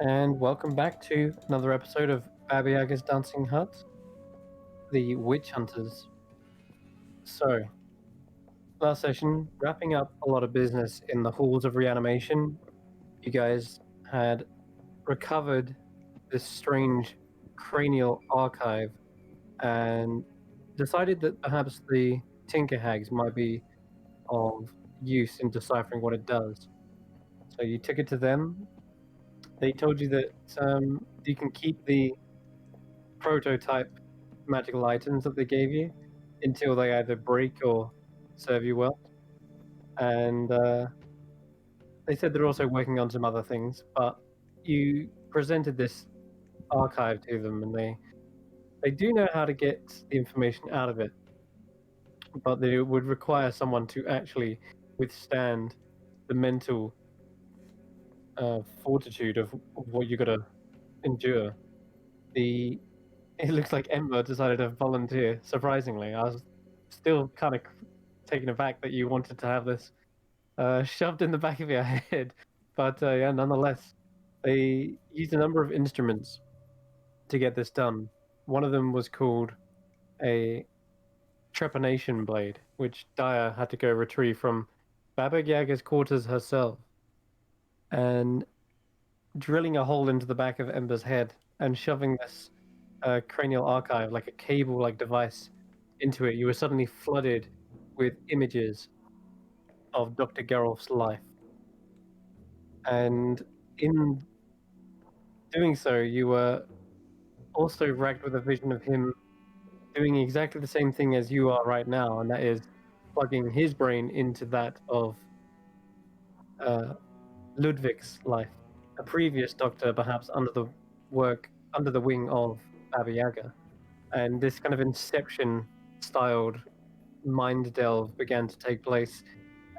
and welcome back to another episode of Baba Yaga's Dancing Hut, the Witch Hunters. So, last session, wrapping up a lot of business in the halls of reanimation, you guys had recovered this strange cranial archive and decided that perhaps the Tinker Hags might be of use in deciphering what it does. So you took it to them. They told you that you can keep the prototype magical items that they gave you until they either break or serve you well. And they said they're also working on some other things, but you presented this archive to them, and they do know how to get the information out of it, but they would require someone to actually withstand the mental fortitude of what you got to endure. It looks like Emma decided to volunteer. Surprisingly, I was still kind of taken aback that you wanted to have this shoved in the back of your head, but yeah, nonetheless, they used a number of instruments to get this done. One of them was called a trepanation blade, which Daya had to go retrieve from Baba Yaga's quarters herself, and drilling a hole into the back of Ember's head and shoving this cranial archive, like a cable-like device, into it, you were suddenly flooded with images of Dr. Geralf's life. And in doing so, you were also racked with a vision of him doing exactly the same thing as you are right now, and that is plugging his brain into that of Ludwig's life, a previous doctor, perhaps under the wing of Baba Yaga. And this kind of Inception-styled mind delve began to take place,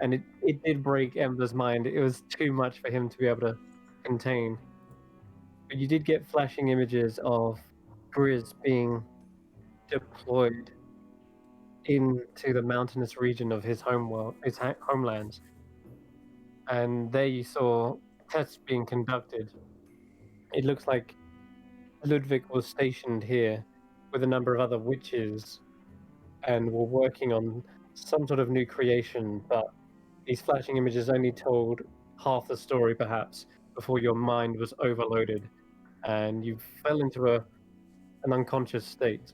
and it did break Ember's mind. It was too much for him to be able to contain. But you did get flashing images of Grizz being deployed into the mountainous region of his homelands, and there you saw tests being conducted. It looks like Ludwig was stationed here with a number of other witches and were working on some sort of new creation, but these flashing images only told half the story, perhaps, before your mind was overloaded and you fell into an unconscious state.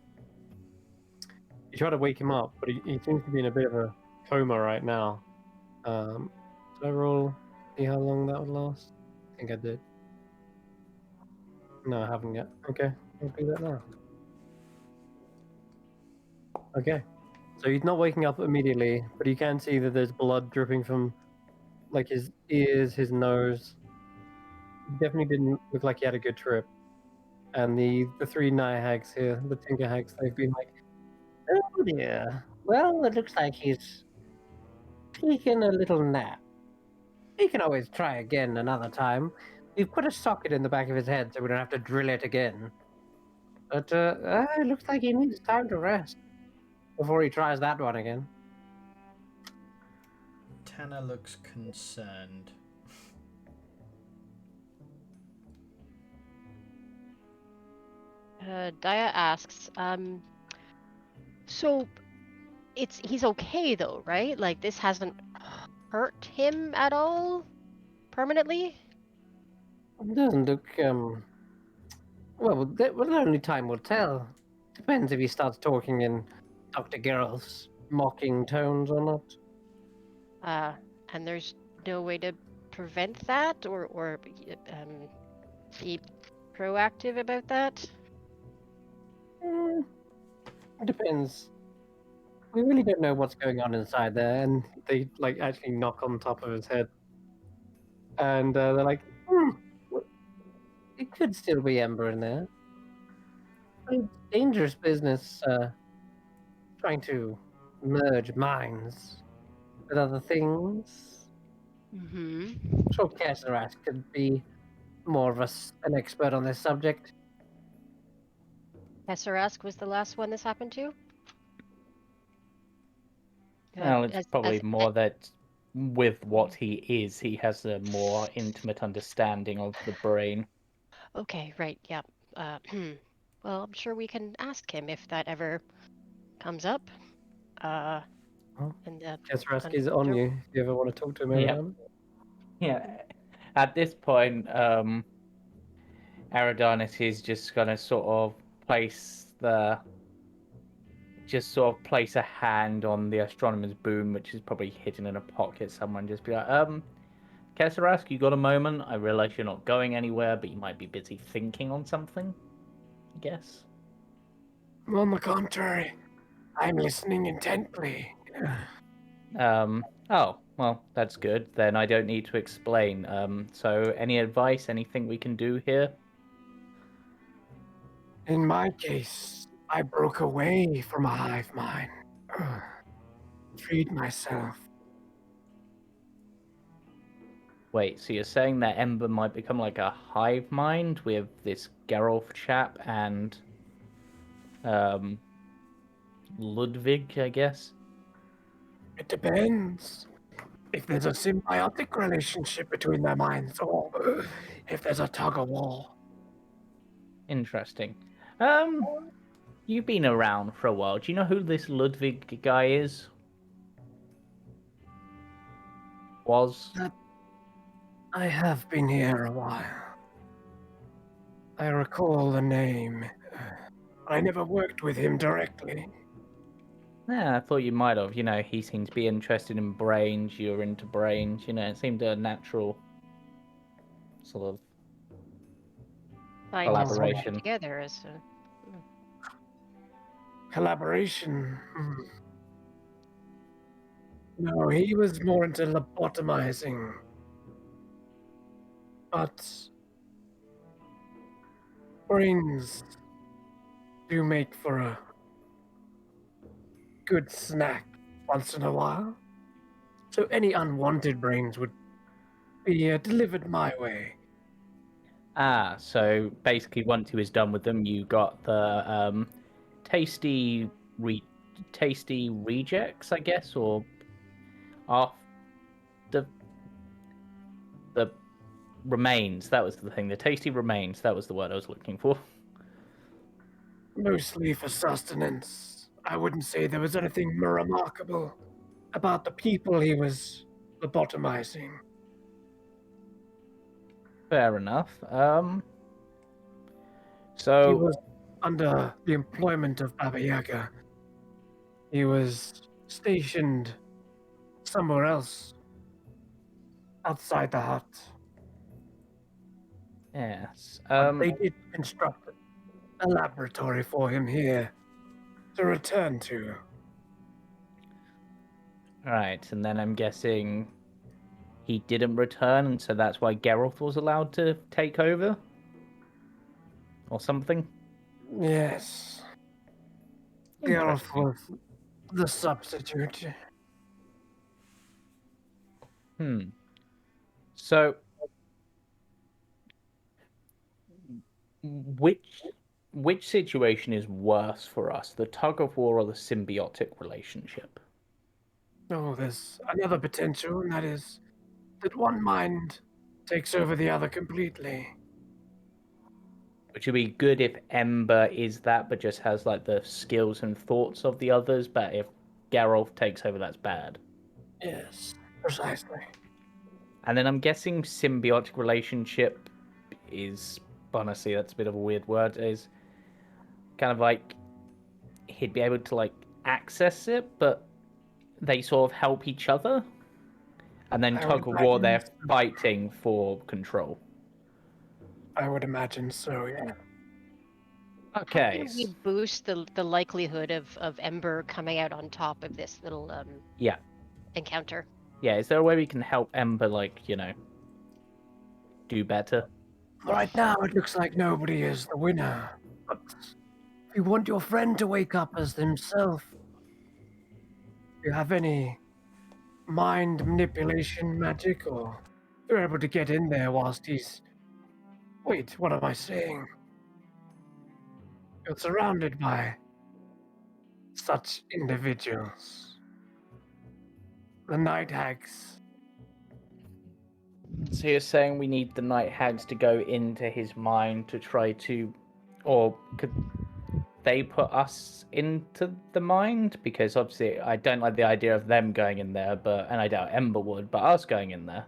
You try to wake him up, but he seems to be in a bit of a coma right now. Did I roll, see how long that would last? I think I did. No, I haven't yet. Okay, I'll do that now. Okay, so he's not waking up immediately, but you can see that there's blood dripping from, like, his ears, his nose. He definitely didn't look like he had a good trip. And the three Naya hags here, the Tinker hags, they've been like, oh dear. Well, it looks like he's taken a little nap. He can always try again another time. We've put a socket in the back of his head so we don't have to drill it again. But it looks like he needs time to rest before he tries that one again. Tanner looks concerned. Daya asks, so he's okay though, right? Like this hasn't hurt him at all permanently? It doesn't look, well, only time will tell. Depends if he starts talking in Dr. Geralt's mocking tones or not. And there's no way to prevent that or be proactive about that? It depends. We really don't know what's going on inside there, and they like actually knock on top of his head, and they're like, it could still be Ember in there. It's dangerous business, trying to merge minds with other things. Mm-hmm. I'm sure Kesserat could be more of an expert on this subject. Tesserask was the last one this happened to? Well, it's probably more that with what he is, he has a more intimate understanding of the brain. okay, right, yeah. Well, I'm sure we can ask him if that ever comes up. Well, And Jezraski's on you. If you ever want to talk to him Yeah. about it. Yeah. At this point, Eridanis is just gonna sort of place a hand on the astronomer's boom, which is probably hidden in a pocket somewhere, and just be like, Kesarask, you got a moment? I realize you're not going anywhere, but you might be busy thinking on something, I guess. On the contrary, I'm listening intently. Oh, well, that's good. Then I don't need to explain. So any advice, anything we can do here? In my case, I broke away from a hive mind. Freed myself. Wait, so you're saying that Ember might become like a hive mind with this Geralf chap and Ludwig, I guess? It depends. If there's a symbiotic relationship between their minds, or if there's a tug of war. Interesting. You've been around for a while. Do you know who this Ludwig guy is? Was? I have been here a while. I recall the name. I never worked with him directly. Yeah, I thought you might have. You know, he seemed to be interested in brains. You're into brains. You know, it seemed a natural sort of scientists working collaboration. together as a... Collaboration. No, he was more into lobotomizing. But brains do make for a good snack once in a while. So any unwanted brains would be delivered my way. Ah, so basically, once he was done with them, you got the tasty rejects, I guess, or off the remains. That was the thing. The tasty remains. That was the word I was looking for. Mostly for sustenance. I wouldn't say there was anything remarkable about the people he was lobotomizing. Fair enough. He So was under the employment of Baba Yaga. He was stationed somewhere else outside the hut. yes. But they did construct a laboratory for him here to return to. Right, and then I'm guessing he didn't return, and so that's why Geralt was allowed to take over, or something. Yes. Geralt Interesting. was the substitute. So, which situation is worse for us, the tug of war or the symbiotic relationship? Oh, there's another potential, and that is that one mind takes over the other completely. Which would be good if Ember is that, but just has like the skills and thoughts of the others. But if Geralt takes over, that's bad. Yes, precisely. And then I'm guessing symbiotic relationship is, honestly, that's a bit of a weird word, is kind of like he'd be able to like access it, but they sort of help each other. And then I tug would of war, they're imagine so. fighting for control. I would imagine so, yeah. How Okay. can we boost the likelihood of Ember coming out on top of this little Yeah. encounter? Yeah, is there a way we can help Ember, like, do better? Right now, it looks like nobody is the winner. But if you want your friend to wake up as himself, do you have any mind manipulation magic, or you're able to get in there whilst he's... Wait, what am I saying? You're surrounded by such individuals. The night hags. So you're saying we need the night hags to go into his mind to try to, or could they put us into the mind? Because obviously I don't like the idea of them going in there, and I doubt Ember would, but us going in there.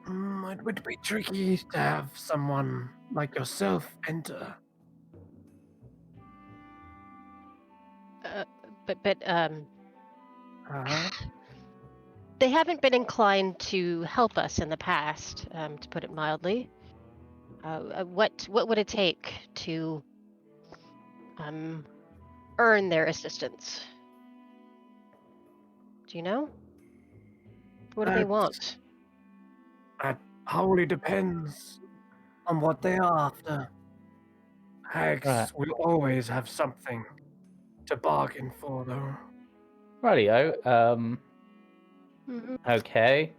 It would be tricky to have someone like yourself enter. But Uh-huh. they haven't been inclined to help us in the past, to put it mildly. What would it take to earn their assistance? Do you know? What do they want? That wholly depends on what they are after. Hags Right. will always have something to bargain for, though. Rightio. Mhm. Okay.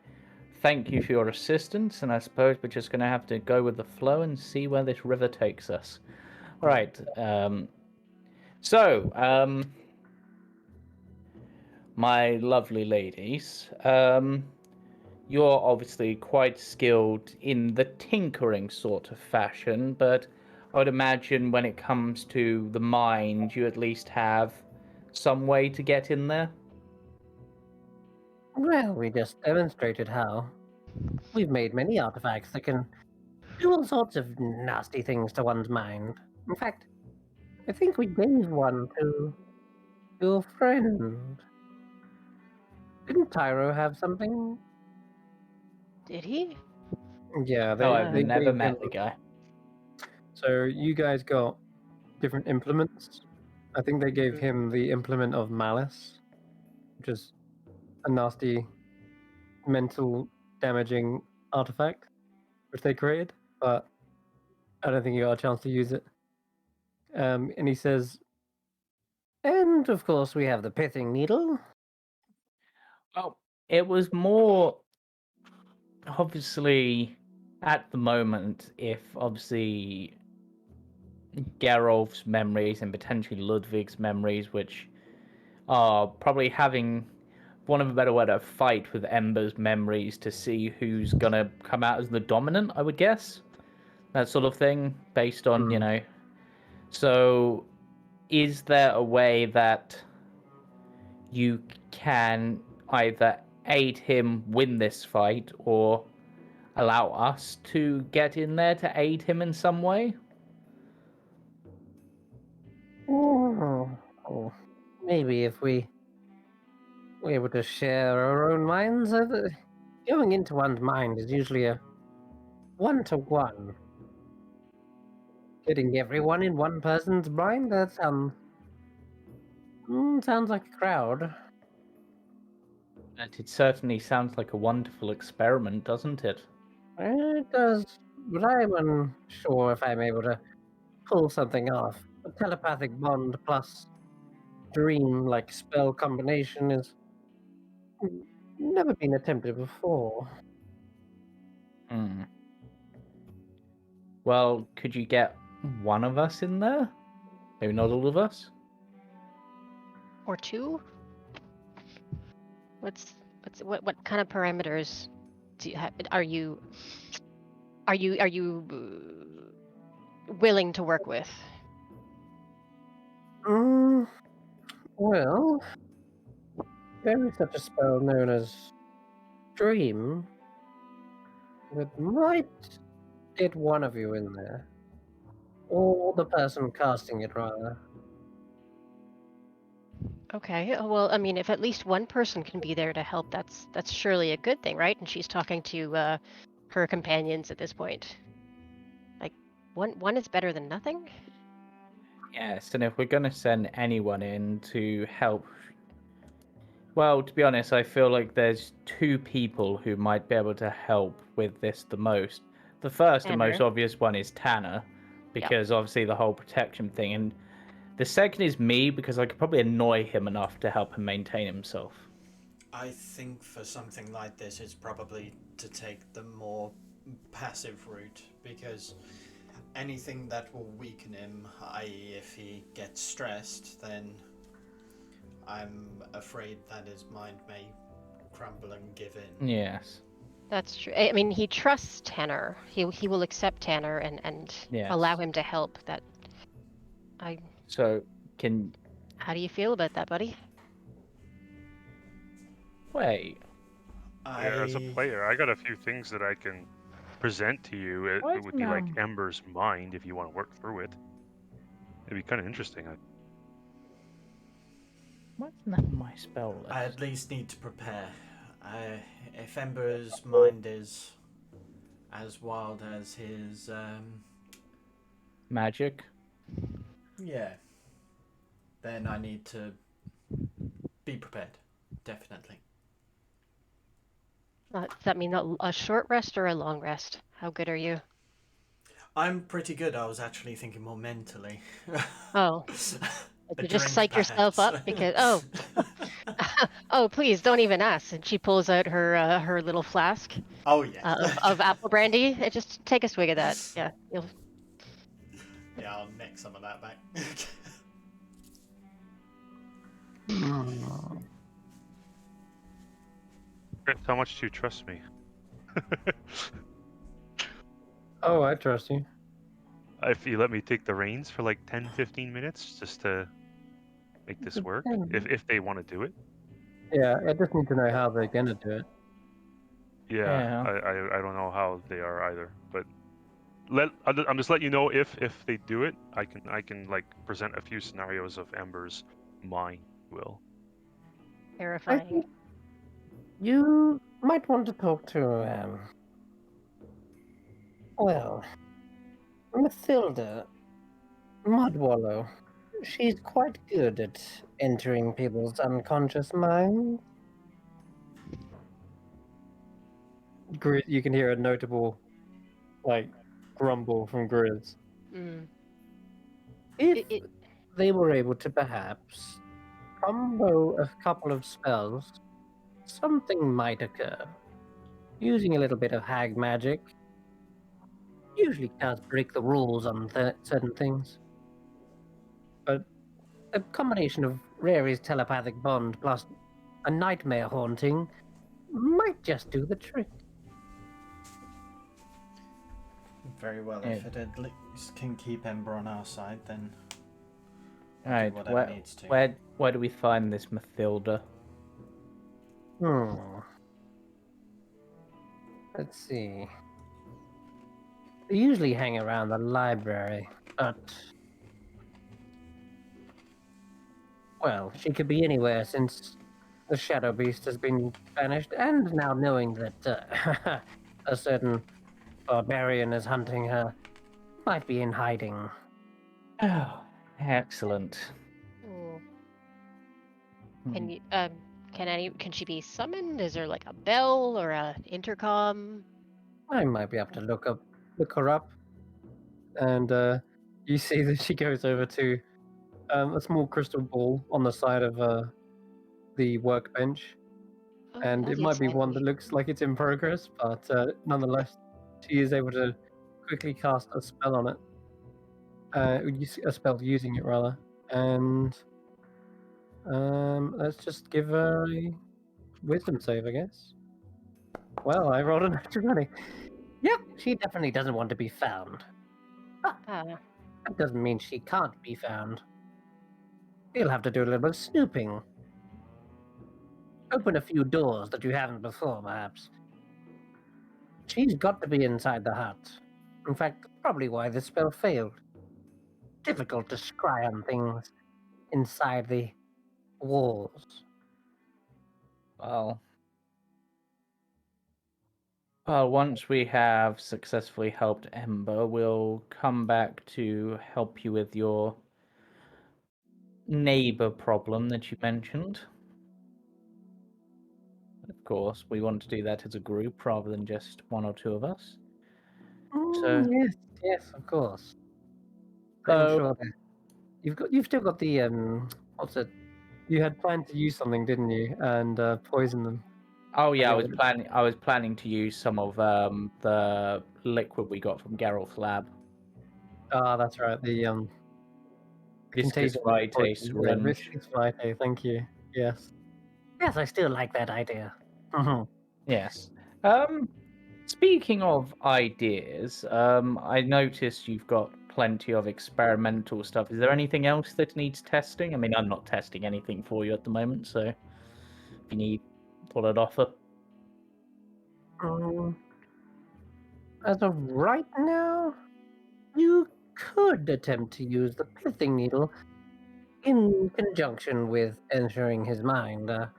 Thank you for your assistance, and I suppose we're just going to have to go with the flow and see where this river takes us. All right. So, my lovely ladies, you're obviously quite skilled in the tinkering sort of fashion, but I would imagine when it comes to the mind, you at least have some way to get in there. Well, we just demonstrated how. We've made many artifacts that can do all sorts of nasty things to one's mind. In fact, I think we gave one to your friend. Didn't Tyro have something? Did he? Yeah, No, I've they never gave him. met the guy. So you guys got different implements. I think they gave him the implement of malice, which is a nasty, mental, damaging artifact, which they created, but I don't think you got a chance to use it. And he says, and of course we have the pithing needle. Well, it was more obviously at the moment, if obviously Geralf's memories and potentially Ludwig's memories, which are probably having, for want of a better word, a fight with Ember's memories to see who's gonna come out as the dominant, I would guess. That sort of thing, based on, you know. So, is there a way that you can either aid him win this fight or allow us to get in there to aid him in some way? Oh, maybe if we were able to share our own minds. Going into one's mind is usually a one-to-one. Getting everyone in one person's mind, that sounds like a crowd. And it certainly sounds like a wonderful experiment, doesn't it? It does, but I'm unsure if I'm able to pull something off. A telepathic bond plus dream-like spell combination is never been attempted before. Hmm. Well, could you get one of us in there? Maybe not all of us? Or two? What kind of parameters do you have? Are you willing to work with? Well, there is such a spell known as Dream that might get one of you in there. Or the person casting it, rather. Okay. Well, I mean, if at least one person can be there to help, that's surely a good thing, right? And she's talking to her companions at this point. Like, one is better than nothing. Yes, and if we're going to send anyone in to help. Well, to be honest, I feel like there's two people who might be able to help with this the most. The first and most Tanner. obvious one is Tanner, because obviously the whole protection thing. And the second is me, because I could probably annoy him enough to help him maintain himself. I think for something like this, it's probably to take the more passive route, because anything that will weaken him, i.e. if he gets stressed, then I'm afraid that his mind may crumble and give in. Yes. That's true. I mean, he trusts Tanner. He will accept Tanner and Yes. allow him to help. So can How do you feel about that, buddy? wait? Yeah, as a player, I got a few things that I can present to you. Why It would be like isn't Ember's mind if you want to work through it. It'd be kind of interesting. What's that on my spell list? I at least need to prepare. If Ember's mind is as wild as his, Magic. yeah, then I need to be prepared. Definitely. Does that mean a short rest or a long rest? How good are you? I'm pretty good. I was actually thinking more mentally. Oh, A you just drink, psych yourself perhaps. up because oh, please don't even ask. And she pulls out her little flask Oh yeah. of apple brandy. Just take a swig of that. Yeah, you'll. Yeah, I'll nick some of that back. Chris, how much do you trust me? Oh, I trust you. If you let me take the reins for like 10-15 minutes just to make this work, if they want to do it. Yeah, I just need to know how they're gonna do it. Yeah. I don't know how they are either, but I'm just letting you know if they do it, I can like present a few scenarios of Ember's mind will. Terrifying. You might want to talk to well, Mathilda Mudwallow. She's quite good at entering people's unconscious minds. You can hear a notable, like, grumble from Grizz. Mm. If It- they were able to perhaps combo a couple of spells, something might occur. Using a little bit of hag magic usually does break the rules on certain things. But a combination of Rary's telepathic bond plus a nightmare haunting might just do the trick. Very well. If it at least can keep Ember on our side, then All right. whatever needs to. Where do we find this Mathilda? Let's see. They usually hang around the library, but... Well, she could be anywhere since the Shadow Beast has been banished, and now knowing that a certain barbarian is hunting her, might be in hiding. Oh, excellent. Mm. Hmm. Can you can she be summoned? Is there like a bell or a intercom? I might be able to look her up, and you see that she goes over to a small crystal ball on the side of the workbench, Oh, and it that's might be one that exciting. looks like it's in progress, but nonetheless, she is able to quickly cast a spell on it. A spell using it rather, and let's just give her a wisdom save, I guess. Well, I rolled a natural 20. Yep, she definitely doesn't want to be found. Ah, That doesn't mean she can't be found. You'll have to do a little bit of snooping. Open a few doors that you haven't before, perhaps. She's got to be inside the hut. In fact, that's probably why this spell failed. Difficult to scry on things inside the walls. Well, once we have successfully helped Ember, we'll come back to help you with your neighbor problem that you mentioned. Of course, we want to do that as a group rather than just one or two of us. So, Yes, of course. So- I'm sure that you've still got the what's it? You had planned to use something, didn't you? And poison them. oh yeah, I get I was planning to use some of the liquid we got from Geralt's lab. Ah, that's right. The Viscous contagion vitae poison. Yeah, syringe. viscous vitae. Thank you. Yes. Yes, I still like that idea. Mhm. Yes. Speaking of ideas, I noticed you've got plenty of experimental stuff. Is there anything else that needs testing? I mean, I'm not testing anything for you at the moment, so if you need what I'd offer. As of right now, you could attempt to use the pithing needle in conjunction with entering his mind. The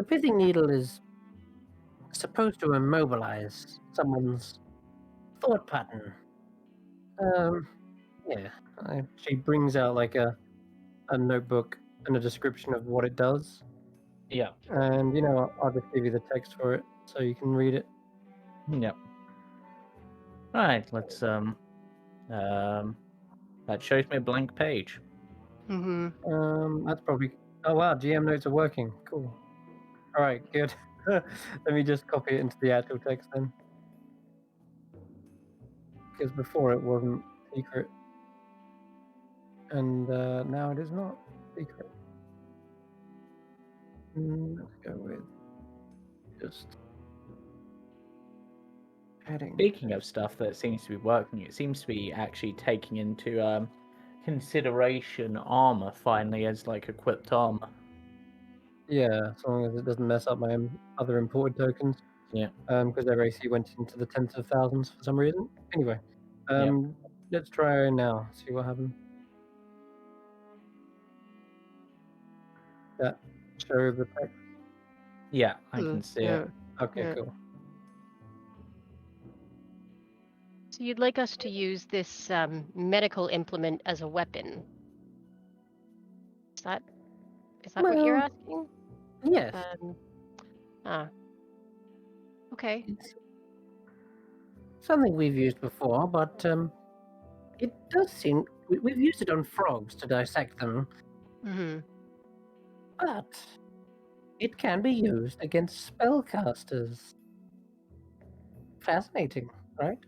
pithing needle is supposed to immobilize someone's thought pattern. Yeah. She brings out like a notebook and a description of what it does. Yeah. And I'll just give you the text for it so you can read it. Yep. Right, let's that shows me a blank page. That's probably. Oh wow, GM notes are working. Cool. All right, good. Let me just copy it into the actual text then, because before it wasn't secret, and now it is not secret. Let's go with just heading. Speaking of stuff that seems to be working, it seems to be actually taking into consideration armor finally as like equipped armor. Yeah, as long as it doesn't mess up my other imported tokens. Yeah. Because their AC went into the tens of thousands for some reason. Anyway, let's try now. See what happens. That show the text. Yeah, I can see it. Okay, cool. So you'd like us to use this medical implement as a weapon? Is that what you're asking? Yes. Okay. It's something we've used before, but it does seem we've used it on frogs to dissect them. But it can be used against spellcasters. Fascinating, right?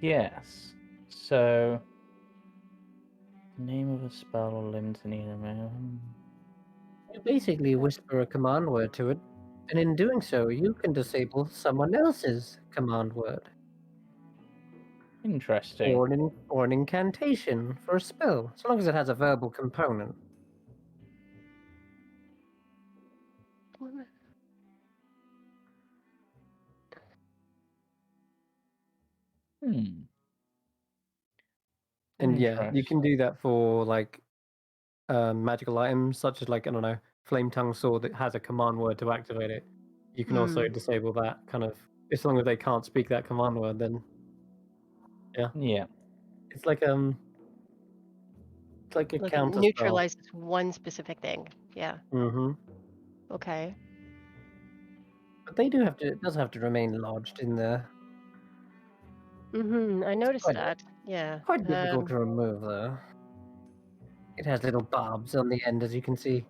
Yes. So, name of a spell or limb to need a man. You basically whisper a command word to it, and in doing so, you can disable someone else's command word. Interesting. Or an incantation for a spell, as long as it has a verbal component. And yeah, you can do that for like magical items, such as like, I don't know, Flame Tongue Sword that has a command word to activate it. You can also disable that kind of, as long as they can't speak that command word, then yeah. It's like a counter neutralizes one specific thing. Yeah. Okay. But they do have to. It does have to remain lodged in there. I noticed that. Yeah. Quite difficult to remove, though. It has little barbs on the end, as you can see.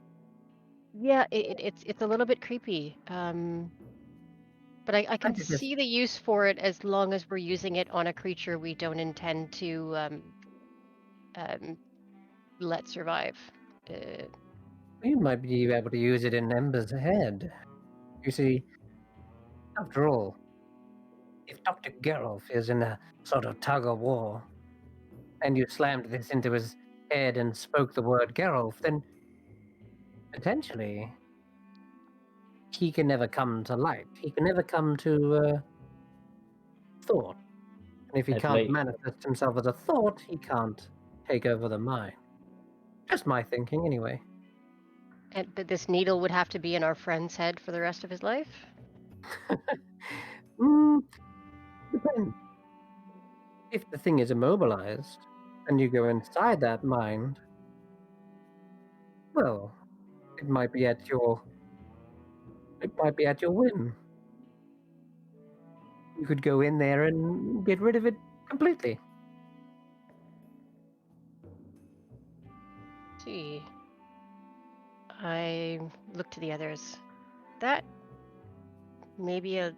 Yeah, it's a little bit creepy. But I can see the use for it as long as we're using it on a creature we don't intend to let survive. You might be able to use it in Ember's head. You see, after all, if Dr. Geralf is in a sort of tug of war, and you slammed this into his head and spoke the word Geralf, then potentially he can never come to light. He can never come to thought. And if he can't manifest himself as a thought, he can't take over the mind. Just my thinking, anyway. But this needle would have to be in our friend's head for the rest of his life? Depends. If the thing is immobilized, and you go inside that mind, well, it might be at your whim. You could go in there and get rid of it completely. Let's see. I look to the others. That maybe a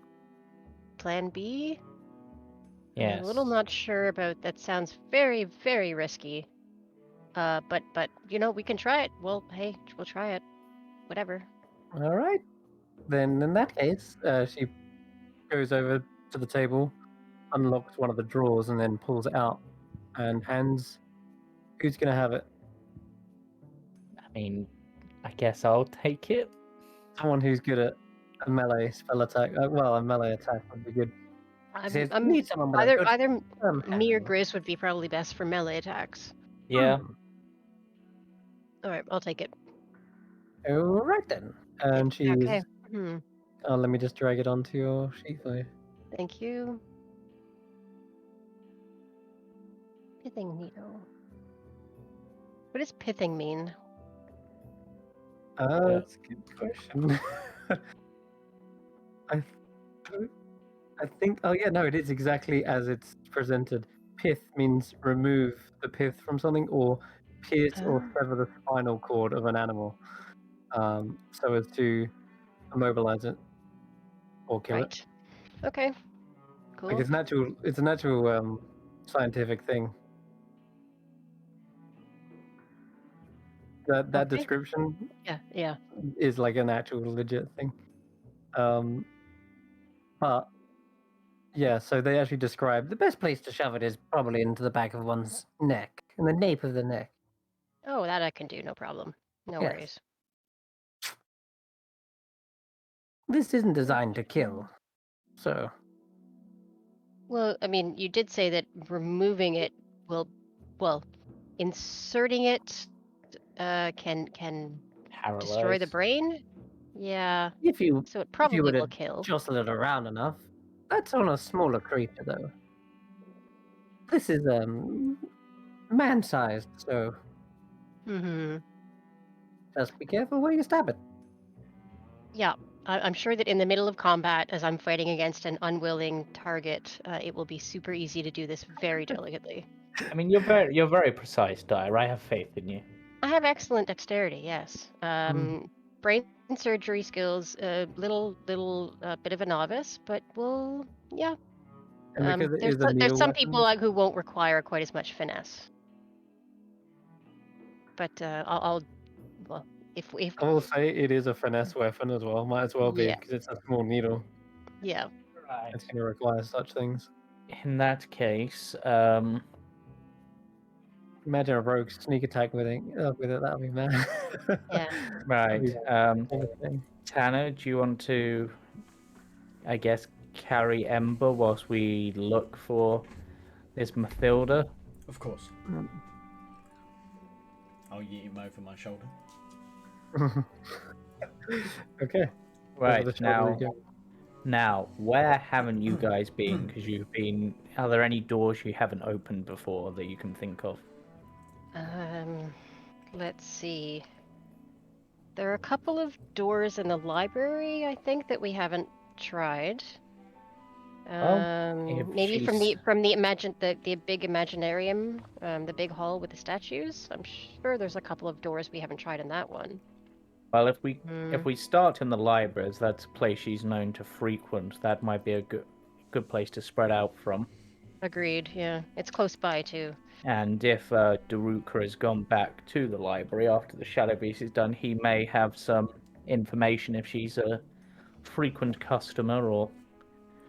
plan B? Yes. I'm a little not sure about that. Sounds very, very risky. But we can try it. Well, hey, we'll try it. Whatever. All right. then in that case, she goes over to the table, unlocks one of the drawers, and then pulls it out and hands. Who's gonna have it? I mean, I guess I'll take it. Someone who's good at a melee spell attack. Well, a melee attack would be good. Says, I'm need someone with a either good either firm me or hand." Grizz would be probably best for melee attacks. Yeah. All right, I'll take it. All right then. And she's. Okay. Hmm. Oh, let me just drag it onto your sheet for you. Thank you. Pithing needle. What does pithing mean? That's a good question. I, I think. Oh yeah, no, it is exactly as it's presented. Pith means remove the pith from something, or pierce or sever the spinal cord of an animal, so as to immobilize it or kill it. Right. Okay. Cool. Like it's a natural scientific thing. That Okay. description Yeah. is like an actual legit thing. But yeah, so they actually describe the best place to shove it is probably into the back of one's neck, in the nape of the neck. Oh, that I can do, no problem. No Yes. worries. This isn't designed to kill, so Well, I mean, you did say that removing it will, well, inserting it can destroy the Paralyzed. brain. Yeah. if you So it were probably to will kill. jostle it around enough, that's on a smaller creature though. This is man-sized, so Mm-hmm. just be careful where you stab it. Yeah. I'm sure that in the middle of combat, as I'm fighting against an unwilling target, it will be super easy to do this very delicately. I mean, you're very precise, Dyer. I have faith in you. I have excellent dexterity, yes. Brain surgery skills, little bit of a novice, but we'll, yeah. And because it is a There's needle some weapon, people who won't require quite as much finesse. But I'll well, if I will say it is a finesse weapon as well. Might as well be Yeah. because it's a small needle. yeah. Right. It's going to require such things. In that case, Imagine a rogue sneak attack with it. That'd be mad. Yeah. right. Everything. Tanner, do you want to, I guess, carry Ember whilst we look for this Mathilda? Of course. Mm. I'll yeet him over my shoulder. Okay. Right, Over the shoulder we go. now, where haven't you guys been? Because you've been. Are there any doors you haven't opened before that you can think of? Let's see. There are a couple of doors in the library, I think, that we haven't tried. if Maybe from she's- the big Imaginarium, the big hall with the statues. I'm sure there's a couple of doors we haven't tried in that one. Well, if we start in the library, as that's a place she's known to frequent, that might be a good place to spread out from. Agreed. Yeah, it's close by too. And if Daruka has gone back to the library after the Shadow Beast is done, he may have some information if she's a frequent customer or.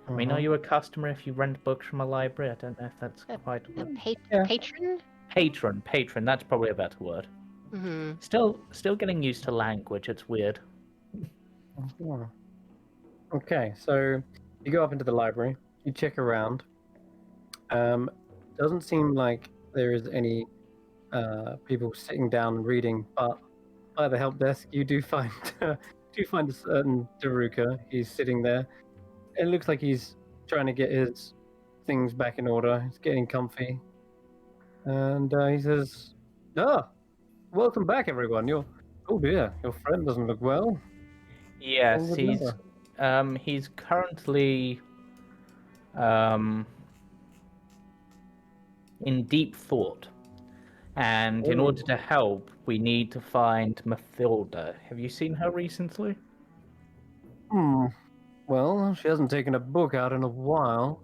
I mean, are you a customer if you rent books from a library? I don't know if that's quite. A Yeah. patron? Patron. That's probably a better word. Mm-hmm. Still getting used to language. It's weird. Oh. Okay, so you go up into the library. You check around. Doesn't seem like there is any people sitting down reading, but by the help desk, you do find a certain Daruka. He's sitting there. It looks like he's trying to get his things back in order. He's getting comfy, and he says, "Ah, welcome back, everyone. Oh dear, your friend doesn't look well." Yes, What's the matter? he's currently in deep thought, and in order to help, we need to find Mathilda. Have you seen her recently? Well, she hasn't taken a book out in a while,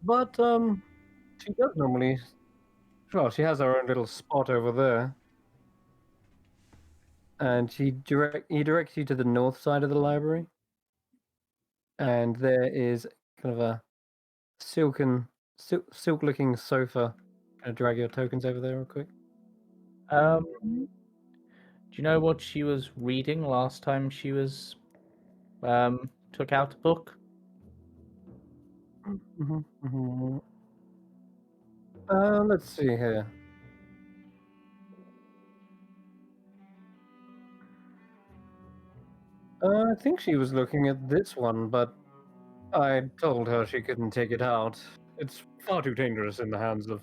but she does normally. Well, she has her own little spot over there, and he directs you to the north side of the library. and there is kind of a silk-looking sofa. Gonna drag your tokens over there real quick. Do you know what she was reading last time she was took out a book? Let's see here. I think she was looking at this one, but I told her she couldn't take it out. It's far too dangerous in the hands of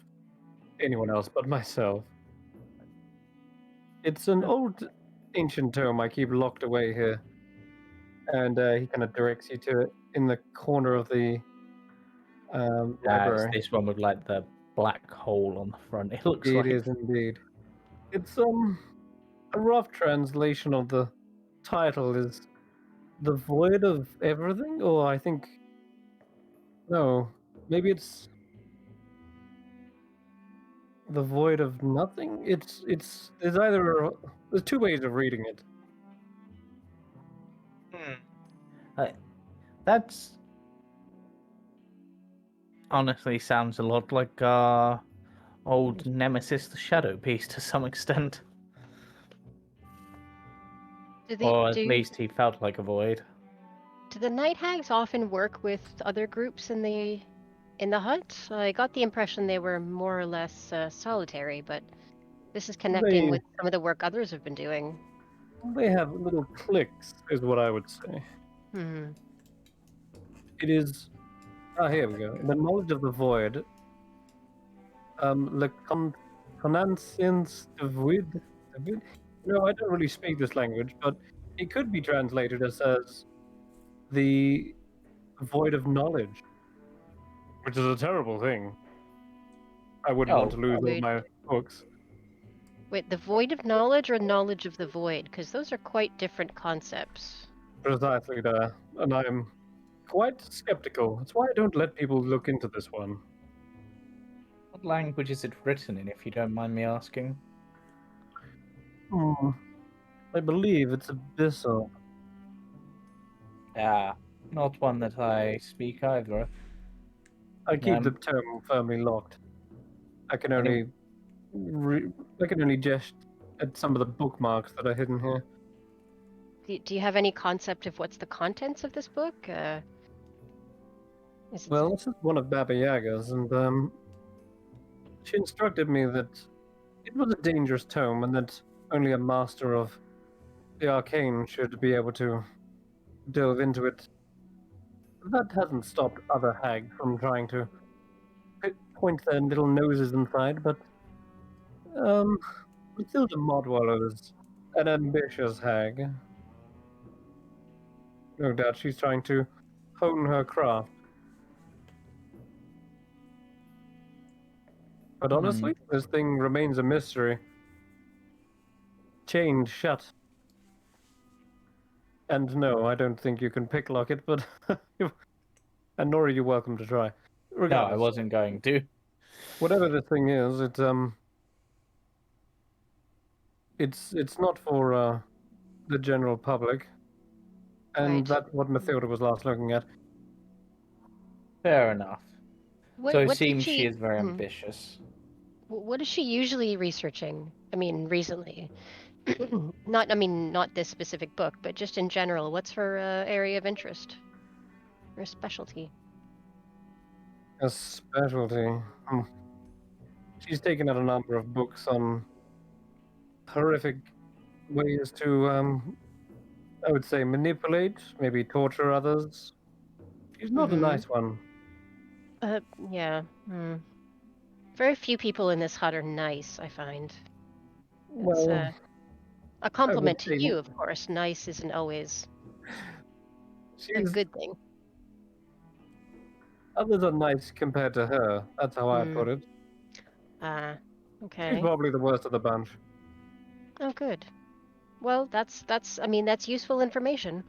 anyone else but myself. It's an old, ancient tome I keep locked away here. And he kind of directs you to it in the corner of the It's library. this one with like the black hole on the front. It looks It like. is indeed. It's a rough translation of the title is The Void of Everything, or I think no, maybe it's The Void of Nothing. It's there's two ways of reading it. That's honestly sounds a lot like old Nemesis the Shadow Piece to some extent. Or at least he felt like a void. Do the night hags often work with other groups in the hut? I got the impression they were more or less solitary, but this is connecting with some of the work others have been doing. They have little cliques, is what I would say. It is. Here we go. The knowledge of the void. Le connaissance de void. No, I don't really speak this language, but it could be translated as the void of knowledge, which is a terrible thing. I wouldn't want to lose all my books. Wait, the void of knowledge or knowledge of the void? Because those are quite different concepts. Precisely there, and I'm quite skeptical. That's why I don't let people look into this one. What language is it written in, if you don't mind me asking? I believe it's Abyssal. Not one that I speak either. I keep the term firmly locked. I can only just at some of the bookmarks that are hidden here. Do you have any concept of what's the contents of this book? Well, this is one of Baba Yaga's, and she instructed me that it was a dangerous tome, and that only a master of the arcane should be able to delve into it. That hasn't stopped other hags from trying to point their little noses inside, but Matilda Modwell is an ambitious hag. No doubt she's trying to hone her craft. But honestly, this thing remains a mystery. Chained shut. And no, I don't think you can picklock it, but and nor are you welcome to try. Regardless, no, I wasn't going to. Whatever the thing is, it's not for the general public, and that's what Mathilda was last looking at. Fair enough. So it seems she is very ambitious. What is she usually researching? I mean, recently. Not this specific book, but just in general. What's her area of interest? Her specialty? A specialty? She's taken out a number of books on horrific ways to, I would say, manipulate, maybe torture others. She's not a nice one. Yeah. Very few people in this hut are nice, I find. Well, a compliment to you, of course. Nice isn't always a good thing. Others are nice compared to her. That's how I put it. Okay. She's probably the worst of the bunch. Oh, good. Well, that's useful information.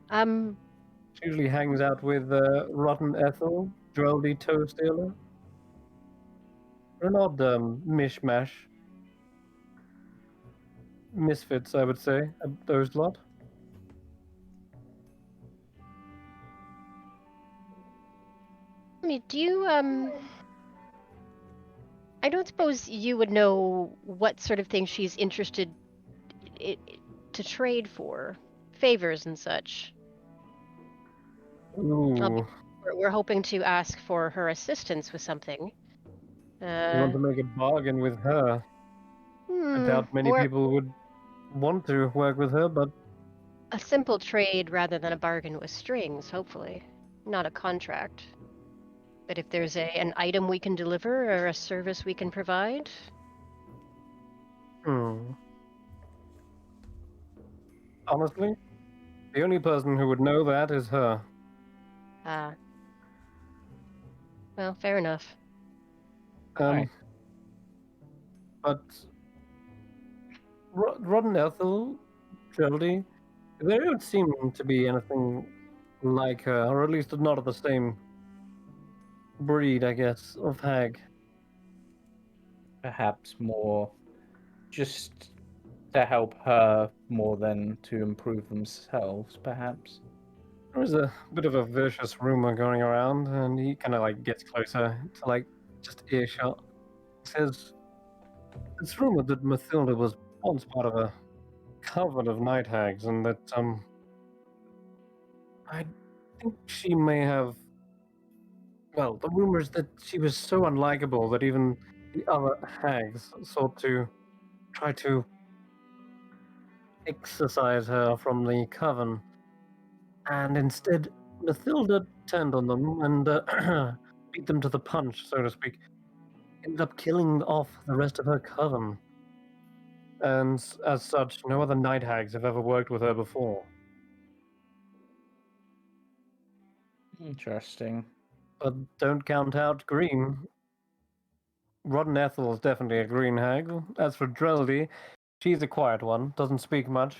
She usually hangs out with Rotten Ethel, Droldy Toe Stealer. They're an odd mishmash. Misfits, I would say, those lot. me, do you I don't suppose you would know what sort of thing she's interested to trade for, favors and such. Ooh, We're hoping to ask for her assistance with something. you want to make a bargain with her? I doubt many or people would want to work with her, but a simple trade rather than a bargain with strings, hopefully. Not a contract. But if there's an item we can deliver or a service we can provide, honestly, the only person who would know that is her. Well, fair enough. Right. But Rod and Ethel, Geraldine, they don't seem to be anything like her, or at least not of the same breed, I guess, of hag. Perhaps more just to help her more than to improve themselves, perhaps. There was a bit of a vicious rumor going around, and he kind of like gets closer to like just earshot. He says, it's rumored that Mathilda was once part of a coven of night hags, and that I think she may have. Well, the rumors that she was so unlikable that even the other hags sought to try to exorcise her from the coven, and instead Mathilda turned on them and beat them to the punch, so to speak. Ended up killing off the rest of her coven, and as such, no other night hags have ever worked with her before. Interesting. But don't count out Green. Rod and Ethel is definitely a green hag. As for Dreldy, she's a quiet one, doesn't speak much.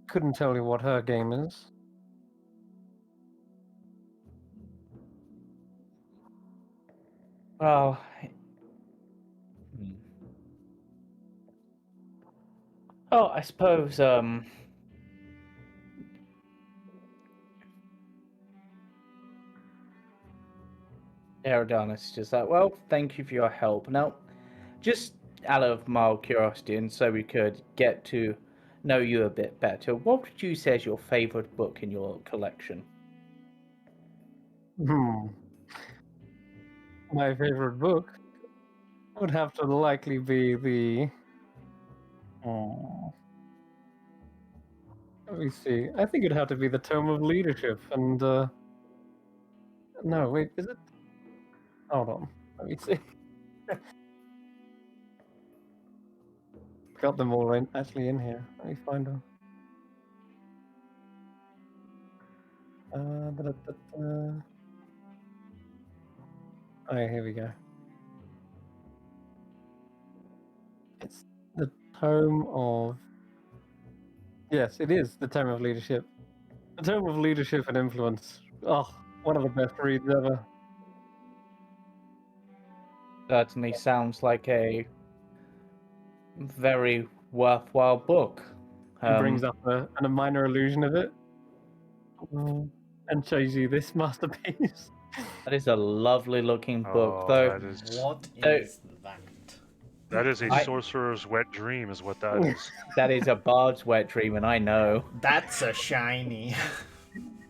Couldn't tell you what her game is. Well, oh, I suppose Eridanis is just like, well, thank you for your help. Now, just out of mild curiosity, and so we could get to know you a bit better, what would you say is your favorite book in your collection? My favorite book would have to likely be the. Let me see. I think it'd have to be the Tome of Leadership, and no, wait, is it? Hold on, let me see. Got them all actually in here. Let me find them. Oh, yeah, here we go. It's the Tome of. Yes, it is the Tome of Leadership. The Tome of Leadership and Influence. Oh, one of the best reads ever. Certainly sounds like a very worthwhile book. He brings up a minor illusion of it and shows you this masterpiece. That is a lovely looking book, though. What is that? That is a sorcerer's wet dream, is what that is. That is a bard's wet dream, and I know. That's a shiny.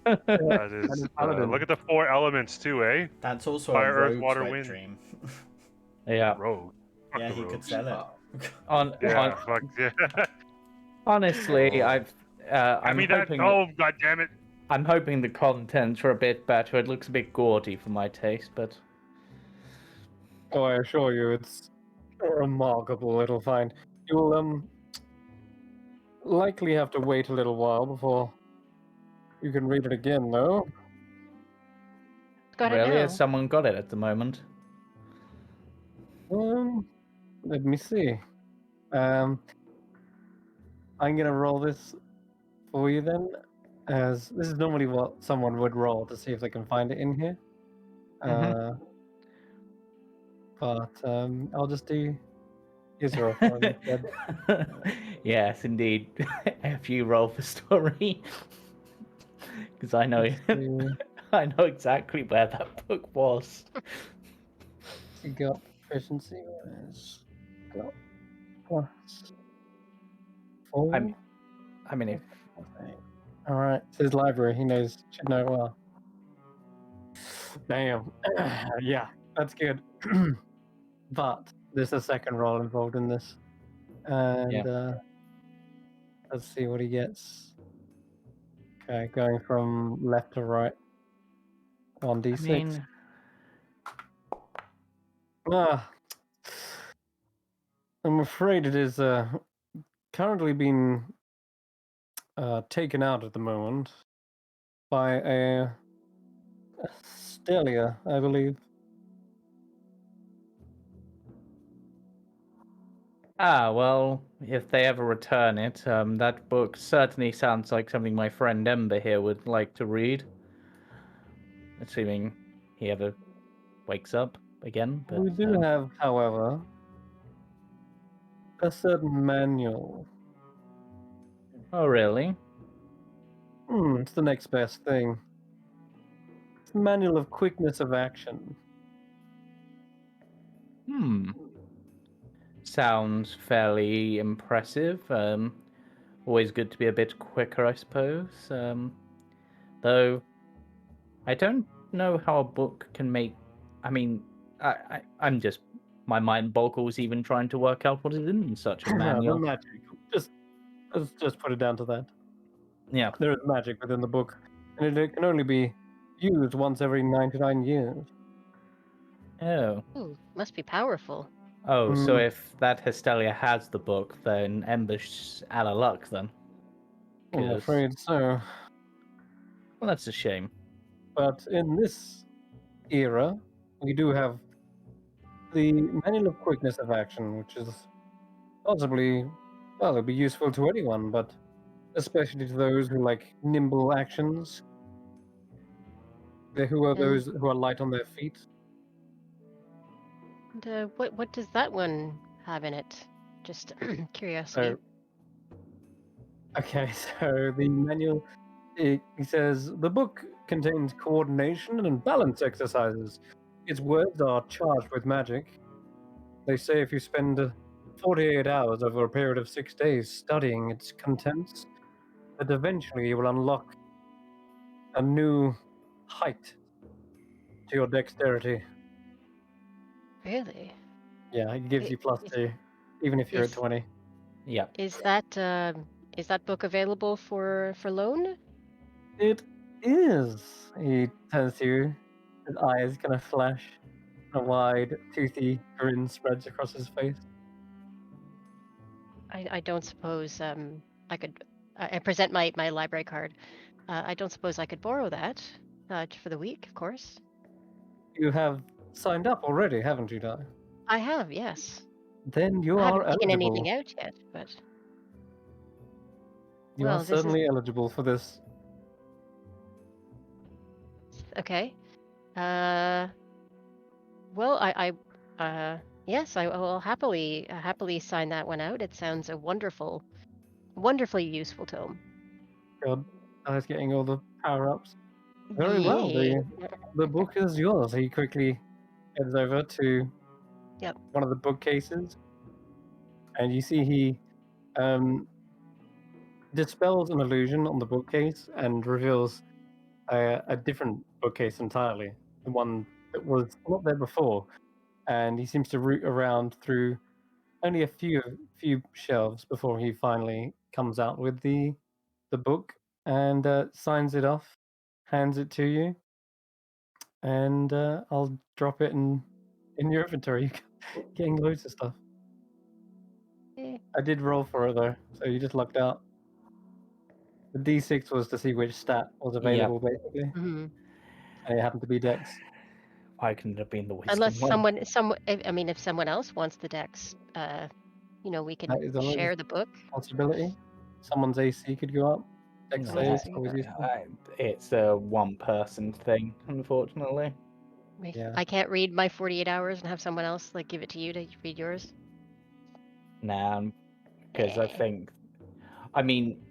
That is. Look at the 4 elements too, eh? That's also Fire, a earth, rogue's water, wet wind. dream. Yeah. Rogue. Fuck Yeah, the he could rogues. sell it. Fuck yeah. Honestly, I'm hoping god damn it. I'm hoping the contents are a bit better. It looks a bit gaudy for my taste, but. Oh, I assure you, it's a remarkable little find. You will likely have to wait a little while before you can read it again, though. Really? Has someone got it at the moment? Let me see. I'm gonna roll this for you then, as this is normally what someone would roll to see if they can find it in here. But I'll just do Israel for you instead. Yes, indeed. If you roll for story. Because I know, Let's see. I know exactly where that book was. You got proficiency. Got plus 4. I mean, if All right, it's his library. He should know it well. Damn. Yeah, that's good. But there's a second roll involved in this, and let's see what he gets. Okay, going from left to right on D6. I mean, I'm afraid it is currently being taken out at the moment by a Stelia, I believe. well, if they ever return it, that book certainly sounds like something my friend Ember here would like to read. Assuming he ever wakes up again. But We do have, however, a certain manual. Oh, really? It's the next best thing. It's the manual of quickness of action. Sounds fairly impressive. Always good to be a bit quicker, I suppose. Though, I don't know how a book can make. I mean, I'm just. My mind boggles even trying to work out what is in such a The manual. magic. Let's just put it down to that. Yeah. There is magic within the book, and it can only be used once every 99 years. Oh. Ooh, must be powerful. Oh, so if that Hestelia has the book, then Ember's out of luck then. I'm afraid so. Well, that's a shame. But in this era, we do have the manual of quickness of action, which is possibly, well, it'd be useful to anyone, but especially to those who like nimble actions. Who are those who are light on their feet? And what does that one have in it? Just curiosity. Okay, so the manual, he says, the book contains coordination and balance exercises. Its words are charged with magic. They say if you spend 48 hours over a period of 6 days studying its contents, that eventually you will unlock a new height to your dexterity. Really? Yeah, it gives you +2, even if you're at 20. Yeah. Is that book available for loan? It is. He turns to you. His eyes kind of flash. A wide, toothy grin spreads across his face. I don't suppose I could. I present my library card. I don't suppose I could borrow that for the week, of course. You have signed up already, haven't you, Di? I have, yes. Then you I are haven't taken eligible. anything out yet, but You are certainly eligible for this. Okay. Well, yes, I will happily sign that one out. It sounds a wonderfully useful tome. God, I was getting all the power-ups. Very well. The book is yours. He quickly heads over to one of the bookcases, and you see he dispels an illusion on the bookcase and reveals a different bookcase entirely, the one that was not there before. And he seems to root around through only a few shelves before he finally comes out with the book and signs it off, hands it to you, and I'll drop it in your inventory. You're getting loads of stuff. I did roll for it though, so you just lucked out. The D6 was to see which stat was available, basically, and it happened to be Dex. Why couldn't it have been the wisdom Unless one? if someone else wants the Dex, we can share the book. Possibility. Someone's AC could go up. Dex save, always useful. It's a one-person thing, unfortunately. Yeah. I can't read my 48 hours and have someone else give it to you to read yours. Nah, because I mean,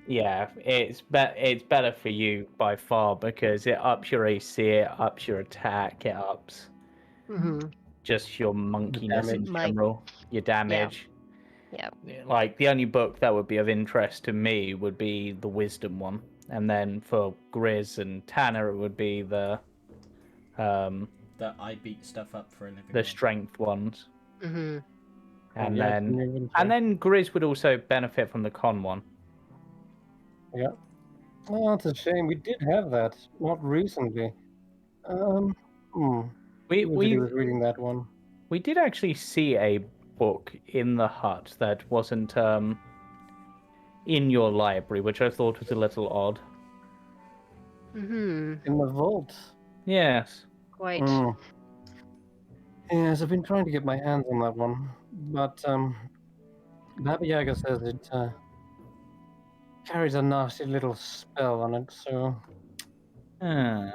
Yeah, it's better for you by far because it ups your AC, it ups your attack, it ups Mm-hmm. just your monkiness in damage. general, your damage. Yeah. Like the only book that would be of interest to me would be the Wisdom one, and then for Grizz and Tanner it would be the That I beat stuff up for a living. the Strength ones, Mm-hmm. and Yeah, then Grizz would also benefit from the Con one. Yeah. Oh, it's a shame. We did have that. Not recently. Who was it who was reading that one? We did actually see a book in the hut that wasn't in your library, which I thought was a little odd. Mm-hmm. In the vault. Yes. Quite. Yes, I've been trying to get my hands on that one, but Baba Yaga says it carries a nasty little spell on it, so out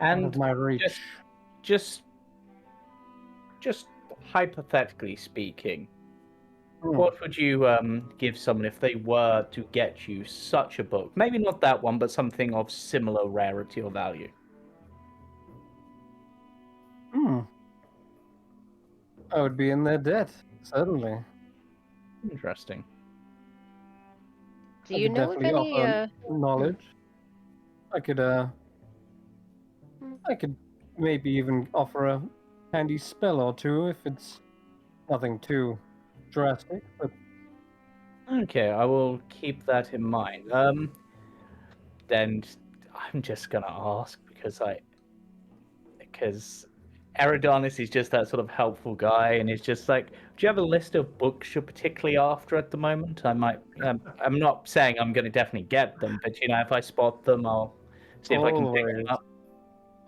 And of my reach. just hypothetically speaking, what would you give someone if they were to get you such a book? Maybe not that one, but something of similar rarity or value. I would be in their debt, certainly. Interesting. Do you know of any knowledge? I could maybe even offer a handy spell or two if it's nothing too drastic, but Okay, I will keep that in mind. Then I'm just gonna ask because Eridanis is just that sort of helpful guy, and it's just like, do you have a list of books you're particularly after at the moment? I might. I'm not saying I'm going to definitely get them, but if I spot them, I'll see if I can pick them up.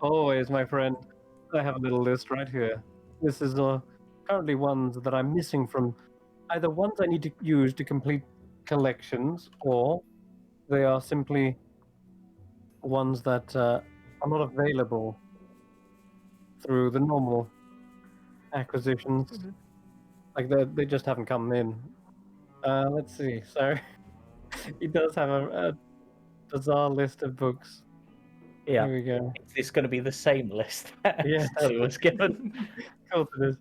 Always, my friend. I have a little list right here. This is currently ones that I'm missing from either ones I need to use to complete collections, or they are simply ones that are not available through the normal acquisitions. Mm-hmm. Like they just haven't come in. Let's see. So he does have a bizarre list of books. Yeah. Here we go. Is this going to be the same list that Yeah, Hestelia was given? Of course it is.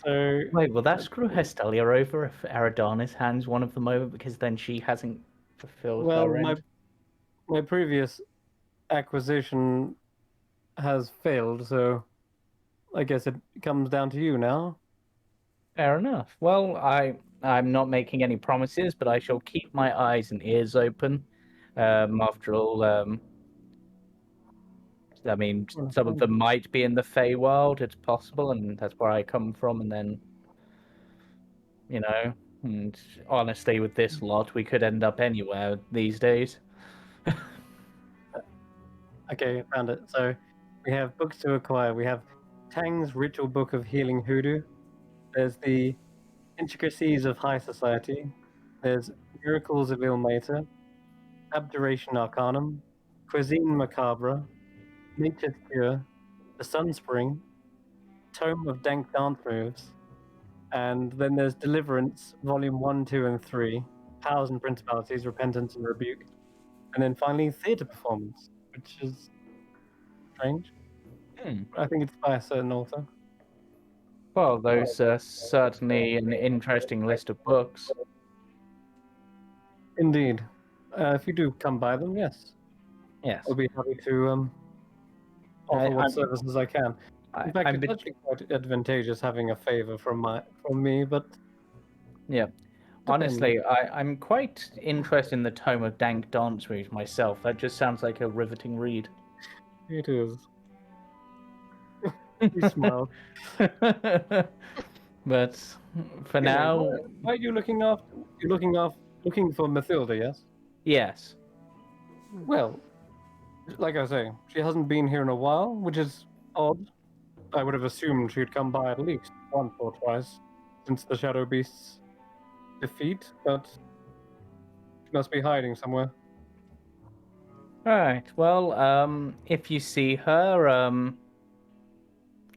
So wait, will that screw Hestelia over if Eridanis hands one of them over because then she hasn't fulfilled her end? My previous acquisition has failed, so I guess it comes down to you now. Fair enough. Well, I'm not making any promises, but I shall keep my eyes and ears open. After all, I mean, some of them might be in the Feywild. It's possible, and that's where I come from. And then, and honestly, with this lot, we could end up anywhere these days. Okay, I found it. So we have books to acquire. We have Tang's Ritual Book of Healing Hoodoo. There's the Intricacies of High Society. There's Miracles of Ilmater, Abjuration Arcanum, Cuisine Macabre, Nature's Cure, The Sunspring, Tome of Dank Dance Moves, and then there's Deliverance, Volume 1, 2, and 3, Powers and Principalities, Repentance and Rebuke, and then finally Theatre Performance, which is strange. I think it's by a certain author. Well, those are certainly an interesting list of books. Indeed. If you do come by them, yes. Yes. I'll be happy to offer what services I can. In fact, it's actually quite advantageous having a favor from me, but... Yeah. Honestly, I'm quite interested in the Tome of Dank Dance Moves myself. That just sounds like a riveting read. It is. You smiled. But for now... Why are you looking after... You're looking for Mathilda, yes? Yes. Well, like I say, she hasn't been here in a while, which is odd. I would have assumed she'd come by at least once or twice since the Shadow Beast's defeat, but she must be hiding somewhere. Alright, well, if you see her,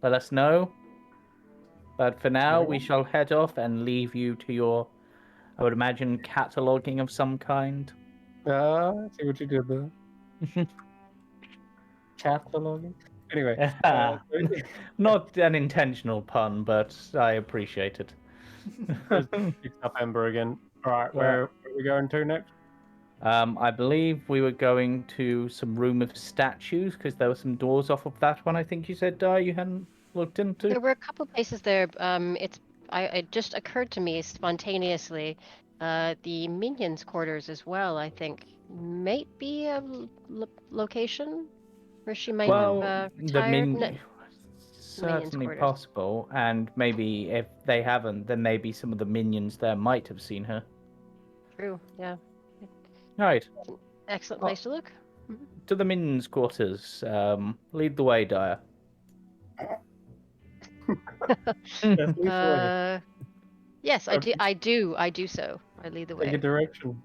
let us know. But for now, we shall head off and leave you to your, I would imagine, cataloguing of some kind. See what you did there. Catalogue. Anyway, Not an intentional pun, but I appreciate it. just picks up Ember again. All right, Yeah. where are we going to next? I believe we were going to some room of statues because there were some doors off of that one. I think you said you hadn't looked into. There were a couple places there. It just occurred to me spontaneously. The minions' quarters as well. I think might be a location where she might have retired. Certainly quarters. possible, and maybe if they haven't, then maybe some of the minions there might have seen her. True. Yeah. Right. Excellent place to look. To the minions' quarters. Lead the way, Dyer. Yes, I do. I do so. I lead the way. Take a direction.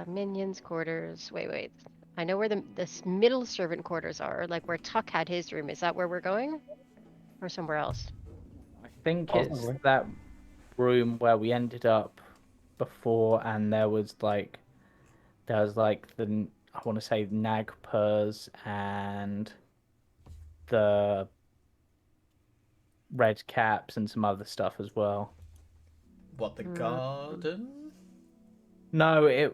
Minions' quarters. Wait. I know where the middle servant quarters are, like where Tuck had his room. Is that where we're going? Or somewhere else? I think it's that room where we ended up before, and there was like the, I want to say Nagpurs and the red caps and some other stuff as well. What, the garden? No,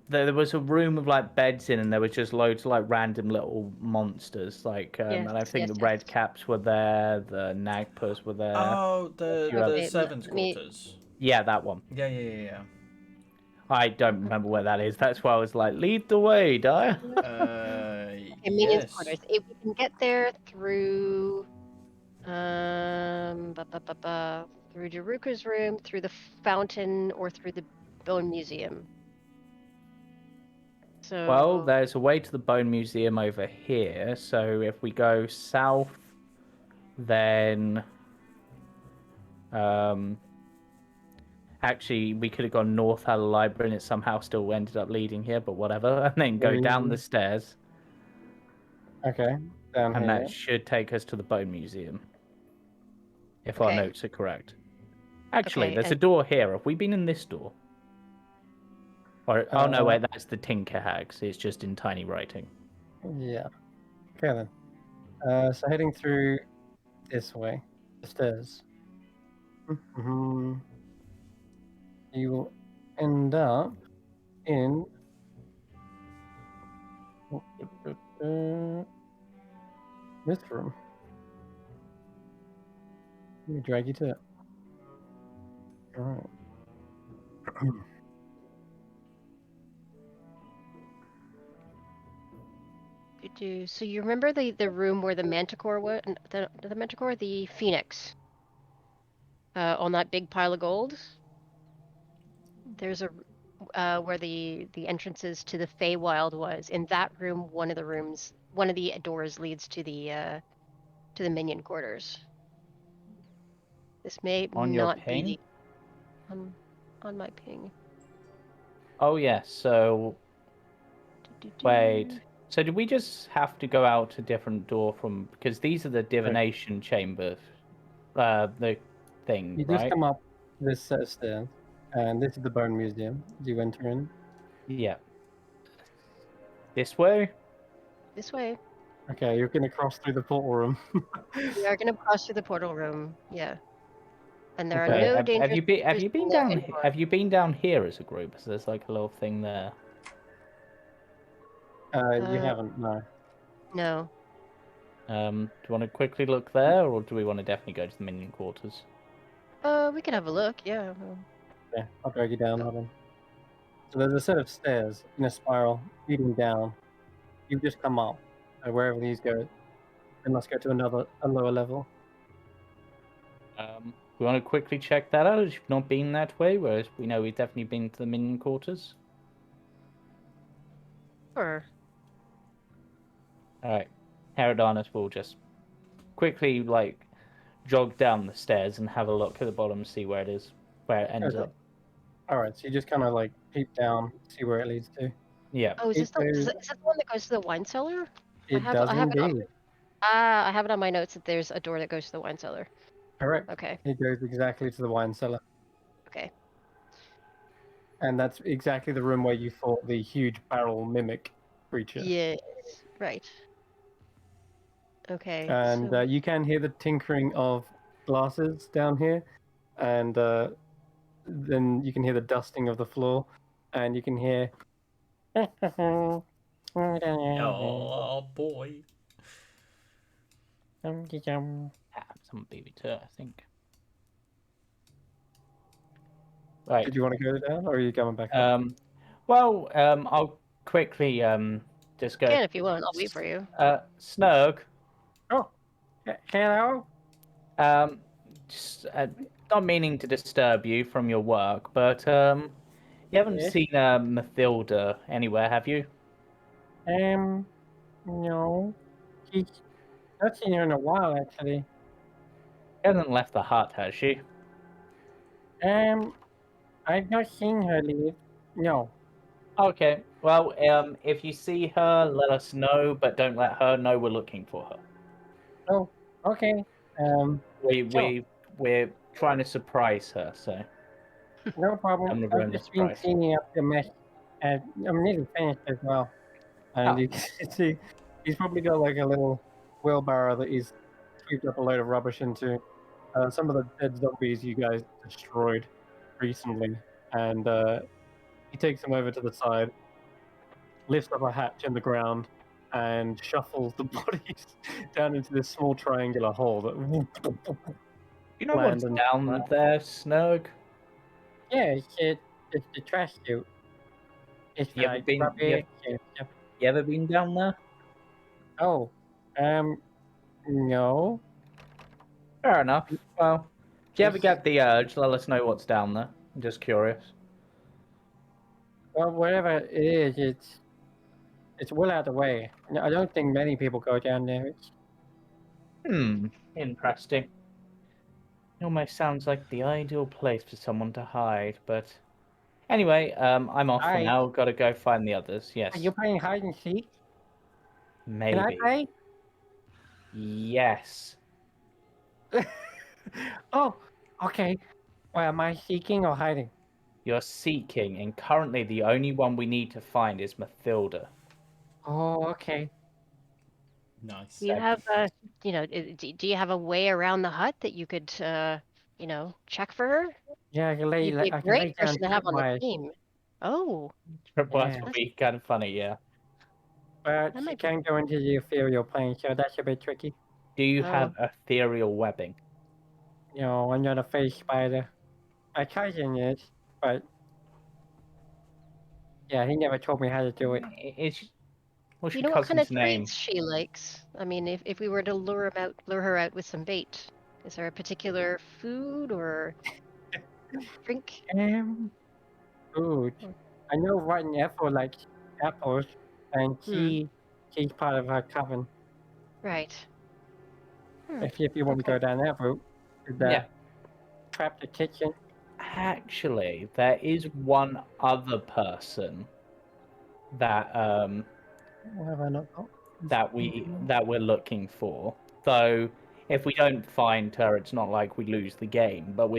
there was a room with like beds in, and there was just loads of like random little monsters. Like, and I think the red caps were there, the Nagpurs were there. Oh, the servants' quarters. Yeah, that one. Yeah. I don't remember where that is. That's why I was like, lead the way, Dyer. Minions' quarters. If we can get there through, through Daruka's room, through the fountain, or through the Bone Museum. So. Well, there's a way to the Bone Museum over here. So if we go south, then actually we could have gone north out of the library, and it somehow still ended up leading here. But whatever, and then go down the stairs. Okay, down here. And that should take us to the Bone Museum, if our notes are correct. Actually, there's a door here. Have we been in this door? Or, oh no, wait, that's the Tinker Hags. It's just in tiny writing. Yeah. Okay then. So heading through this way, the stairs. You will end up in this room. Let me drag you to it. All right. So you remember the room where the Manticore was? The Manticore, the Phoenix. On that big pile of gold. There's a where the entrances to the Feywild was. In that room, one of the doors leads to the minion quarters. This may on not your be on my ping. Oh yes. So wait. So did we just have to go out a different door from, because these are the divination chambers, the thing, you right? just come up this set of stairs, and this is the Bone Museum. Do you enter in? Yeah. This way? This way. Okay, you're gonna cross through the portal room. We are gonna cross through the portal room. Yeah. And there are no dangers. Have you been down? Have you been down here as a group? So there's like a little thing there. You haven't, no. No. Do you want to quickly look there, or do we want to definitely go to the minion quarters? We can have a look, yeah. Yeah, I'll drag you down, hold on. So there's a set of stairs in a spiral leading down. You've just come up. So wherever these go, they must go to a lower level. We want to quickly check that out, as you've not been that way, whereas we know we've definitely been to the minion quarters. Sure. Alright. Herodonis will just quickly, jog down the stairs and have a look at the bottom, see where it is, where it ends up. Alright, so you just kind of, peep down, see where it leads to. Yeah. Oh, is that the one that goes to the wine cellar? It does indeed. I have it on my notes that there's a door that goes to the wine cellar. Correct. Okay. It goes exactly to the wine cellar. Okay. And that's exactly the room where you fought the huge barrel mimic creature. Yes. Right. Okay. And So you can hear the tinkering of glasses down here, and then you can hear the dusting of the floor, and you can hear. Oh boy. Some baby turd, I think. Right. Did you want to go down, or are you going back up? I'll quickly just go. can if you want. I'll wait for you. Snug. Oh, hello. Just not meaning to disturb you from your work, but you haven't Yes. seen Mathilda anywhere, have you? No. She's not seen her in a while, actually. She hasn't left the hut, has she? I've not seen her leave. No. Okay. Well, if you see her, let us know, but don't let her know we're looking for her. Oh, okay. We're trying to surprise her, so No I'm problem. gonna I've ruin the just been surprise. cleaning up the mess, and I'm nearly finished as well. And Oh. you can see he's probably got like a little wheelbarrow that he's sweeped up a load of rubbish into. Some of the dead zombies you guys destroyed recently, and he takes them over to the side, lifts up a hatch in the ground, and shuffles the bodies down into this small triangular hole that. You know what's land and down flat. there, Snug? Yeah, it's the trash chute. It's You ever like been? rubbish and stuff. You ever been down there? Oh, no. Fair enough. Well, if you ever It's, get the urge, let us know what's down there. I'm just curious. well, whatever it is, it's well out of the way. No, I don't think many people go down there. Interesting. It almost sounds like the ideal place for someone to hide, but anyway, I'm off for Hide? now. Got to go find the others. Yes. Are you playing hide and seek? Can I Maybe. play? Yes. Oh, okay. Well, am I seeking or hiding? You're seeking, and currently the only one we need to find is Mathilda. Oh, okay. Nice. Do you have do you have a way around the hut that you could check for her? Yeah, You'd be a I can lay great down person to have on the tripwires, team. Oh, Tripwires Yeah. would be kind of funny, yeah. but that she might be. can't go into the ethereal plane, so that's a bit tricky. Do you Oh. have ethereal webbing? No, I'm not a face spider. My cousin is, but yeah, he never told me how to do it. What's You your know what kind of cousin's name? treats she likes? I mean, if we were to lure her out with some bait, is there a particular food or drink? Food. I know Rotten Apple likes apples, and she's part of her coven. Right. If you want to go down that route, Yeah. trap the kitchen. Actually, there is one other person that What have I not got? that we're looking for. Though if we don't find her, it's not like we lose the game, but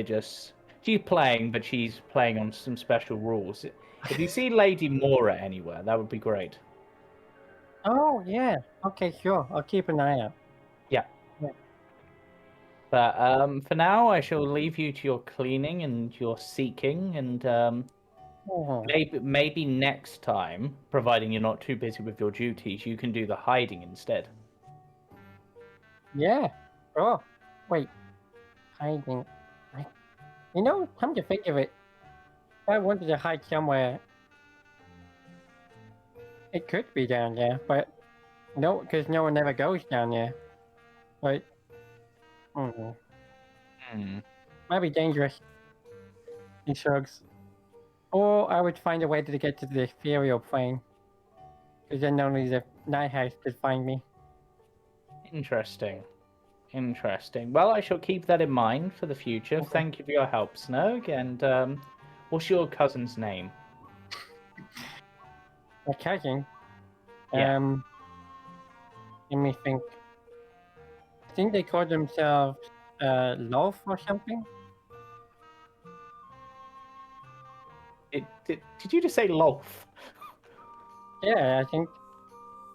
she's playing, but she's playing on some special rules. If you see Lady Mora anywhere, that would be great. Oh yeah. Okay, sure. I'll keep an eye out. Yeah. Yeah. But for now, I shall leave you to your cleaning and your seeking, and Oh, maybe next time, providing you're not too busy with your duties, you can do the hiding instead. yeah. Oh, wait. Hiding. Come to think of it, if I wanted to hide somewhere, it could be down there, but no, because no one ever goes down there. But, might be dangerous. He shrugs. Or I would find a way to get to the ethereal plane. Because then only the Night House could find me. Interesting. Well, I shall keep that in mind for the future. Okay. Thank you for your help, Snug. And what's your cousin's name? My cousin? Yeah. Let me think. I think they call themselves Loaf or something. Did you just say loaf? Yeah, I think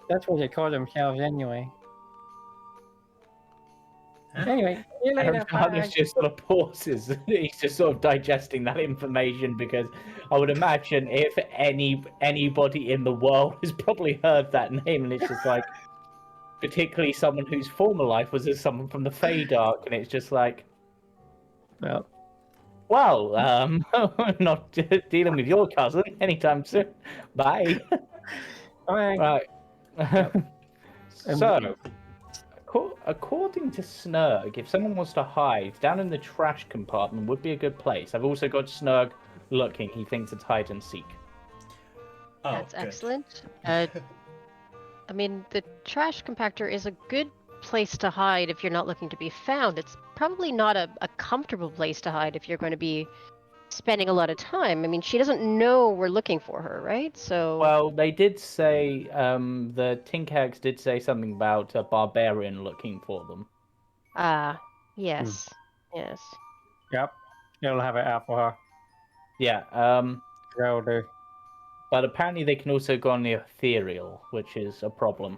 that's what they call themselves anyway. Anyway, see you later. Carlos just sort of pauses. He's just sort of digesting that information because I would imagine if anybody in the world has probably heard that name, and it's just like, particularly someone whose former life was as someone from the Feydark, and it's just like, Well, not dealing with your cousin anytime soon. Bye. all right. Right. Yep. So, according to Snurg, if someone wants to hide, down in the trash compartment would be a good place. I've also got Snurg looking. He thinks it's hide and seek. Oh, That's good. excellent. I mean, the trash compactor is a good place to hide if you're not looking to be found. It's probably not a comfortable place to hide if you're going to be spending a lot of time. I mean, she doesn't know we're looking for her, right? So. Well, they did say, the Tinkags did say something about a barbarian looking for them. Yes. Yes. Yep. You'll have it out for her. Yeah, Will do. but apparently they can also go on the ethereal, which is a problem.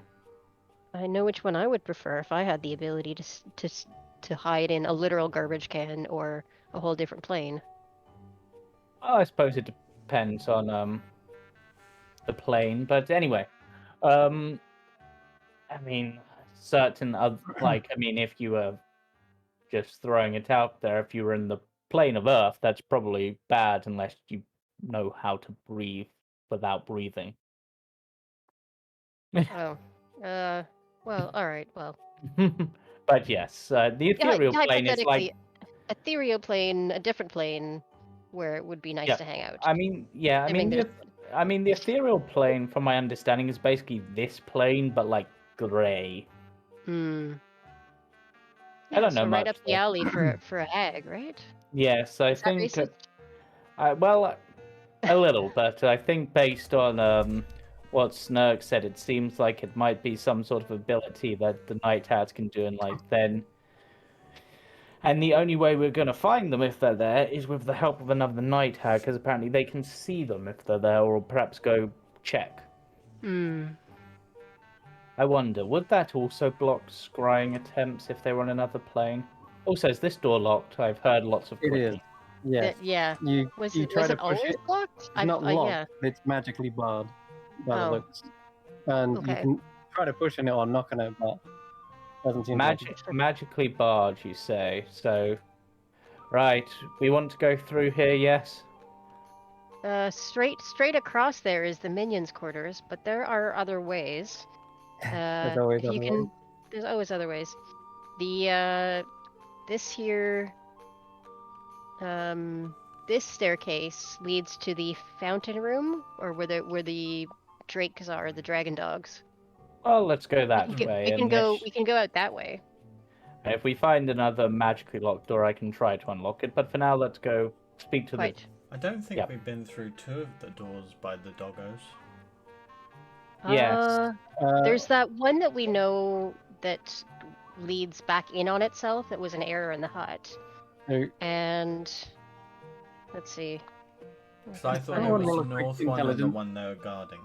I know which one I would prefer if I had the ability to hide in a literal garbage can or a whole different plane. I suppose it depends on the plane, but anyway, I mean, certain other, like, I mean, if you were just throwing it out there, if you were in the plane of Earth, that's probably bad unless you know how to breathe without breathing. Oh. Well, all right. Well. But yes, the ethereal plane is like. Ethereal plane, a different plane, where it would be nice to hang out. I mean, yeah, I mean, the ethereal plane, from my understanding, is basically this plane, but like grey. Yeah, I don't know so much. right up the alley for a hag, right? Yes, I Is that think. racist? Well, a little, but I think based on what Snurk said, it seems like it might be some sort of ability that the Night Hats can do, and like then. And the only way we're going to find them if they're there is with the help of another Night Hag, because apparently they can see them if they're there, or perhaps go check. I wonder, would that also block scrying attempts if they were on another plane? Also, is this door locked? I've heard lots of clicking. It is. Yes. Yeah. Was it always blocked? It's not locked. It's magically barred by the looks. And you can try to push on it or knock on it, but doesn't seem magically barred, you say. So, right, we want to go through here, yes? Straight across there is the minions' quarters, but there are other ways. There's always other ways. There's always other ways. This here, this staircase leads to the fountain room, or where the drakes are, the dragon dogs. Well, let's go that way. We can go out that way. If we find another magically locked door, I can try to unlock it. But for now, let's go speak to the. I don't think we've been through two of the doors by the doggos. Yes. There's that one that we know that leads back in on itself. That was an error in the hut. And let's see. Because I thought it was the north one and the one they were guarding.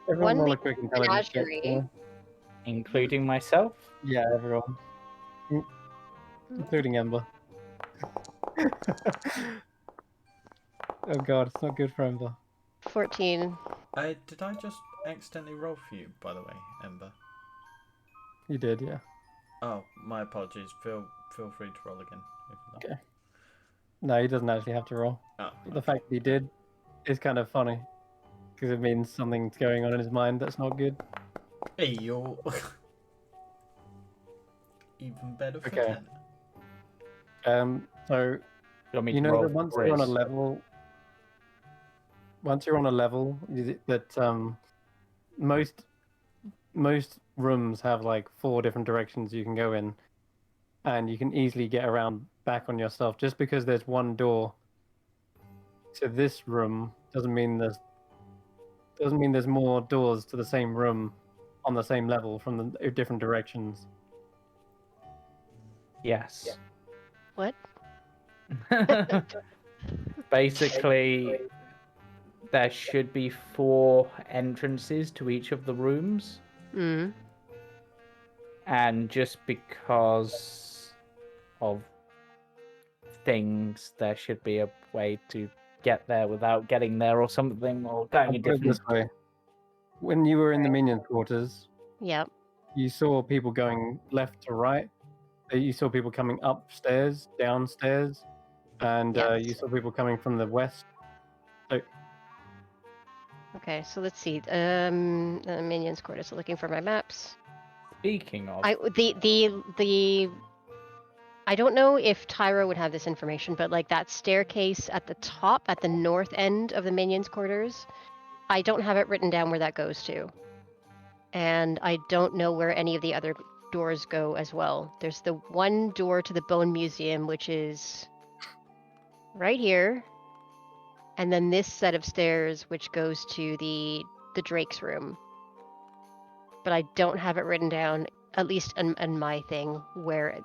Everyone roll a quick intelligence check. Including myself? Yeah, everyone. Including Ember. Oh god, it's not good for Ember. 14. Did I just accidentally roll for you, by the way, Ember? You did, yeah. Oh, my apologies. Feel free to roll again. Okay. No, he doesn't actually have to roll. Oh, the fact that he did is kind of funny. Because it means something's going on in his mind that's not good. Hey, you're... Even better for 10. So, you know that once you're on a level... Once you're on a level, that most rooms have like 4 different directions you can go in. And you can easily get around back on yourself. Just because there's one door to this room doesn't mean there's more doors to the same room on the same level from the different directions. Yes. What? Basically, there should be 4 entrances to each of the rooms. Mm. And just because of things, there should be a way to get there without getting there or something, or going I'll a put it this different... way. When you were in the minion quarters, Yep. you saw people going left to right. You saw people coming upstairs, downstairs, and you Yes. saw people coming from the west. Okay, so let's see. Minions quarters. So looking for my maps. Speaking of... I don't know if Tyra would have this information, but like that staircase at the top, at the north end of the minions' quarters, I don't have it written down where that goes to. And I don't know where any of the other doors go as well. There's the one door to the Bone Museum, which is right here. And then this set of stairs, which goes to the Drake's room. But I don't have it written down, at least in my thing, where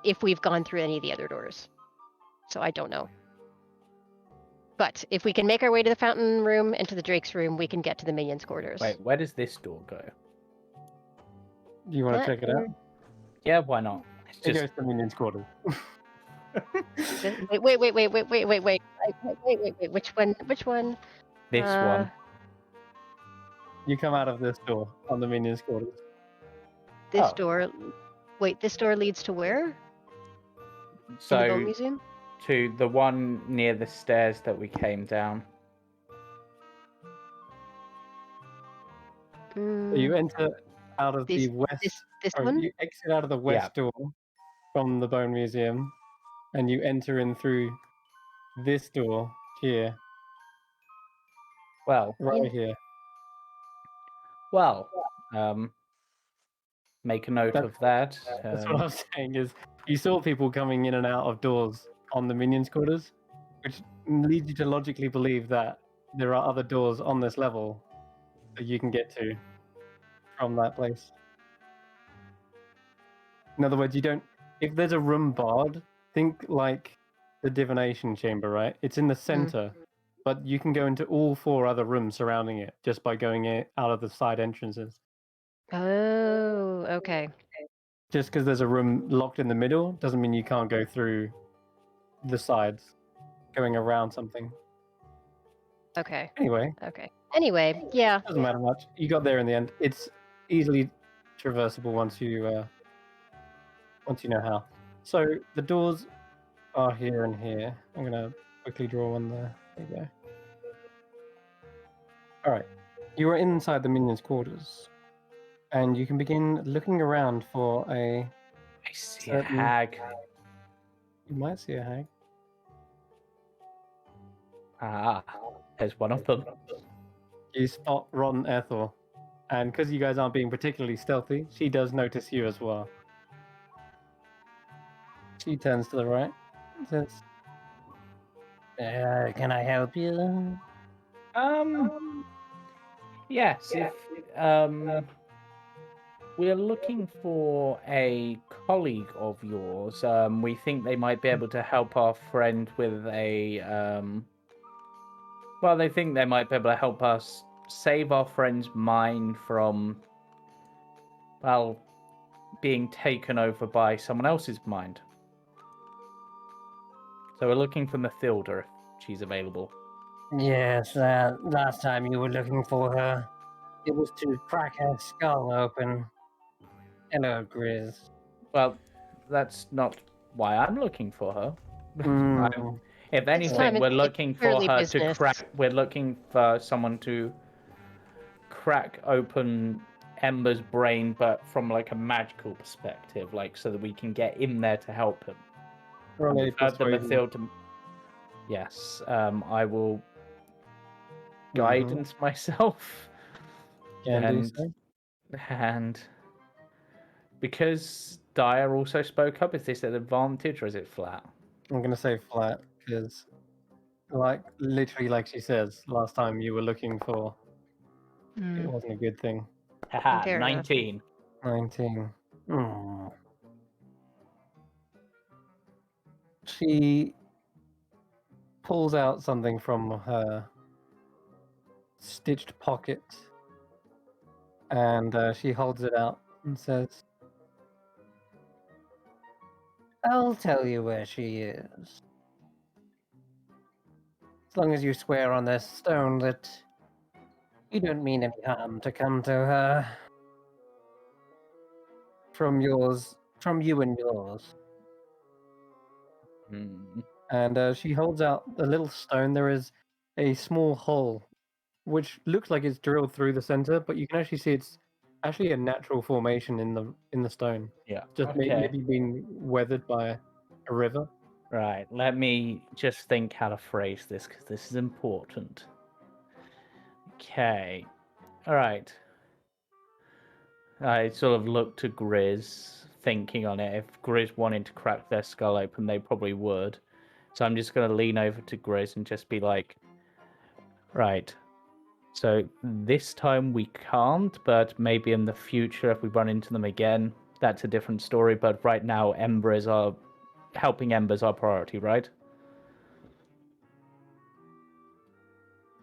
if we've gone through any of the other doors. So I don't know. But if we can make our way to the fountain room and to the Drake's room, we can get to the minions' quarters. Wait, where does this door go? Do you want to check it out? Yeah, why not? It's It just... goes to minions quarters. Wait. Which one? This one. You come out of this door on the minions quarters. This Oh. door. Wait, this door leads to where? In the So, Bone Museum? to the one near the stairs that we came down. So you enter out of the west. This sorry, one? You exit out of the west door from the Bone Museum, and you enter in through this door here, Well, right here. make a note of that. That's what I was saying. Is you saw people coming in and out of doors on the minions' quarters, which leads you to logically believe that there are other doors on this level that you can get to from that place. In other words, you don't. If there's a room barred, think like the divination chamber, right? It's in the center, but you can go into all 4 other rooms surrounding it just by going out of the side entrances. Oh, okay. Just because there's a room locked in the middle doesn't mean you can't go through the sides, going around something. Okay. Anyway, yeah. doesn't matter much. You got there in the end. It's easily traversable once you know how. So the doors are here and here. I'm gonna quickly draw one there. There you go. All right, you are inside the minions' quarters, and you can begin looking around for a. I see a hag. You might see a hag. Ah, there's one of them. You spot Rotten Ethel, and because you guys aren't being particularly stealthy, she does notice you as well. She turns to the right and says, "Can I help you?" Yes. If we're looking for a colleague of yours. We think they might be able to help our friend with a well, they think they might be able to help us save our friend's mind from, well, being taken over by someone else's mind. So we're looking for Mathilda, if she's available. Yes, last time you were looking for her, it was to crack her skull open. Hello, Grizz. Well, that's not why I'm looking for her. If anything, we're looking for her to crack. We're looking for someone to crack open Ember's brain, but from like a magical perspective, like so that we can get in there to help him. Mathilda. Yes, I will guidance myself. And because Dyer also spoke up, is this an advantage or is it flat? I'm gonna say flat because, literally, like she says, last time you were looking for, it wasn't a good thing. Haha, 19. 19. She pulls out something from her stitched pocket, and she holds it out and says, "I'll tell you where she is. As long as you swear on this stone that you don't mean any harm to come to her. From you and yours." And she holds out the little stone. There is a small hole, which looks like it's drilled through the center, but you can actually see it's actually a natural formation in the stone. Yeah. Just Okay. maybe being weathered by a river. Right. Let me just think how to phrase this, because this is important. Okay. All right. I sort of look to Grizz, thinking on it. If Grizz wanted to crack their skull open, they probably would. So I'm just going to lean over to Grizz and just be like, right. So this time we can't, but maybe in the future, if we run into them again, that's a different story. But right now, helping Ember's our priority, right?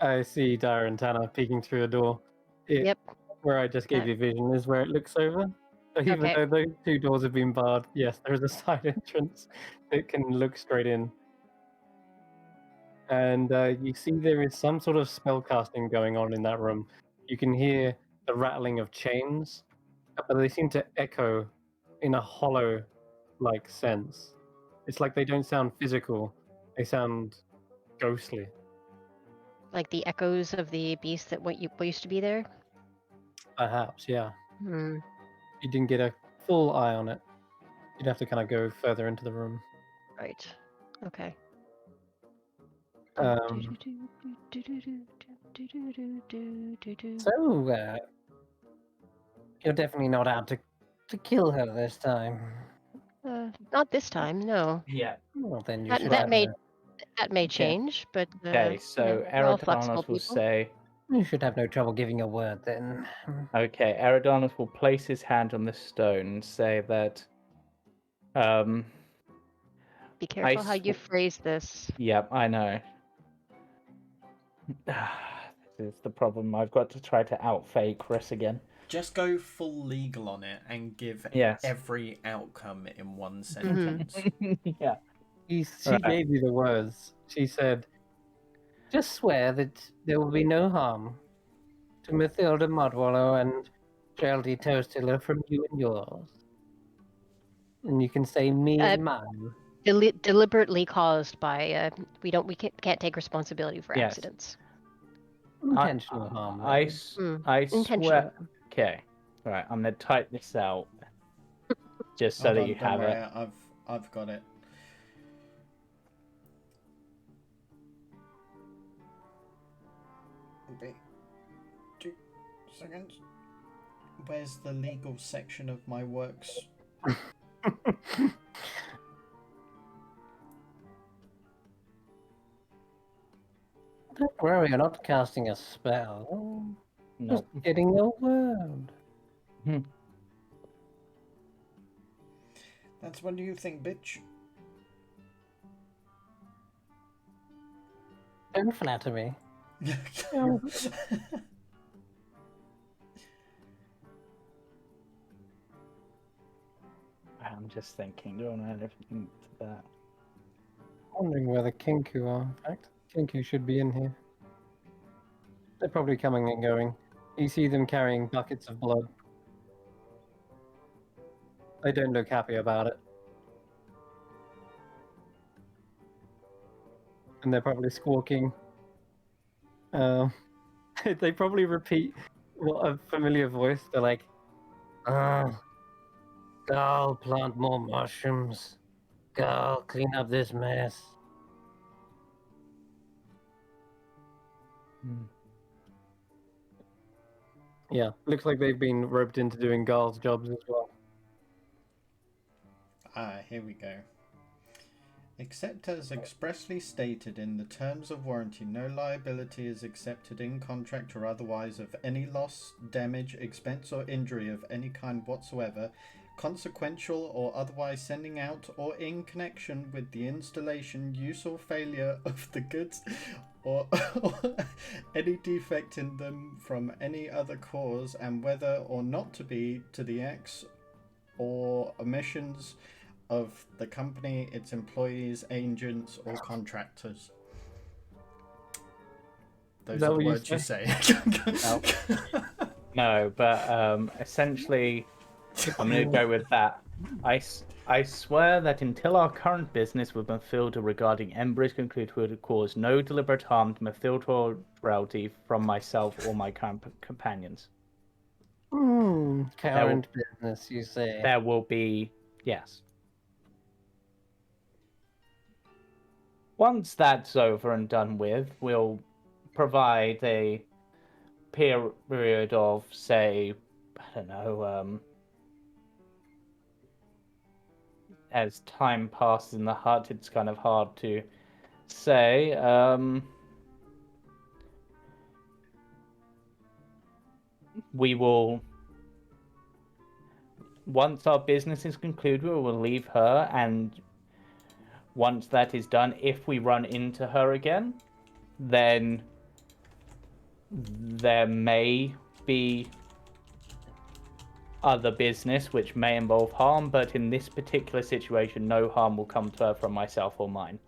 I see Dara and Tanner peeking through the door. Yep. Where I just gave you vision is where it looks over. So even Okay. though those two doors have been barred, yes, there is a side entrance that can look straight in. And you see there is some sort of spell casting going on in that room. You can hear the rattling of chains, but they seem to echo in a hollow-like sense. It's like they don't sound physical; they sound ghostly. Like the echoes of the beast that used to be there? Perhaps, yeah. Hmm. You didn't get a full eye on it. You'd have to kind of go further into the room. Right. Okay. Um, So, you're definitely not out to kill her this time. Not this time, no. Yeah. Well, then you That, should that have may no, that may change, but Okay, so we're all flexible Eridanos will people. say, you should have no trouble giving a word then. okay, Eridanos will place his hand on the stone and say that, Be careful how you sw- phrase this. Yep, I know. This is the problem. I've got to try to outfake Chris again. Just go full legal on it and give Yes. every outcome in one sentence. Yeah. She Right. gave you the words. She said, "Just swear that there will be no harm to Mathilda Mudwallow and Geraldine Toastiller from you and yours. And you can say me and mine." Deliberately caused by we can't take responsibility for Yes. accidents. Intentional harm. I Intentional. swear. Okay. All right. I'm gonna type this out, just so that you have don't worry, it. I've got it. Wait, 2 seconds. Where's the legal section of my works? Don't worry, you're not casting a spell. Just getting a word. That's what you think, bitch. Don't flatter me. I'm just thinking, do I want to add everything to that? Wondering where the Kinku are. In fact, Kinku should be in here. They're probably coming and going. You see them carrying buckets of blood. They don't look happy about it. And they're probably squawking. They probably repeat a familiar voice. They're like, "Go plant more mushrooms. Go clean up this mess." Yeah, looks like they've been roped into doing Garl's jobs as well. Here we go. Except as expressly stated in the terms of warranty, no liability is accepted in contract or otherwise of any loss, damage, expense or injury of any kind whatsoever consequential or otherwise sending out or in connection with the installation, use or failure of the goods or any defect in them from any other cause, and whether or not to be to the acts or omissions of the company, its employees, agents, or contractors. Those are the words you say. No, but essentially, I'm going to go with that. I swear that until our current business with Mathilda regarding Ember is concluded, would cause no deliberate harm to Mathilda or Realty from myself or my companions. Current business, you say? There will be, yes. Once that's over and done with, we'll provide a period of, say, I don't know, as time passes in the hut, it's kind of hard to say. We will, once our business is concluded, we will leave her, and once that is done, if we run into her again, then there may be other business which may involve harm, but in this particular situation, no harm will come to her from myself or mine.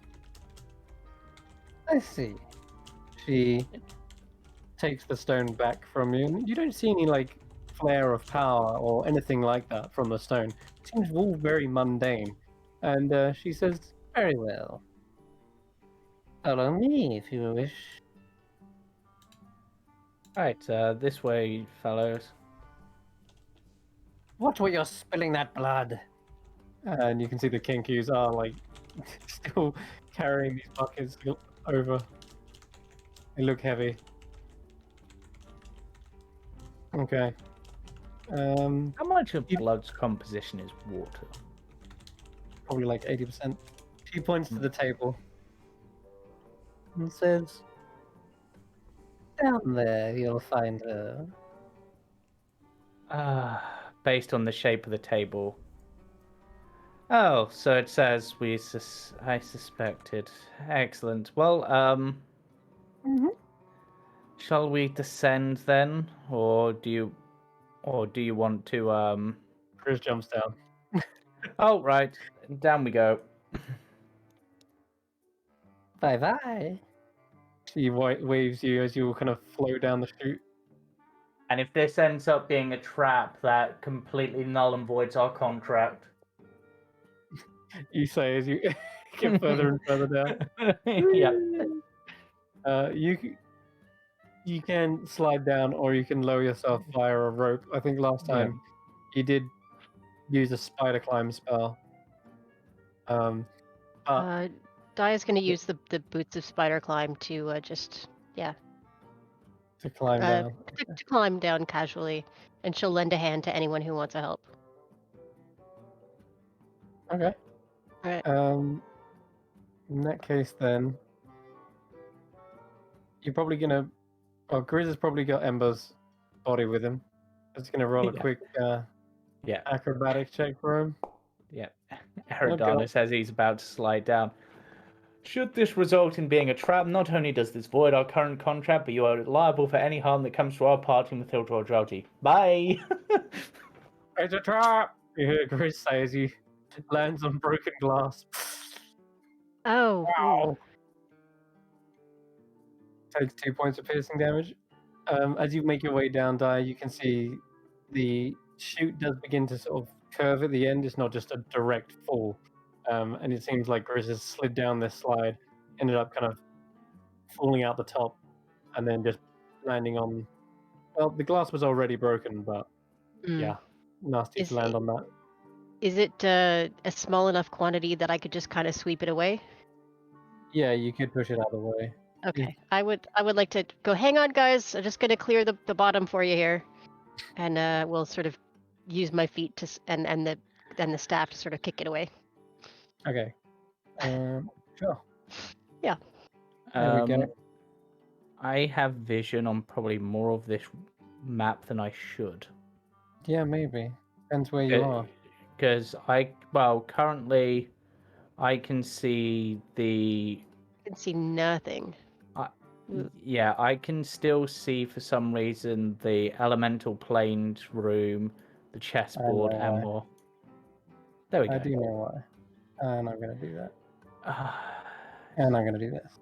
I see. She takes the stone back from you. You don't see any, like, flare of power or anything like that from the stone. It seems all very mundane. And she says, very well. Follow me if you wish. Right, this way, fellows. Watch where you're spilling that blood. And you can see the Kenkus are, like, still carrying these buckets over. They look heavy. Okay. How much of blood's composition is water? Probably like 80%. She points to the table and says, down there you'll find her. Based on the shape of the table. Oh, so it says I suspected. Excellent. Well, shall we descend then, or do you want to Chris jumps down. Oh, right. Down we go. Bye bye. She waves you as you kind of flow down the chute. And if this ends up being a trap that completely null and voids our contract. You say as you get further and further down. Yeah. You can slide down, or you can lower yourself via a rope. I think last time you did use a spider climb spell. Daya's going to use the boots of spider climb to to climb down. To climb down casually, and she'll lend a hand to anyone who wants to help. Okay. All right. In that case, then you're probably gonna. Well, Grizz has probably got Ember's body with him. It's gonna roll a quick acrobatic check for him. Yeah. Aradana says he's about to slide down. Should this result in being a trap, not only does this void our current contract, but you are liable for any harm that comes to our party with Mathilda or Drowsy. Bye! It's a trap! You hear Grizz say as he lands on broken glass. Oh. Wow. Takes 2 points of piercing damage. As you make your way down, Daya, you can see the chute does begin to sort of curve at the end. It's not just a direct fall. And it seems like Grizz has slid down this slide, ended up kind of falling out the top, and then just landing on... Well, the glass was already broken, but yeah, nasty to land on that. Is it a small enough quantity that I could just kind of sweep it away? Yeah, you could push it out of the way. Okay, I would like to go. Hang on, guys. I'm just gonna clear the bottom for you here, and we'll sort of use my feet to and the staff to sort of kick it away. Okay. Sure. Yeah. There we go. I have vision on probably more of this map than I should. Yeah, maybe. Depends where you are. Because currently I can see the. I can see nothing. Yeah, I can still see for some reason the elemental planes room, the chessboard, know and why. more. There we go. I do know why. And I'm going to do that. And I'm going to do this.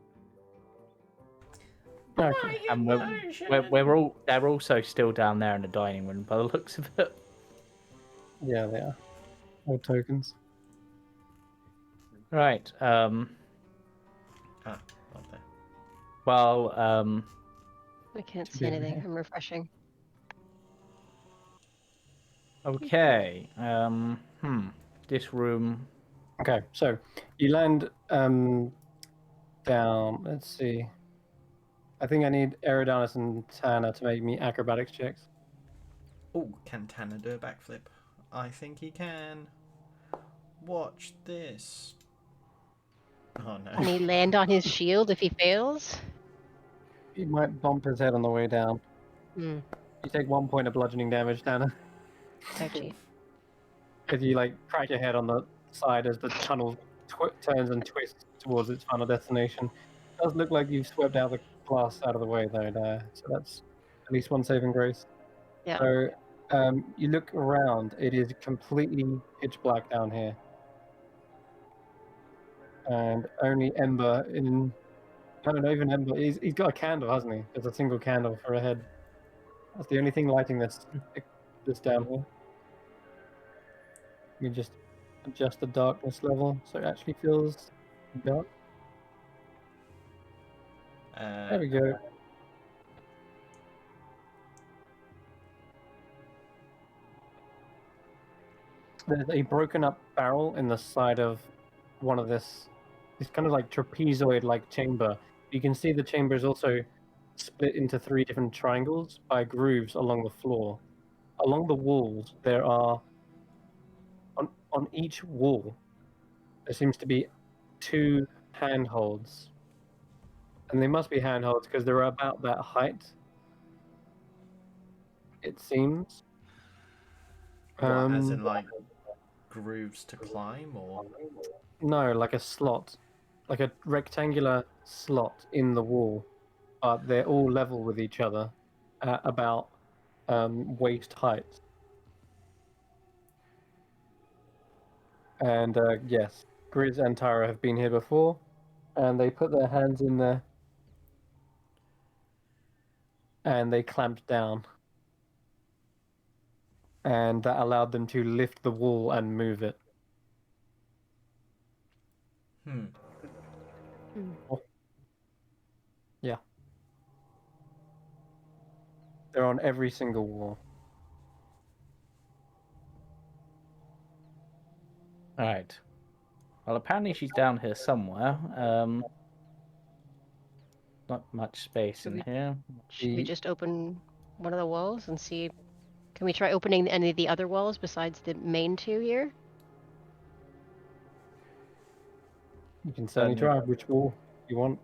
Okay. And they're also still down there in the dining room by the looks of it. Yeah, they are. All tokens. Right. Not there. Well, I can't Should see be over anything. here. I'm refreshing. okay. This room. Okay, so you land down. Let's see. I think I need Eridanus and Tana to make me acrobatics checks. Oh, can Tanner do a backflip? I think he can. Watch this. Oh no. Can he land on his shield if he fails? He might bump his head on the way down. Hmm. You take 1 point of bludgeoning damage, Tana. Ouchie. If you crack your head on the side as the tunnel turns and twists towards its final destination. It does look like you've swept out the glass out of the way though, there. So that's at least one saving grace. Yeah. So you look around. It is completely pitch black down here, and only Ember I don't know, even Ember. He's got a candle, hasn't he? There's a single candle for a head. That's the only thing lighting this down here. Let me just adjust the darkness level so it actually feels dark. There we go. There's a broken up barrel in the side of one of this kind of trapezoid chamber. You can see the chamber is also split into 3 different triangles by grooves along the floor. Along the walls, there are on each wall there seems to be 2 handholds, and they must be handholds because they're about that height, it seems. As in grooves to climb, or no, like a slot, like a rectangular slot in the wall, but they're all level with each other at about waist height. And yes, Grizz and Tara have been here before, and they put their hands in there and they clamped down, and that allowed them to lift the wall and move it. Yeah. They're on every single wall. Alright. Well, apparently she's down here somewhere. Not much space in here. Should we just open one of the walls and see? Can we try opening any of the other walls besides the main 2 here? You can certainly try. Which wall you want?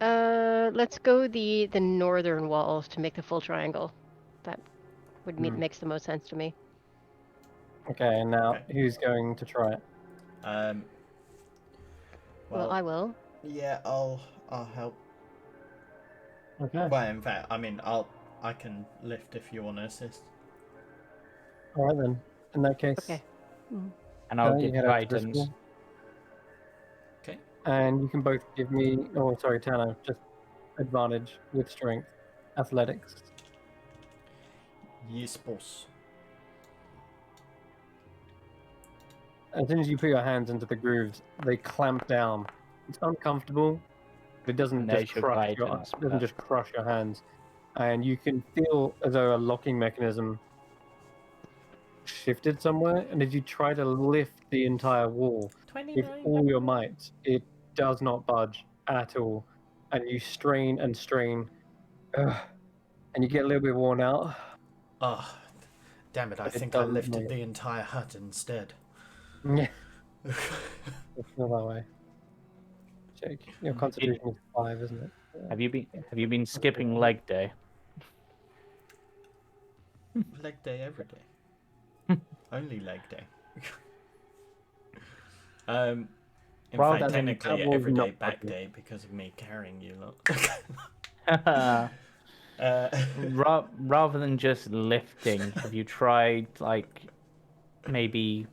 Let's go the northern walls to make the full triangle. That would makes the most sense to me. Okay, and now who's going to try it? Well, I will. Yeah, I'll help. Okay. Well, in fact, I mean, I can lift if you want to assist. All right then. In that case. Okay. And I'll give you head you out to this items. wall. Okay. And you can both give me, oh sorry, Tana, just advantage with strength, athletics. Yes, boss. As soon as you put your hands into the grooves, they clamp down. It's uncomfortable, but it doesn't just crush your hands. And you can feel as though a locking mechanism shifted somewhere. And as you try to lift the entire wall with all your might, it does not budge at all. And you strain and strain, and you get a little bit worn out. Ah, damn it! I think I lifted the entire hut instead. Yeah. I feel that way. Jake, your constitution is 5, isn't it? Yeah. Have you been skipping leg day? Leg day every day. Only leg day. In Well, fact, then technically that will everyday not back bug day because of me carrying you lot. Rather than just lifting, have you tried like maybe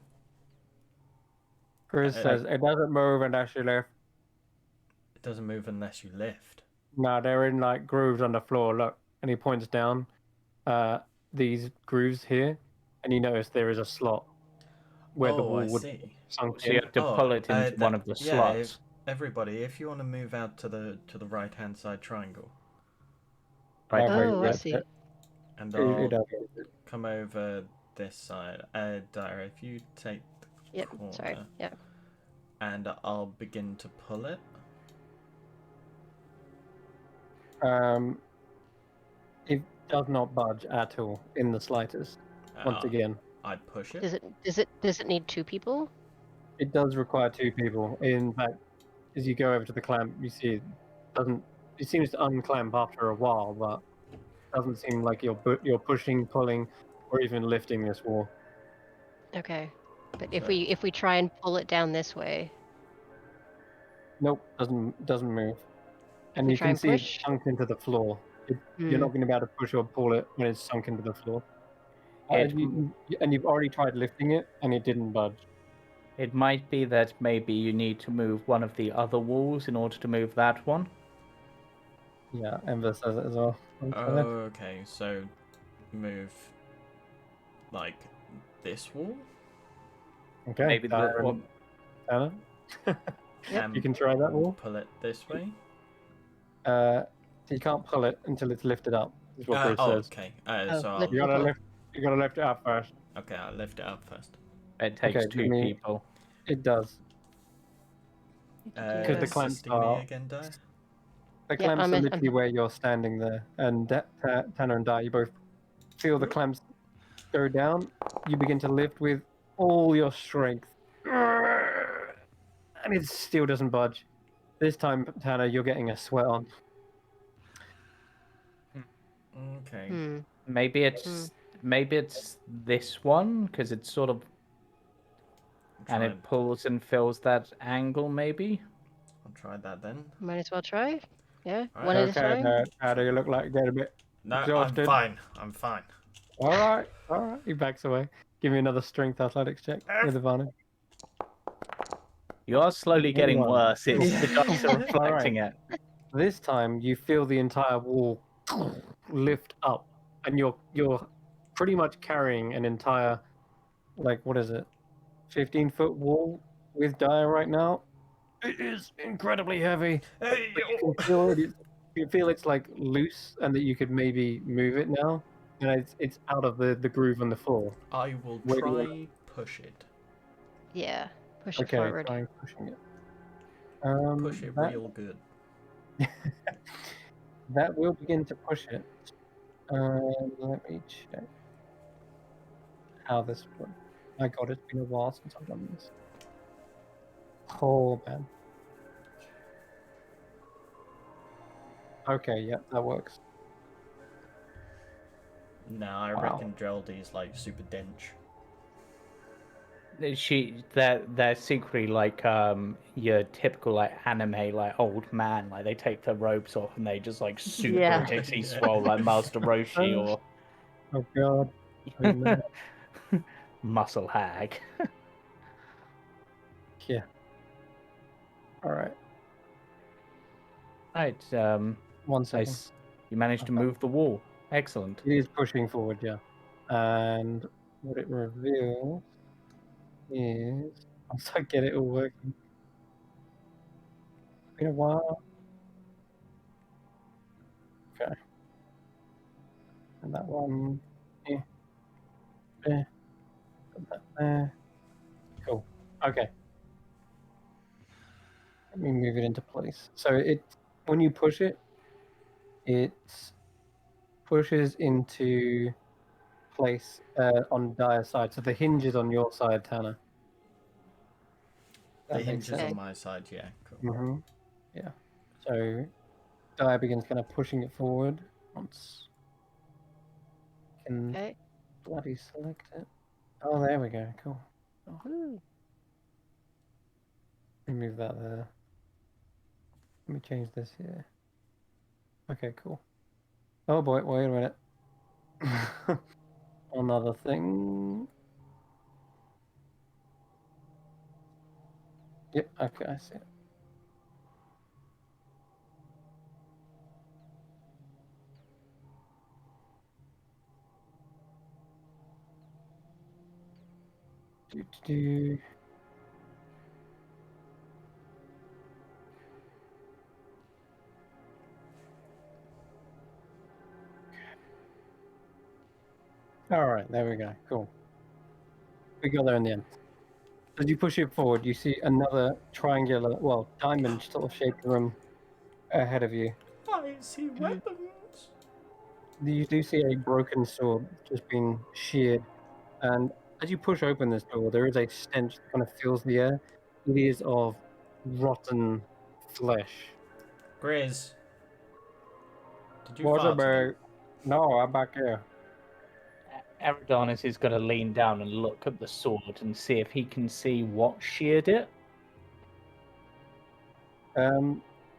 Chris says it doesn't move unless you lift. It doesn't move unless you lift. No, they're in like grooves on the floor. Look, and he points down these grooves here, and you notice there is a slot where the Oh, I wall would see. sunk so you in. have to pull it into one of the slots? Everybody, if you want to move out to the right hand side triangle, Right. Okay, Oh, I yeah, see. and it I'll does. come over this side. Dara, if you take the Yep. corner, Sorry. Yeah. and I'll begin to pull it. It does not budge at all in the slightest. Once again, I push it. Does it need two people? it does require two people. In fact, as you go over to the clamp, you see it doesn't. It seems to unclamp after a while, but doesn't seem like you're pushing, pulling, or even lifting this wall. Okay. But So- if we try and pull it down this way, Nope, doesn't move. And we you try can and see it push. sunk into the floor. You're not going to be able to push or pull it when it's sunk into the floor. It And you've already tried lifting it, and it didn't budge. it might be that maybe you need to move one of the other walls in order to move that one. Yeah, Ember says it as well. Okay, so move like this wall. Okay, Maybe the one. Anna, And you can try that wall. pull it this way. So you can't pull it until it's lifted up. Is what Bruce says. Okay. Oh, So lift You it gotta up. lift. You gotta lift it up first. okay, I'll lift it up first. It takes Okay, two people. It does. Because the clamps assisting me are- again, Di? The Yeah, clamps I'm are in- literally where you're standing there, and Tanner and Di, you both feel the clamps go down. You begin to lift with all your strength, and it still doesn't budge. This time, Tanner, you're getting a sweat on. Okay. Hmm. Maybe it's this one because it's sort of and Try- it pulls and fills that angle. Maybe. I'll try that then. Might as well try. Yeah. Alright. One at a time. How do you look like? Get a bit No, exhausted. I'm fine. I'm fine. All right. He backs away. Give me another strength athletics check with advantage. You are slowly getting One. worse. It's the dice are Alright. reflecting it. This time, you feel the entire wall lift up, and you're pretty much carrying an entire, like, what is it, 15-foot wall with Dire right now. It is incredibly heavy. Hey, But you feel it's like loose, and that you could maybe move it now. And it's out of the groove on the floor. I will Where do you try push it. Yeah. Push it Okay, forward. trying pushing it. Push it that, real good. that will begin to push it. Let me check how this would. My God, it's been a while since I've done this. Oh man. Okay, yeah, that works. No, I Wow. reckon Geraldine's like super dench. They're secretly like your typical like anime like old man, like they take their robes off and they just like super Yeah. dixie Yeah. swole like Master Roshi or Oh God. I know. Muscle Hag. Yeah. All right. Right, 1 second. nice. You managed to Okay. move the wall. Excellent. It is pushing forward, yeah. And what it reveals is once I get it all working. It's been a while. Okay. And that one. Put that there. Cool. Okay. Let me move it into place. So when you push it, it pushes into place on Dire's side. So the hinge is on your side, Tanner. The That makes hinge is sense. on my side, yeah. Cool. Mm-hmm. Yeah. So Dire begins kind of pushing it forward once. Can Okay. bloody select it. Oh, there we go. Cool. Woohoo. Let me move that there. Let me change this here. Okay, cool. Oh boy, wait a minute. Another thing. Yep, okay, I see it. Do. All right, there we go. Cool. We got there in the end. As you push it forward, you see another triangular, well, diamond sort of shaped room ahead of you. I see weapons. You do see a broken sword just being sheared, and as you push open this door, there is a stench that kind of fills the air. It is of rotten flesh. Grizz, did you What's fart again? about? No, I'm back here. Eridanis is going to lean down and look at the sword and see if he can see what sheared it.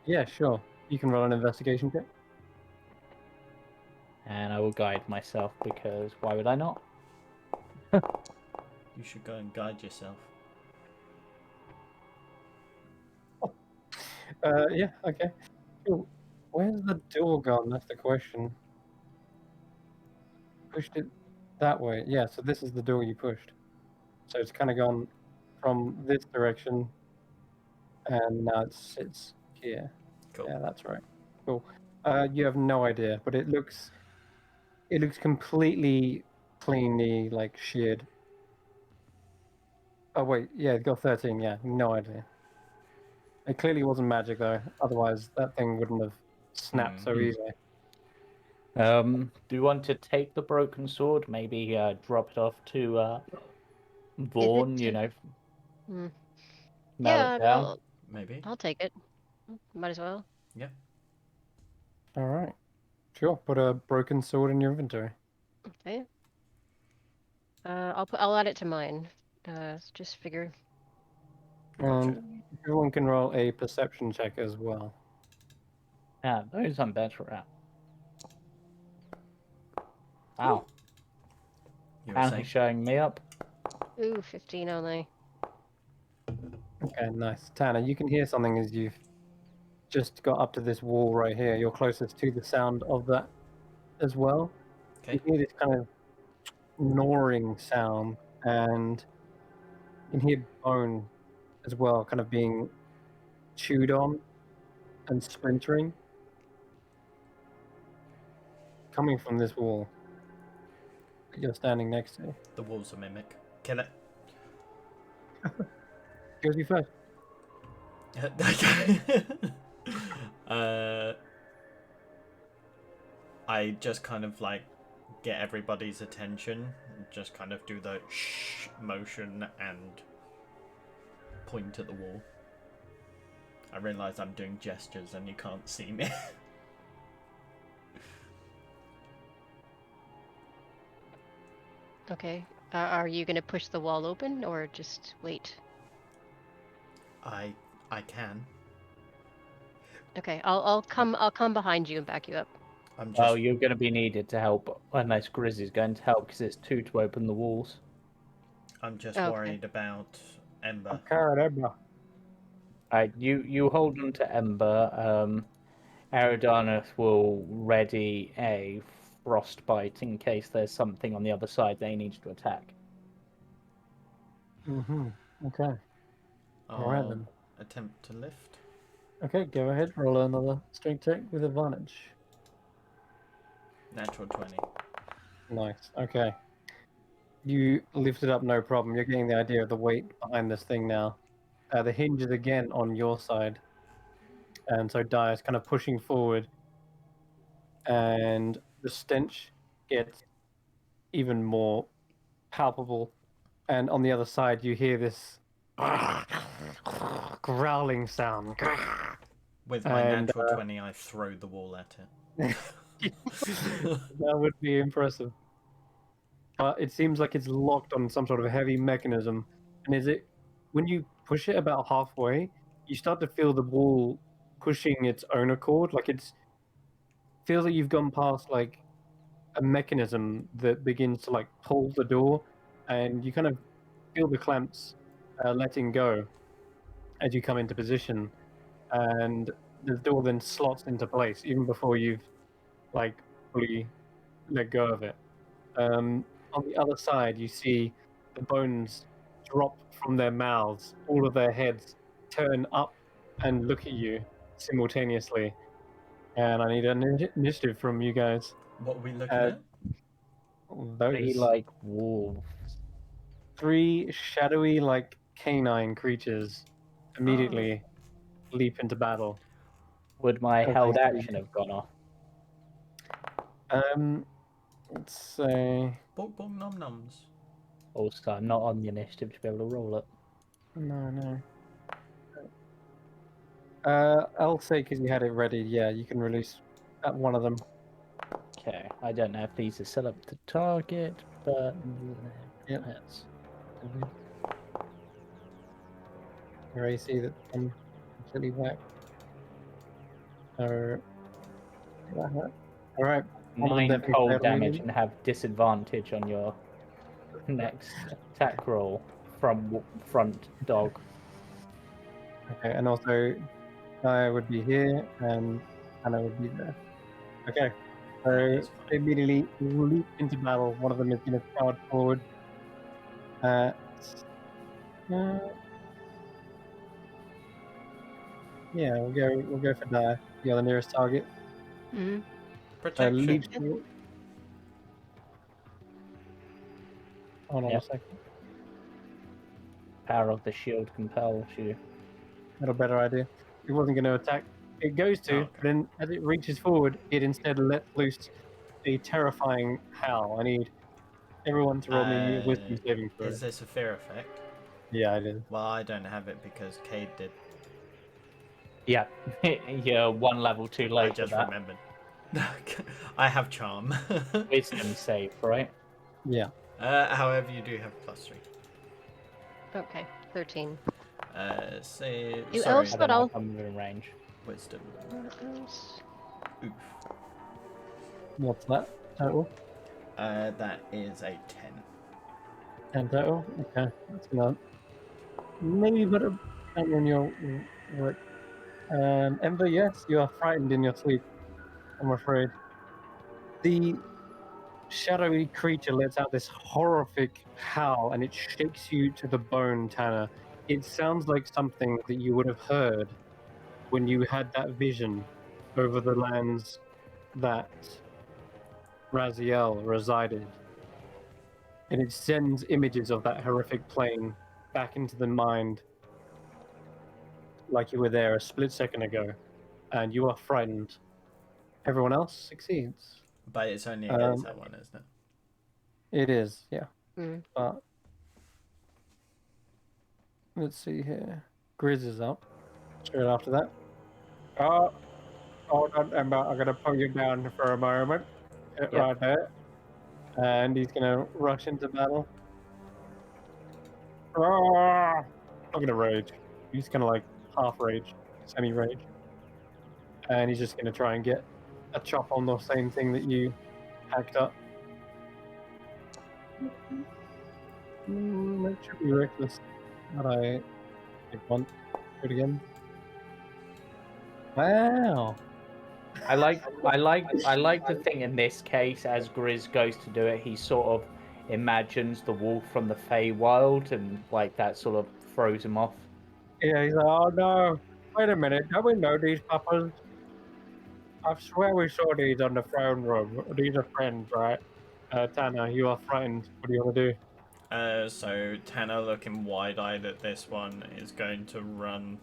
Yeah, sure. You can roll an investigation check. And I will guide myself because why would I not? You should go and guide yourself. Yeah, okay. Cool. Where's the door gone? That's the question. Pushed it that way. Yeah, so this is the door you pushed. So it's kind of gone from this direction, and now it sits here. Cool. Yeah, that's right. Cool. You have no idea, but it looks completely cleanly like sheared. Oh wait, yeah, it got 13. Yeah, no idea. It clearly wasn't magic though. Otherwise, that thing wouldn't have snapped so easily. Do you want to take the broken sword? Maybe drop it off to Vaughn, you know. Hmm. Melt Yeah, it down. no, Maybe. I'll take it. Might as well. Yeah. All right. Sure. Put a broken sword in your inventory. Okay. I'll add it to mine. Just figure. And everyone can roll a perception check as well. Yeah, those I'm better at. Wow. You were And saying? he's showing me up. Ooh, 15 only. Okay, nice. Tanner, you can hear something as you've just got up to this wall right here. You're closest to the sound of that as well. Okay. You hear this kind of gnawing sound, and you can hear bone as well, kind of being chewed on and splintering, coming from this wall that you're standing next to. The wall's a mimic. Kill it. Goes you first. I just kind of like get everybody's attention, just kind of do the shh motion and point at the wall. I realise I'm doing gestures and you can't see me. Okay. Are you gonna push the wall open or just wait? I can. Okay, I'll come behind you and back you up. I'm just. Oh, you're going to be needed to help, unless Grizzly's going to help because it's 2 to open the walls. I'm just Okay. worried about Ember. Okay, You hold on to Ember. Eridanus will ready a frostbite in case there's something on the other side they need to attack. Okay. All right I'll then. attempt to lift. Okay, go ahead. Roll another strength check with advantage. Natural 20. Nice. Okay. You lift it up, no problem. You're getting the idea of the weight behind this thing now. The hinge is again on your side, and so Dire's kind of pushing forward, and the stench gets even more palpable. And on the other side, you hear this growling sound. With my And, natural 20, I throw the wall at it. That would be impressive. but it seems like it's locked on some sort of heavy mechanism. And when you push it about halfway, you start to feel the wall pushing its own accord. Like feels like you've gone past like a mechanism that begins to like pull the door, and you kind of feel the clamps letting go as you come into position, and the door then slots into place even before you've like fully let go of it. On the other side, you see the bones drop from their mouths. All of their heads turn up and look at you simultaneously. And I need an initiative from you guys. What are we looking Uh, at? They Those like wolves. 3 shadowy, like canine creatures immediately leap into battle. Would my Okay. held action have gone off? Let's say Bog bog nom noms. Also, I'm not on the initiative to be able to roll it. no. I'll say because you had it ready. Yeah, you can release one of them. Okay, I don't know if these are set up to target, but Yep. that's Your AC that I'm completely whacked. So, all right. One of them 9 definitely cold failed damage immediately. and have disadvantage on your next attack roll from front dog. Okay, and also I would be here and Anna would be there. Okay, That so is fine. they immediately leap into battle. One of them is going to charge forward. Uh, yeah, we'll go for the other nearest target. Mm-hmm. Protection. Leaps forward. Hold on Yeah. a second. Power of the shield compels you. Got a better idea. It wasn't going to attack. It goes to, Okay. then as it reaches forward, it instead lets loose a terrifying howl. I need everyone to roll me a wisdom saving throw. Is this a fear effect? Yeah, it is. Well, I don't have it because Cade did. Yeah, you're 1 level too I late for just that. remembered. I have charm. Wisdom save, right? Yeah. However, you do have +3. Okay, 13. Say You sorry. elves- I but don't know I'll- if I'm in range. Wisdom. Oof. What's that total? That is a 10. 10 total? Okay. That's gonna maybe put a counter on your work. Ember, yes, you are frightened in your sleep, I'm afraid. The shadowy creature lets out this horrific howl and it shakes you to the bone, Tanner. It sounds like something that you would have heard when you had that vision over the lands that Raziel resided. And it sends images of that horrific plane back into the mind like you were there a split second ago. And you are frightened. Everyone else succeeds. But it's only against that one, isn't it? It is, yeah. Mm. But let's see here. Grizz is up. Straight after that. Hold on, Emma. I'm gonna pull you down for a moment. Right there. And he's gonna rush into battle. I'm gonna rage. He's gonna like half rage, semi rage. And he's just gonna try and get a chop on the same thing that you hacked up. That should be reckless. But I want do it again. Wow. I like the thing in this case as Grizz goes to do it, he sort of imagines the wolf from the Feywild and like that sort of throws him off. Yeah, he's like, oh no, wait a minute, don't we know these puppers? I swear we saw these on the throne room. These are friends, right? Tanner, you are frightened. What do you want to do? So Tanner, looking wide-eyed at this one, is going to run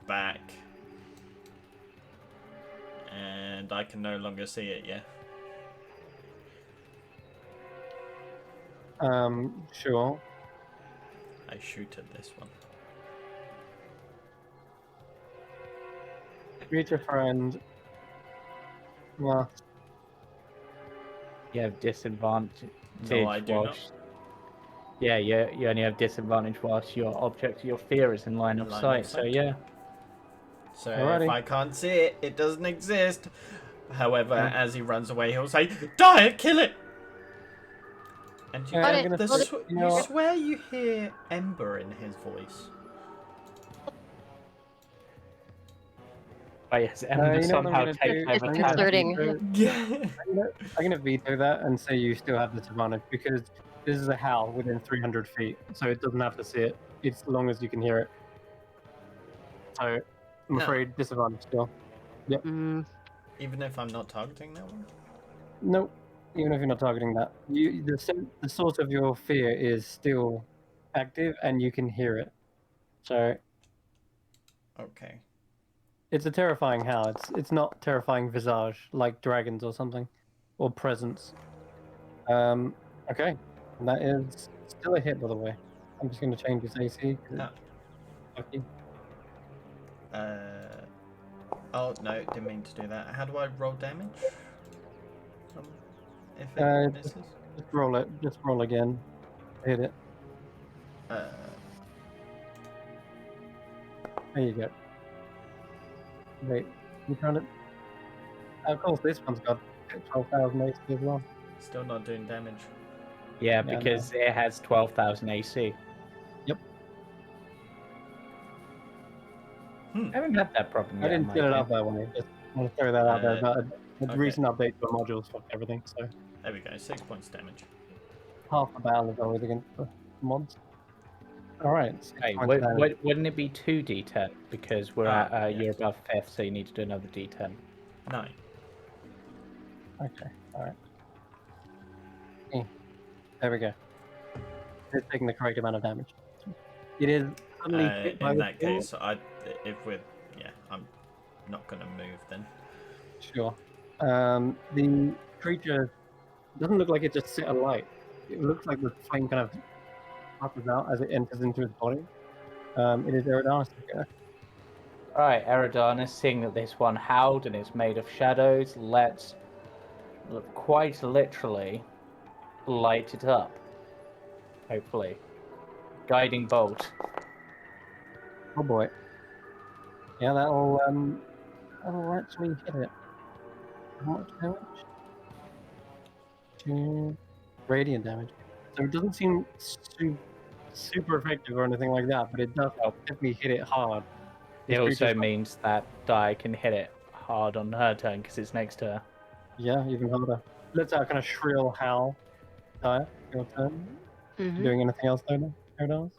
back. And I can no longer see it, yeah? Sure. I shoot at this one. Meet your friend. Well, You have disadvantage. No, I do not. whilst- Yeah, you only have disadvantage whilst your object of your fear is in line of Line of sight. So sight. yeah. So Alrighty. if I can't see it, it doesn't exist. However, Mm. as he runs away, he'll say, "Die! Kill it!" And you, Got I'm it. gonna the Got say- it. you you know what? swear you hear Ember in his voice. Oh yes, Ember you know what I'm somehow gonna takes do? It's over. I'm gonna concerning. veto- Yeah. I'm gonna veto that and say you still have disadvantage because this is a howl within 300 feet, so it doesn't have to see it. It's as long as you can hear it. So I'm No. afraid disadvantage still. Mm, Even if I'm not targeting that one. Nope. Even if you're not targeting that, the source of your fear is still active and you can hear it. So Okay. it's a terrifying howl. It's not terrifying visage like dragons or something, or presence. Okay, and that is still a hit, by the way. I'm just going to change his AC. Ah. Fuck you. Oh no, didn't mean to do that. How do I roll damage? If it misses. Just roll it. Just roll again. Hit it. Uh, There you go. Wait, you trying to? Of course, this one's got 12,000 AC as well. still not doing damage. Yeah, Yeah, because it has 12,000 AC. I haven't had that problem I yet. didn't set it up that way. Just want to throw that out there. But the okay. recent update to the modules fucked everything. So There we go. 6 points damage. half the battle is always against the mods. All right. 6 Hey, points of damage. wouldn't it be 2 D10? Because we're Ah, at yes. you're above 5th, so you need to do another D10. 9. Okay. All right. There we go. It's taking the correct amount of damage. It is suddenly hit by In the that thing. case, I'm not gonna move then. Sure. The creature doesn't look like it just set alight. It looks like the flame kind of passes out as it enters into its body. It is Eridanus' go. Alright, Eridanus, seeing that this one howled and is made of shadows, let's quite literally light it up. Hopefully. Guiding bolt. Oh boy. Yeah, that'll actually hit it. How much damage? 2 radiant damage. So it doesn't seem super effective or anything like that, but it does definitely hit it hard. It This also creature's got- means that Di can hit it hard on her turn because it's next to her. Yeah, even harder. Let's kind of shrill howl. Dire, your turn. mhm. Doing anything else though, Eridanus?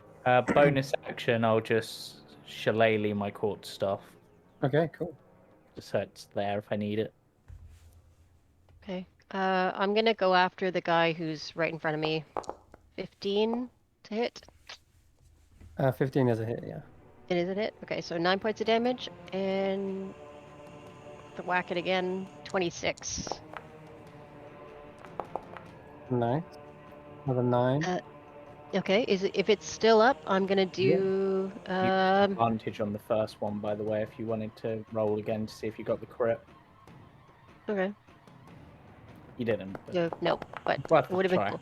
Bonus action, I'll just shillelagh my court stuff. Okay, cool. Just so it's there if I need it. Okay. I'm gonna go after the guy who's right in front of me. 15 to hit. 15 is a hit, yeah. It is a hit. Okay, so 9 points of damage, and to whack it again, 26. Nice. Another 9. Okay, if it's still up, I'm gonna do Advantage on the first one, by the way, if you wanted to roll again to see if you got the crit. okay. You didn't. But Nope, but worth it a would have been try. cool.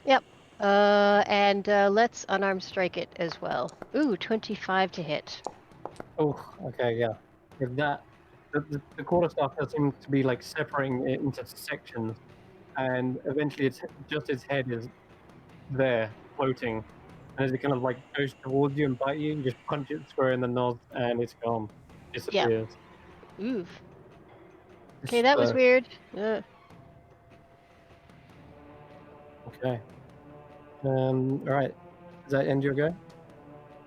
Yep. And let's unarmed strike it as well. Ooh, 25 to hit. Oh, okay, yeah. With that, the quarterstaff does seem to be like separating it into sections, and eventually it's just its head is there floating, and as it kind of like goes towards you and bite you, you just punch it square in the nose, and it's gone, disappears. Oof. Okay, that was weird. Okay. All right. Does that end your go?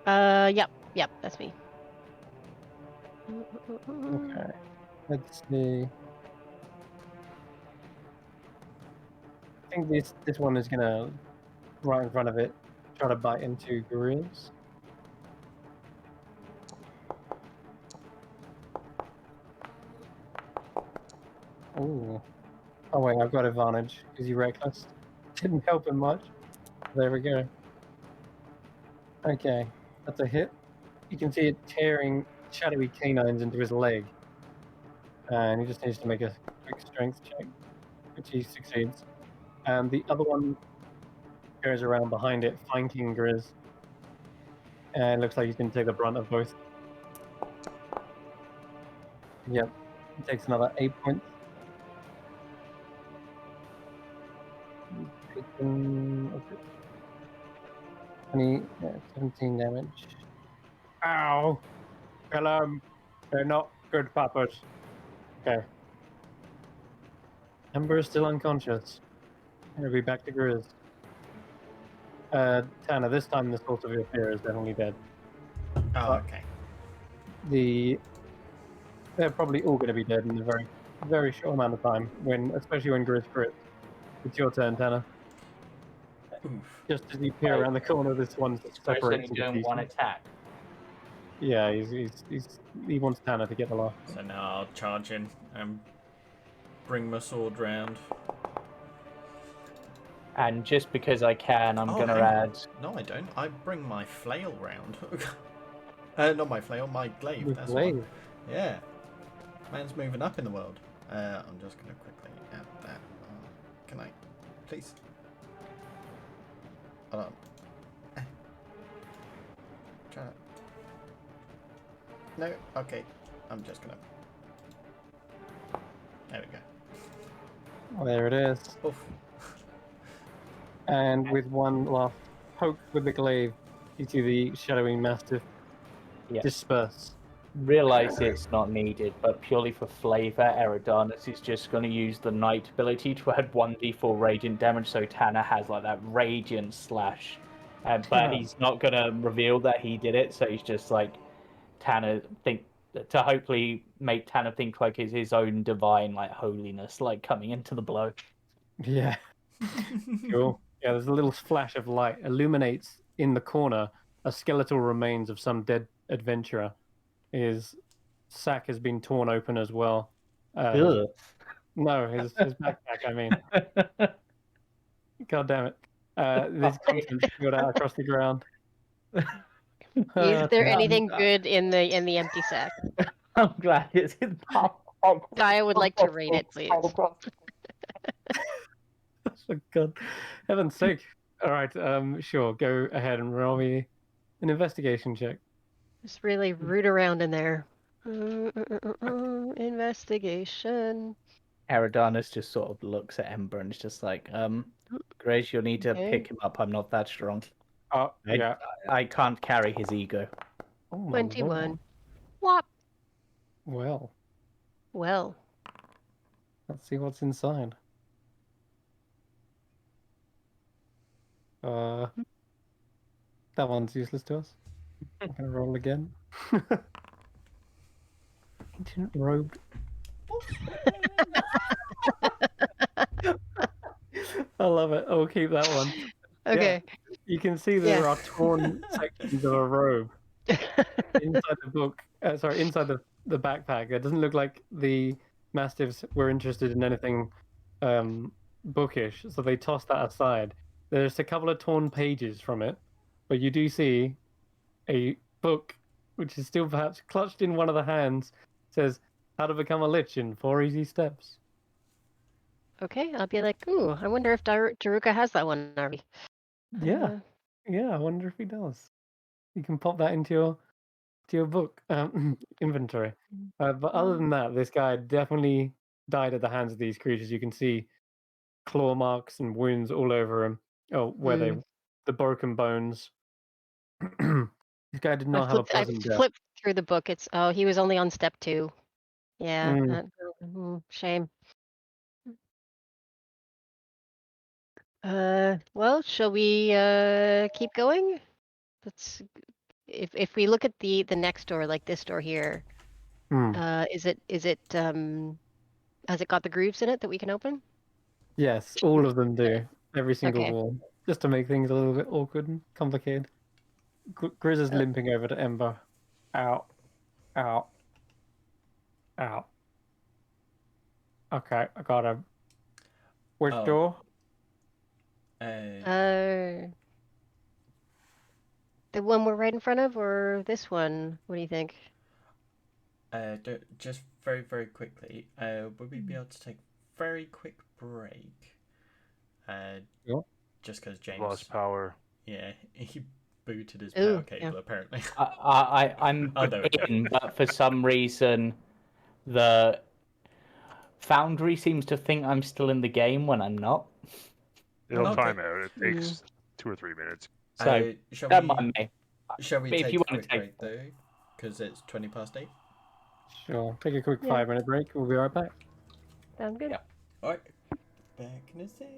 Yep, that's me. Okay. Let's see. I think this one is gonna right in front of it try to bite into Grizz. Ooh. Oh wait, I've got advantage because you're reckless. Didn't help him much. There we go. Okay, that's a hit. You can see it tearing shadowy canines into his leg. And he just needs to make a quick strength check, which he succeeds. and the other one goes around behind it, flanking Grizz. And looks like he's going to take the brunt of both. Yep, he takes another 8 points. He's taken 17 damage. Ow! Kill 'em! They're not good papas. Okay. Ember is still unconscious. Gonna be back to Grizz. Tanner, this time the source of your fear is definitely dead. Oh, okay. They're probably all going to be dead in a very, very short amount of time. Especially when Grizz crits. It's your turn, Tanner. Oof. Just as you peer around the corner, this one It's separates only into doing one pieces. attack. Yeah, he wants Tanner to get the last. So now I'll charge in and bring my sword round. And just because I can, I'm gonna hang on. add. No, I don't. I bring my flail round. Not my flail, my glaive. With That's glaive. one. Yeah. Man's moving up in the world. I'm just gonna quickly add that. Can I, please? Hold on. Try it. No. Okay. I'm just gonna. There we go. Oh, there it is. Oof. And with one last poke with the glaive, you see the shadowy mastiff disperse. Realize it's not needed, but purely for flavor, Eridanus is just going to use the Knight ability to add 1d4 radiant damage, so Tanner has like that radiant slash. But he's not going to reveal that he did it, so he's just like Tanner to hopefully make Tanner think like it's his own divine like holiness like coming into the blow. Yeah. Cool. Yeah, there's a little flash of light illuminates in the corner a skeletal remains of some dead adventurer. His sack has been torn open as well. No, his backpack, I mean. God damn it. There's contents spilled out across the ground. Is there anything good in the empty sack? I'm glad it's in I would like to rate it, please. For God, heaven's sake. All right, sure. Go ahead and roll me an investigation check. Just really root around in there. Investigation. Eridanus just sort of looks at Ember and is just like, Grace, you'll need to Okay. pick him up. I'm not that strong. Oh, yeah. I can't carry his ego. Oh, my 21. Lord. Whop. Well, let's see what's inside. That one's useless to us. I'm gonna roll again. Ancient robed. I love it. I'll keep that one. Okay. Yeah, you can see there are torn sections of a robe inside the book. Inside the backpack. It doesn't look like the Mastiffs were interested in anything bookish, so they tossed that aside. There's a couple of torn pages from it, but you do see a book, which is still perhaps clutched in one of the hands. It says, "How to Become a Lich in 4 Easy Steps." Okay, I'll be like, ooh, I wonder if Daruka has that one already. Yeah, I wonder if he does. You can pop that into your book inventory. But other than that, this guy definitely died at the hands of these creatures. You can see claw marks and wounds all over him. Oh, where the broken bones. This guy did not have a pleasant death. I flipped through the book. He was only on step 2. Yeah, shame. Well, shall we keep going? If we look at the next door, like this door here, has it got the grooves in it that we can open? Yes, all of them do. Every single Okay. wall, just to make things a little bit awkward and complicated. Grizz is limping over to Ember. Ow. Ow. Ow. Okay, I got him. Which door? The one we're right in front of, or this one? What do you think? Just very, very quickly, would we be able to take a very quick break? Yeah. Just because James Lost power. Yeah, he booted his Ooh, power cable apparently. I'm Oh, there we go. in, but for some reason, the Foundry seems to think I'm still in the game when I'm not. It'll Okay. time out. It takes 2 or 3 minutes. So shall don't we mind me. shall we But if take you a wanna quick take- break though? Because it's 20 past 8. Sure. Take a quick Yeah. 5-minute break. We'll be right back. Sounds good. Yeah. All right, back in a sec.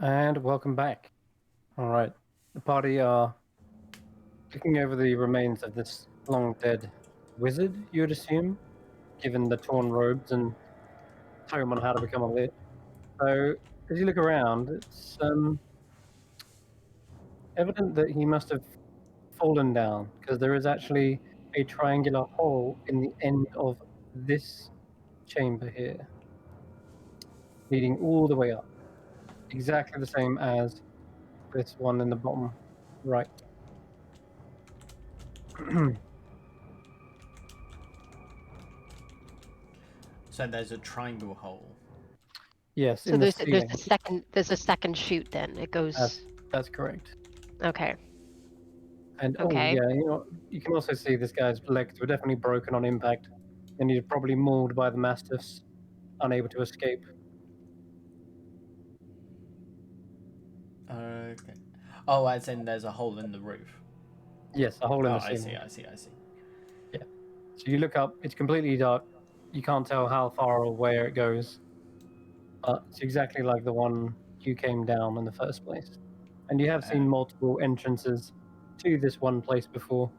And welcome back. All right, the party are looking over the remains of this long dead wizard, you would assume, given the torn robes and tome on how to become a lich. So, as you look around, it's evident that he must have fallen down, because there is actually a triangular hole in the end of this chamber here, leading all the way up. Exactly the same as this one in the bottom right. So there's a triangle hole. Yes, So in the there's ceiling. a second chute then. It goes. That's correct. Okay. And Okay. oh yeah, you can also see this guy's legs were definitely broken on impact, and he's probably mauled by the mastiffs, unable to escape. Okay. Oh, as in there's a hole in the roof. Yes, a hole in Oh, the I ceiling. see. Yeah. So you look up; it's completely dark. You can't tell how far or where it goes. But it's exactly like the one you came down in the first place. And you have seen multiple entrances to this one place before.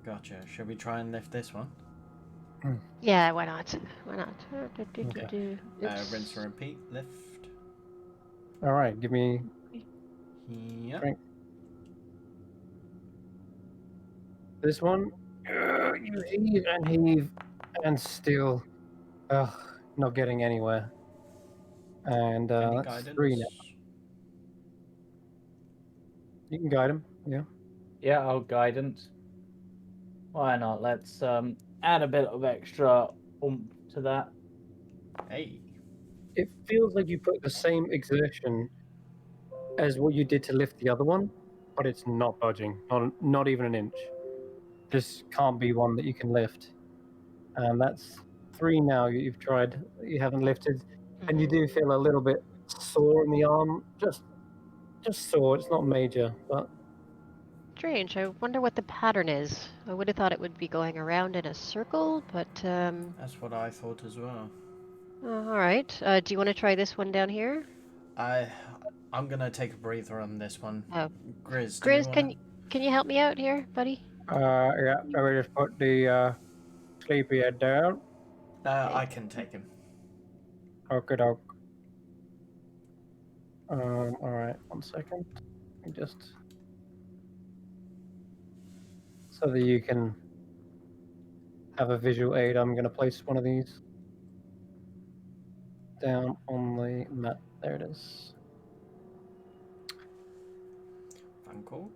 Gotcha. Should we try and lift this one? Yeah. Why not? Why not? Okay. Rinse and repeat. Lift. All right, give me Yep. strength. This one, you heave, and still, not getting anywhere. And Any that's guidance? 3 now. You can guide him, yeah. Yeah, I'll guidance. Why not? Let's add a bit of extra oomph to that. Hey. It feels like you put the same exertion as what you did to lift the other one, but it's not budging, not even an inch. This can't be one that you can lift. And that's 3 now you've tried, you haven't lifted. And you do feel a little bit sore in the arm, just sore. It's not major, but Strange. I wonder what the pattern is. I would have thought it would be going around in a circle, but That's what I thought as well. all right. Do you want to try this one down here? I'm gonna take a breather on this one. Oh, Grizz, Grizz, can you help me out here, buddy? yeah. So we just put the sleepyhead down. I can take him. Okay, doke. All right. 1 second. Just so that you can have a visual aid, I'm going to place one of these down on the map. There it is. Uncle.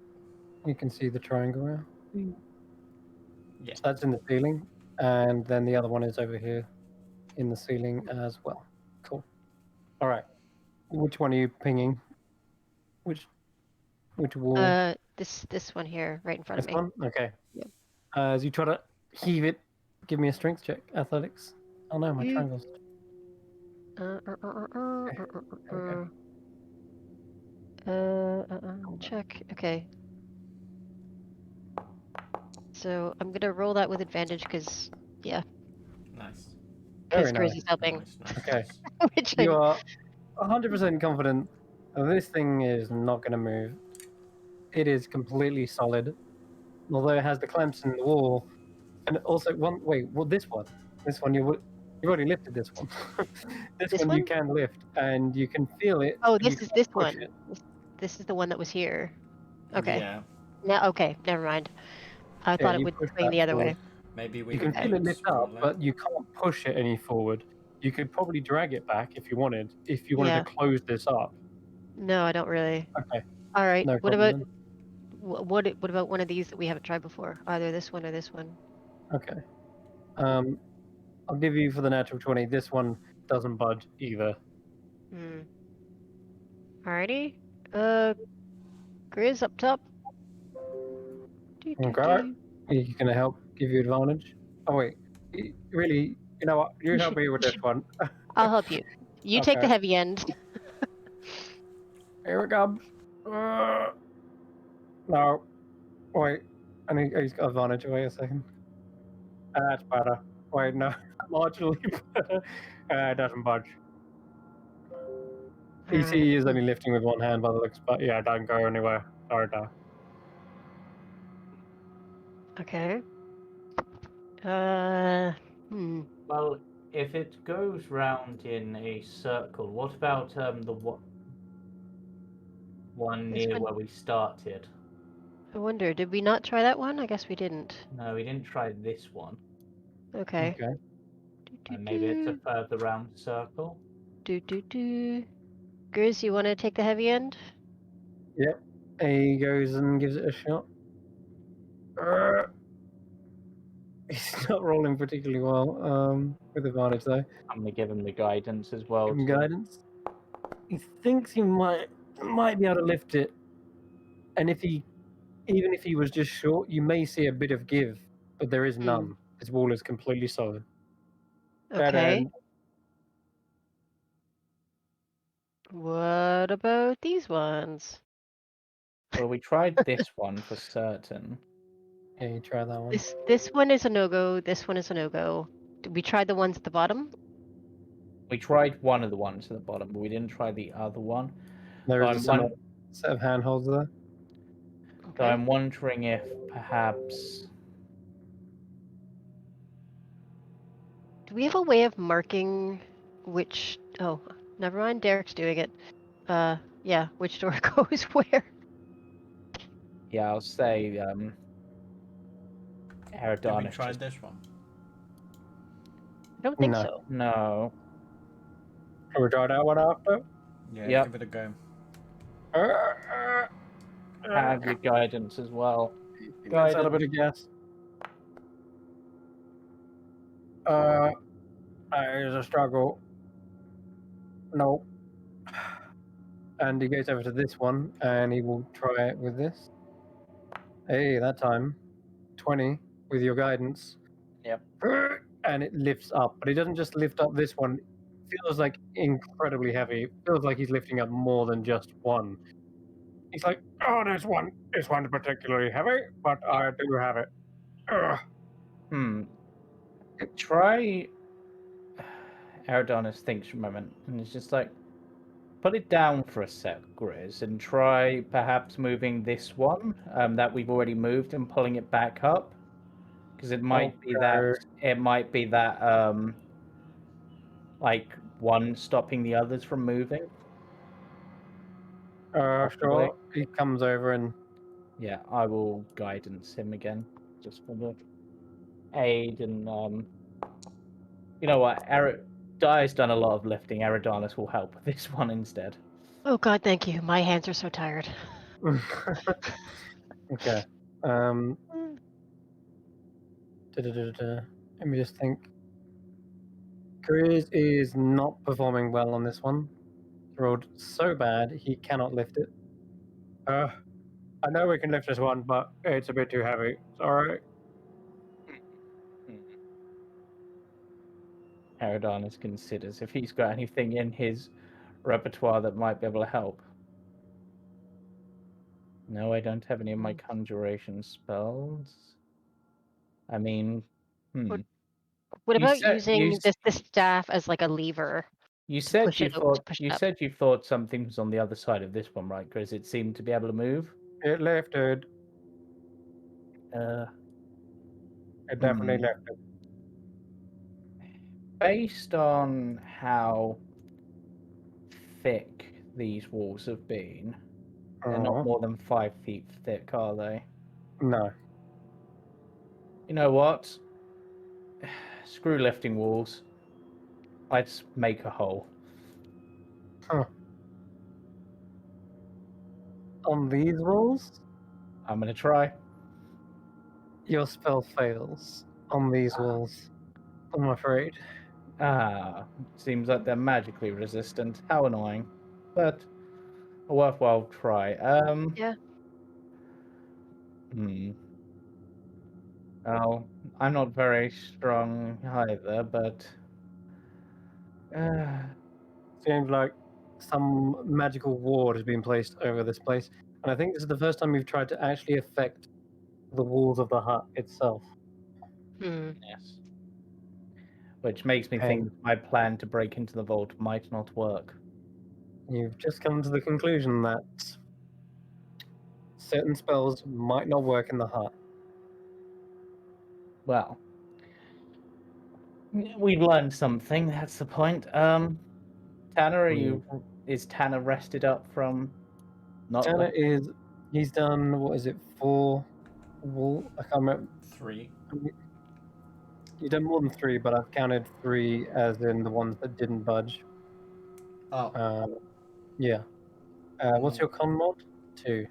You can see the triangle now. Yeah. So that's in the ceiling, and then the other one is over here in the ceiling as well. Cool. All right. Which one are you pinging? Which wall? This one here, right in front This of me. one? Okay. Yep. As you try to heave it, give me a strength check. Athletics. Oh no, my triangles. Check. Okay. So I'm gonna roll that with advantage because, yeah. Nice. Because Very Grizz is nice. helping. Nice. Okay. Which You I'm... are 100% confident that this thing is not going to move. It is completely solid, although it has the clamps in the wall. And also, this one you've already lifted this one. this This one you one? can lift, and you can feel it. Oh, but you this is can't this push one. it. This is the one that was here. Okay. Yeah. Now, okay, never mind. I thought it you would push swing that the other forward. way. Maybe we You can feel it lift up, smaller. but you can't push it any forward. You could probably drag it back if you wanted. If you wanted Yeah. to close this up. No, I don't really. Okay. All right. No What problem about then. what about one of these that we haven't tried before? Either this one or this one. Okay. I'll give you for the natural 20. This one doesn't budge either. Alrighty. Grizz up top. Okay. He's gonna help give you advantage. Oh wait, really? You know what? You help me with this one. I'll help you. You take the Okay. heavy end. Here it comes. No. Wait. And he's got advantage. Wait a second. That's better. Wait, no. Marginally better. It doesn't budge. PC is only lifting with one hand by the looks, but yeah, don't go anywhere. Sorry, Dar. Okay. Well, if it goes round in a circle, what about the one This near one- where we started? I wonder, did we not try that one? I guess we didn't. No, we didn't try this one. Okay. Okay. And maybe it's a further round circle. Grizz, you want to take the heavy end? Yep. He goes and gives it a shot. He's not rolling particularly well. With advantage though. I'm gonna give him the guidance as well. Give him guidance. He thinks he might be able to lift it, and even if he was just short, you may see a bit of give, but there is none. His wall is completely solid. Okay. What about these ones? Well, we tried this one for certain. Yeah, you try that one. This one is a no-go. This one is a no-go. Did we try the ones at the bottom? We tried one of the ones at the bottom, but we didn't try the other one. There So is a similar set of handholds there. So I'm wondering if perhaps... Do we have a way of marking which... Oh, never mind. Derek's doing it. Yeah, which door goes where? Yeah, I'll say, Have we Aerodonus. tried this one? I don't think No. so. No. Can we try that one after? Yeah, Yep. give it a go. Have your guidance as well. Let's add a bit of gas. That is a struggle. No. And he goes over to this one, and he will try it with this. Hey, that time, 20 with your guidance. Yep. And it lifts up, but it doesn't just lift up this one. It feels like incredibly heavy. It feels like he's lifting up more than just one. He's like, oh, this one is particularly heavy, but I do have it. Try... Aerodonus thinks for a moment, and it's just like, put it down for a sec, Grizz, and try perhaps moving this one that we've already moved and pulling it back up, because it might be that like one stopping the others from moving. Sure. He comes over and yeah, I will guidance him again, just for the aid and you know what, Dai's done a lot of lifting. Aerodonus will help with this one instead. Oh god, thank you. My hands are so tired. Okay. Let me just think. Grizz is not performing well on this one. He rolled so bad he cannot lift it. I know we can lift this one, but it's a bit too heavy. It's alright. Aerodonus considers if he's got anything in his repertoire that might be able to help. No, I don't have any of my conjuration spells. I mean, What about using this staff as like a lever? You said you thought something was on the other side of this one, right? Because it seemed to be able to move. It lifted. It definitely lifted. Based on how thick these walls have been, they're not more than 5 feet thick, are they? No. You know what? Screw lifting walls. Let's make a hole. On these walls? I'm gonna try. Your spell fails on these walls, I'm afraid. Seems like they're magically resistant. How annoying. But a worthwhile try. Yeah. Well, I'm not very strong either, but... Seems like some magical ward has been placed over this place. And I think this is the first time you've tried to actually affect the walls of the hut itself. Yes. Which makes me think my plan to break into the vault might not work. You've just come to the conclusion that certain spells might not work in the hut. Well, we've learned something. That's the point. Tanner, is Tanner rested up from not? Tanner he's done, what is it, 4 wool? I can't remember. 3. You've done more than 3, but I've counted 3 as in the ones that didn't budge. Oh. Yeah. What's your con mod? 2.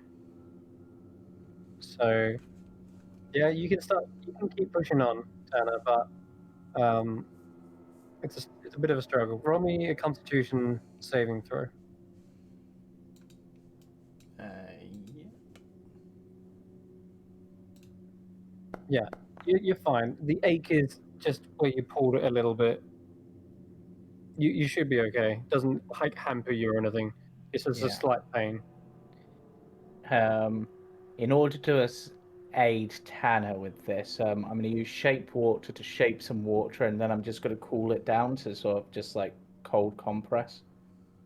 So, yeah, you can keep pushing on, Tanner, but it's a bit of a struggle. Roll me a Constitution saving throw. Yeah. Yeah, you're fine. The ache is just where you pulled it a little bit. You should be okay. Doesn't hamper you or anything. It's just a slight pain. In order to aid Tanner with this, I'm going to use shape water to shape some water, and then I'm just going to cool it down to sort of just like cold compress.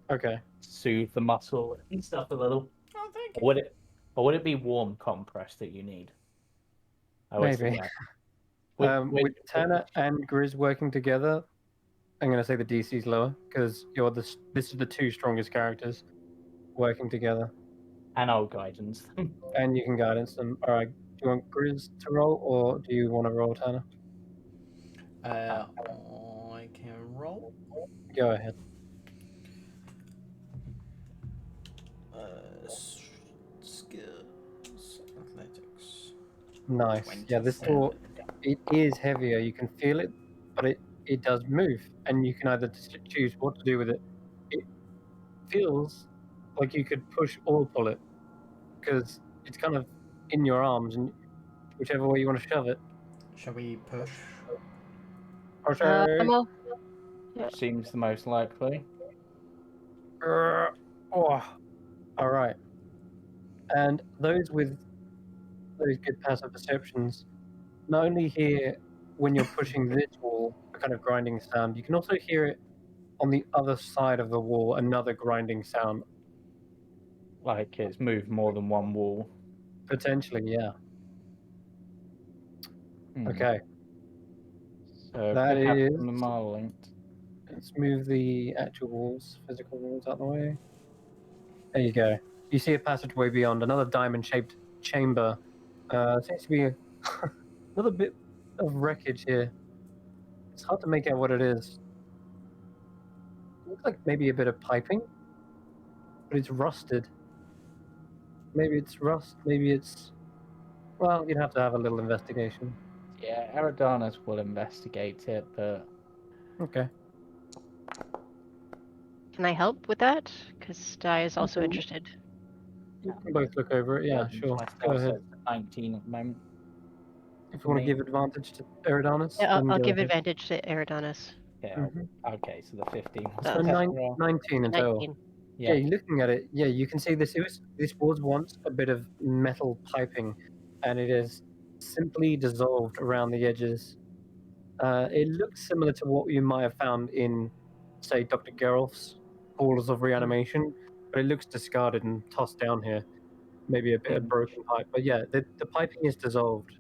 Okay. Soothe the muscle and stuff a little. Oh, thank you. Or would it be warm compress that you need? Maybe. With Tanner and Grizz working together, I'm going to say the DC's lower because this is the 2 strongest characters working together. And I'll guidance them. And you can guidance them. All right. Do you want Grizz to roll, or do you want to roll, Tanner? I can roll. Go ahead. Skills, athletics. Nice. Yeah, this door, it is heavier. You can feel it, but it does move, and you can either choose what to do with it. It feels like you could push or pull it, because it's kind of in your arms, and whichever way you want to shove it. Shall we push? Seems the most likely. All right. And those with those good passive perceptions not only hear when you're pushing this wall a kind of grinding sound, you can also hear it on the other side of the wall, another grinding sound. Like it's moved more than one wall. Potentially, yeah. Okay. So that is the model linked. Let's move the actual walls, physical walls out of the way. There you go. You see a passageway beyond, another diamond-shaped chamber. Seems to be another bit of wreckage here. It's hard to make out what it is. It looks like maybe a bit of piping, but it's rusted. Maybe it's rust, maybe it's... Well, you'd have to have a little investigation. Yeah, Eridanus will investigate it, but... Okay. Can I help with that? Because Di is also interested. You can both look over it, yeah, sure. Go ahead. 19 at the moment. If you want to give advantage to Eridanus, yeah, I'll give ahead. advantage to Eridanus. Yeah, okay, so the 15 was so 19 in total. 19. Yeah, looking at it, yeah, you can see this was once a bit of metal piping, and it is simply dissolved around the edges. It looks similar to what you might have found in, say, Dr. Geralf's Halls of Reanimation, but it looks discarded and tossed down here. Maybe a bit of broken pipe, but yeah, the piping is dissolved.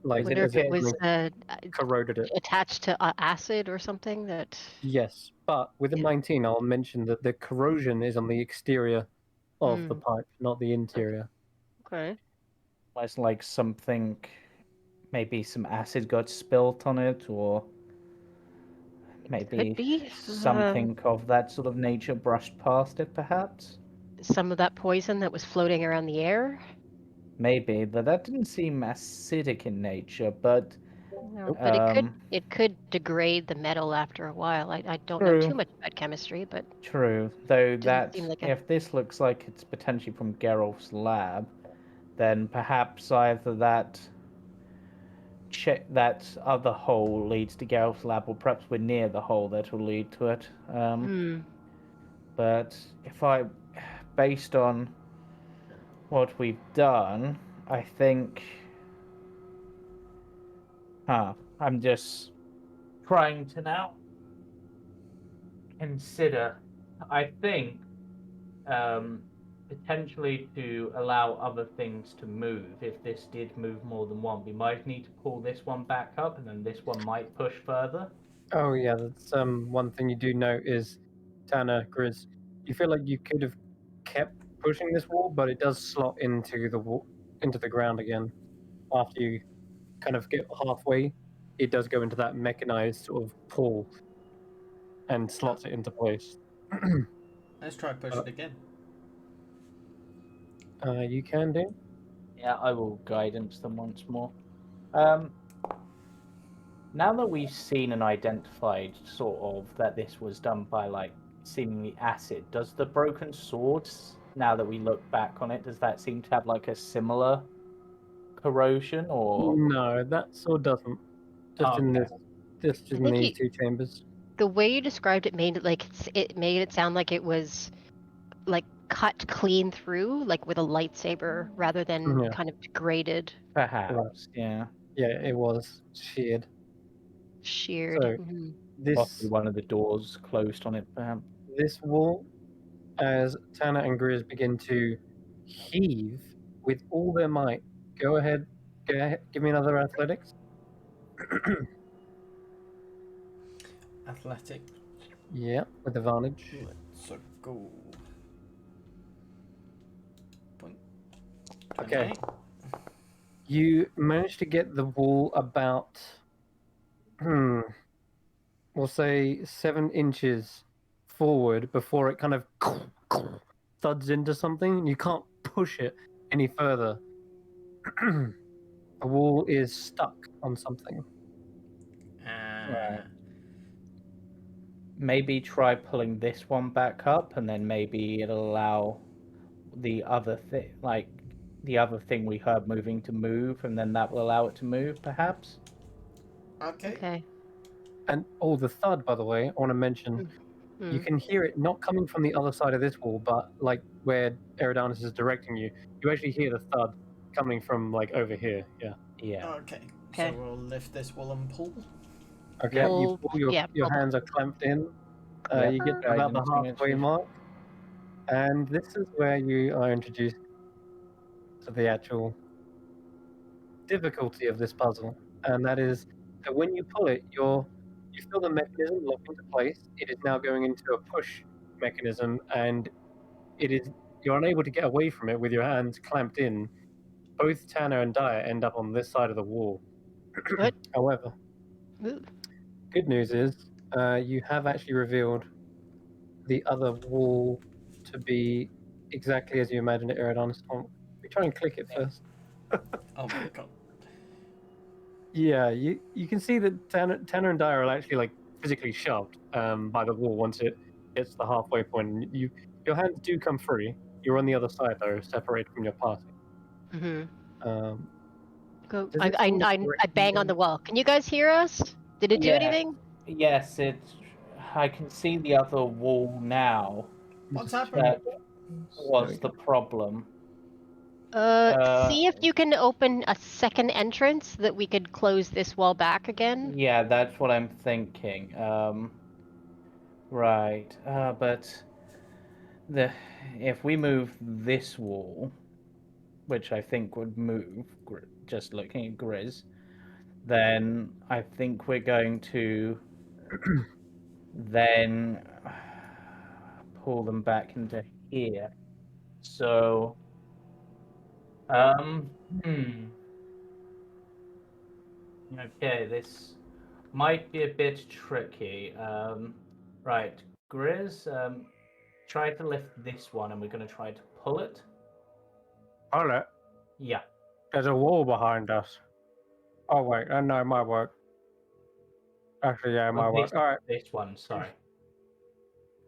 Like, I wonder if it was corroded it. Attached to acid or something that... Yes, but with a 19, I'll mention that the corrosion is on the exterior of the pipe, not the interior. Okay. It's like something, maybe some acid got spilt on it, or maybe something of that sort of nature brushed past it, perhaps? Some of that poison that was floating around the air? Maybe, but that didn't seem acidic in nature, but... No, but it could degrade the metal after a while. I don't know too much about chemistry, but... True, though that, like if this looks like it's potentially from Geralf's lab, then perhaps either that other hole leads to Geralf's lab, or perhaps we're near the hole that will lead to it. But based on what we've done, I think... I'm just trying to now consider I think potentially to allow other things to move, if this did move more than one, we might need to pull this one back up, and then this one might push further. Oh yeah, that's one thing you do note is, Tanner, Grizz, you feel like you could have kept pushing this wall, but it does slot into the wall, into the ground again. After you kind of get halfway, it does go into that mechanized sort of pull and slots it into place. Let's try push it again. You can do. Yeah, I will guidance them once more. Now that we've seen and identified sort of that this was done by like seemingly acid, does the broken swords, now that we look back on it, does that seem to have like a similar corrosion or? No, that sword doesn't. Just in Okay. this, just I in think these two chambers. the way you described it made it like it made it sound like it was like cut clean through, like with a lightsaber, rather than Yeah. kind of degraded, Perhaps, yeah. Yeah, it was sheared. sheared. So this Possibly one of the doors closed on it, perhaps. this wall, as Tanner and Grizz begin to heave with all their might. Go ahead, give me another athletics. Athletic. Yeah, with advantage. Let's go. Point. Okay. 28. You managed to get the wall about, we'll say 7 inches forward before it kind of thuds into something, and you can't push it any further. The wall is stuck on something. Maybe try pulling this one back up, and then maybe it'll allow the other thing, like the other thing we heard moving, to move, and then that will allow it to move, perhaps. Okay. And the thud, by the way, I want to mention, you can hear it not coming from the other side of this wall, but like where Eridanus is directing you. You actually hear the thud coming from like over here. Yeah. Yeah. Okay. Okay. So we'll lift this wall and pull. Okay. You pull your pull. hands are clamped in. Yeah. You get to about the Guidance halfway initiative. mark, and this is where you are introduced to the actual difficulty of this puzzle, and that is that when you pull it, you feel the mechanism lock into place. It is now going into a push mechanism, and you're unable to get away from it with your hands clamped in. Both Tanner and Dyer end up on this side of the wall. What? However, good news is you have actually revealed the other wall to be exactly as you imagined it, Eridanus. We try and click it first. Oh my god. Yeah, you can see that Tanner and Dyer are actually like physically shoved by the wall once it hits the halfway point. And your hands do come free. You're on the other side though, separated from your party. Go. Does it seem I correct bang to on the wall. Can you guys hear us? Did it do Yeah. anything? Yes, I can see the other wall now. What's happening? That was the problem. See if you can open a second entrance that we could close this wall back again. Yeah, that's what I'm thinking. Right. But if we move this wall, which I think would move, just looking at Grizz, then I think we're going to then pull them back into here. So, okay, this might be a bit tricky. Right, Grizz, try to lift this one, and we're going to try to pull it. Pull it? Yeah. There's a wall behind us. Oh wait, no, it might work. Actually, yeah, it might work. All right. This one, sorry.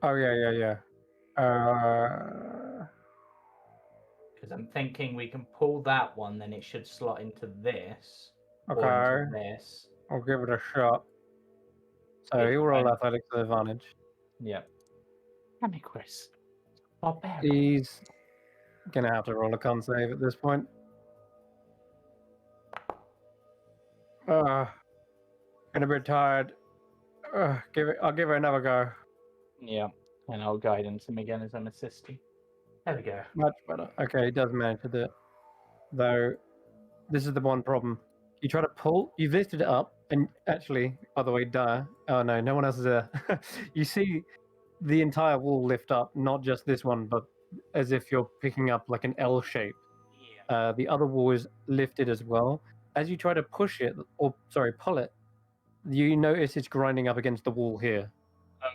Oh yeah. Because I'm thinking we can pull that one, then it should slot into this. Okay. Or into this. I'll give it a shot. So he'll roll athletics with advantage. Yeah. Damn it, Chris. Barbarian. He's gonna have to roll a con save at this point. Gonna be tired. I'll give it another go. Yeah. And I'll guidance him again as I'm assisting. There we go. Much better. Okay, he does manage to do it. Though, this is the one problem. You try to pull, you've lifted it up, and actually, by the way, oh no, no one else is there. You see the entire wall lift up, not just this one, but as if you're picking up like an L shape. Yeah. The other wall is lifted as well. As you try to push it, or sorry, pull it, you notice it's grinding up against the wall here.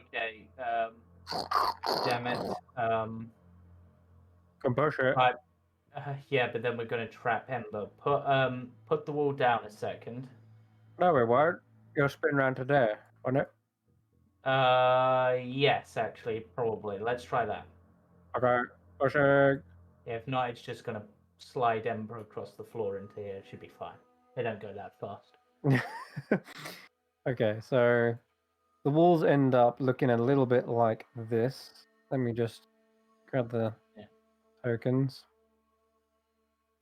Okay. Damn it. Can push it. Right. Yeah, but then we're gonna trap Ember. Put the wall down a second. No, we won't. You'll spin round to there, won't it? Yes, actually, probably. Let's try that. Okay, pushing. If not, it's just gonna slide Ember across the floor into here. It should be fine. They don't go that fast. Okay, so the walls end up looking a little bit like this. Let me just grab the tokens.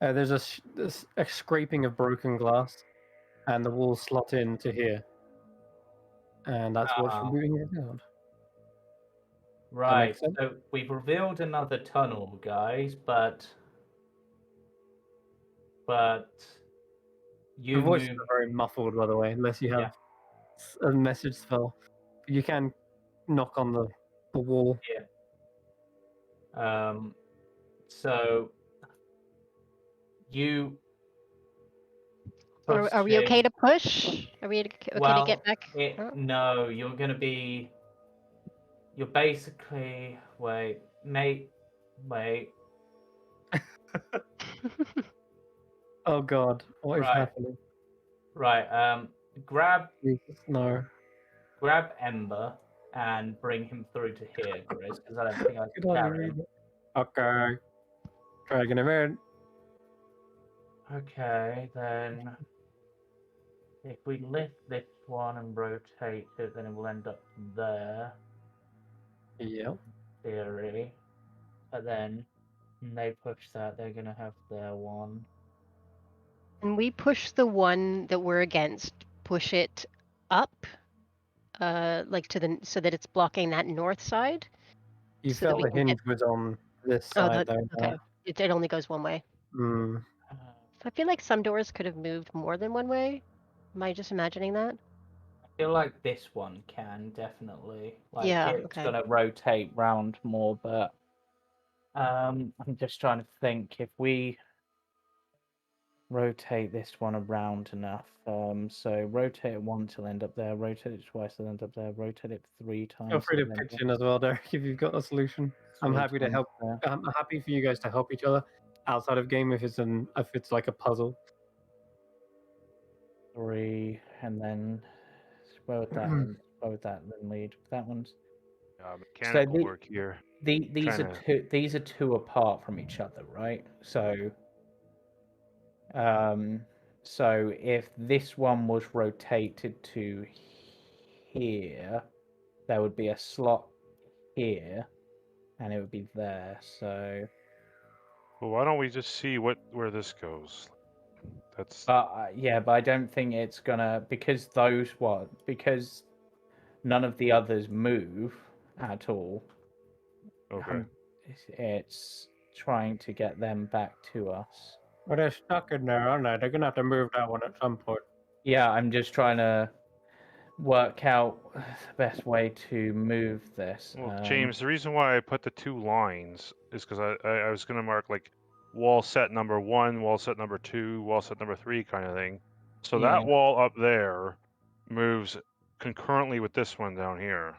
There's a scraping of broken glass, and the walls slot into here. And that's what's moving around. Right, so we've revealed another tunnel, guys, but Your voices are very muffled, by the way, unless you have a message spell. You can knock on the wall. Yeah. So you. Are we okay to push? Are we okay to get back? No, you're gonna be. You're basically wait. Oh God, what is happening? Right. Grab. Jesus, no. Grab Ember and bring him through to here, Chris, because I don't think I can carry him. Okay. Dragging him in. Okay, then if we lift this one and rotate it, then it will end up there. Yep. Theory. But then when they push that, they're gonna have their one. And we push the one that we're against, push it up, like to the so that it's blocking that north side. You felt the hinge was on this side, though. Okay. It only goes one way. Mm. So I feel like some doors could have moved more than one way. Am I just imagining that? I feel like this one can definitely. Like it's okay. gonna rotate round more, but I'm just trying to think if we rotate this one around enough. So rotate it once, it'll end up there. Rotate it twice, it'll end up there. Rotate it 3 times. Feel free to pitch in as well, Derek, if you've got a solution. I'm happy to help. I'm happy for you guys to help each other outside of game if it's like a puzzle. 3, and then where would that then lead? That one's mechanical work here. These are two apart from each other, right? So so if this one was rotated to here, there would be a slot here, and it would be there. So, well, why don't we just see where this goes? That's. But I don't think it's gonna because none of the others move at all. Okay. It's trying to get them back to us. Well, they're stuck in there, aren't they? They're gonna have to move that one at some point. Yeah, I'm just trying to work out the best way to move this. Well, James, the reason why I put the 2 lines is because I was gonna mark like wall set number 1, wall set number 2, wall set number 3 kind of thing. So that wall up there moves concurrently with this one down here.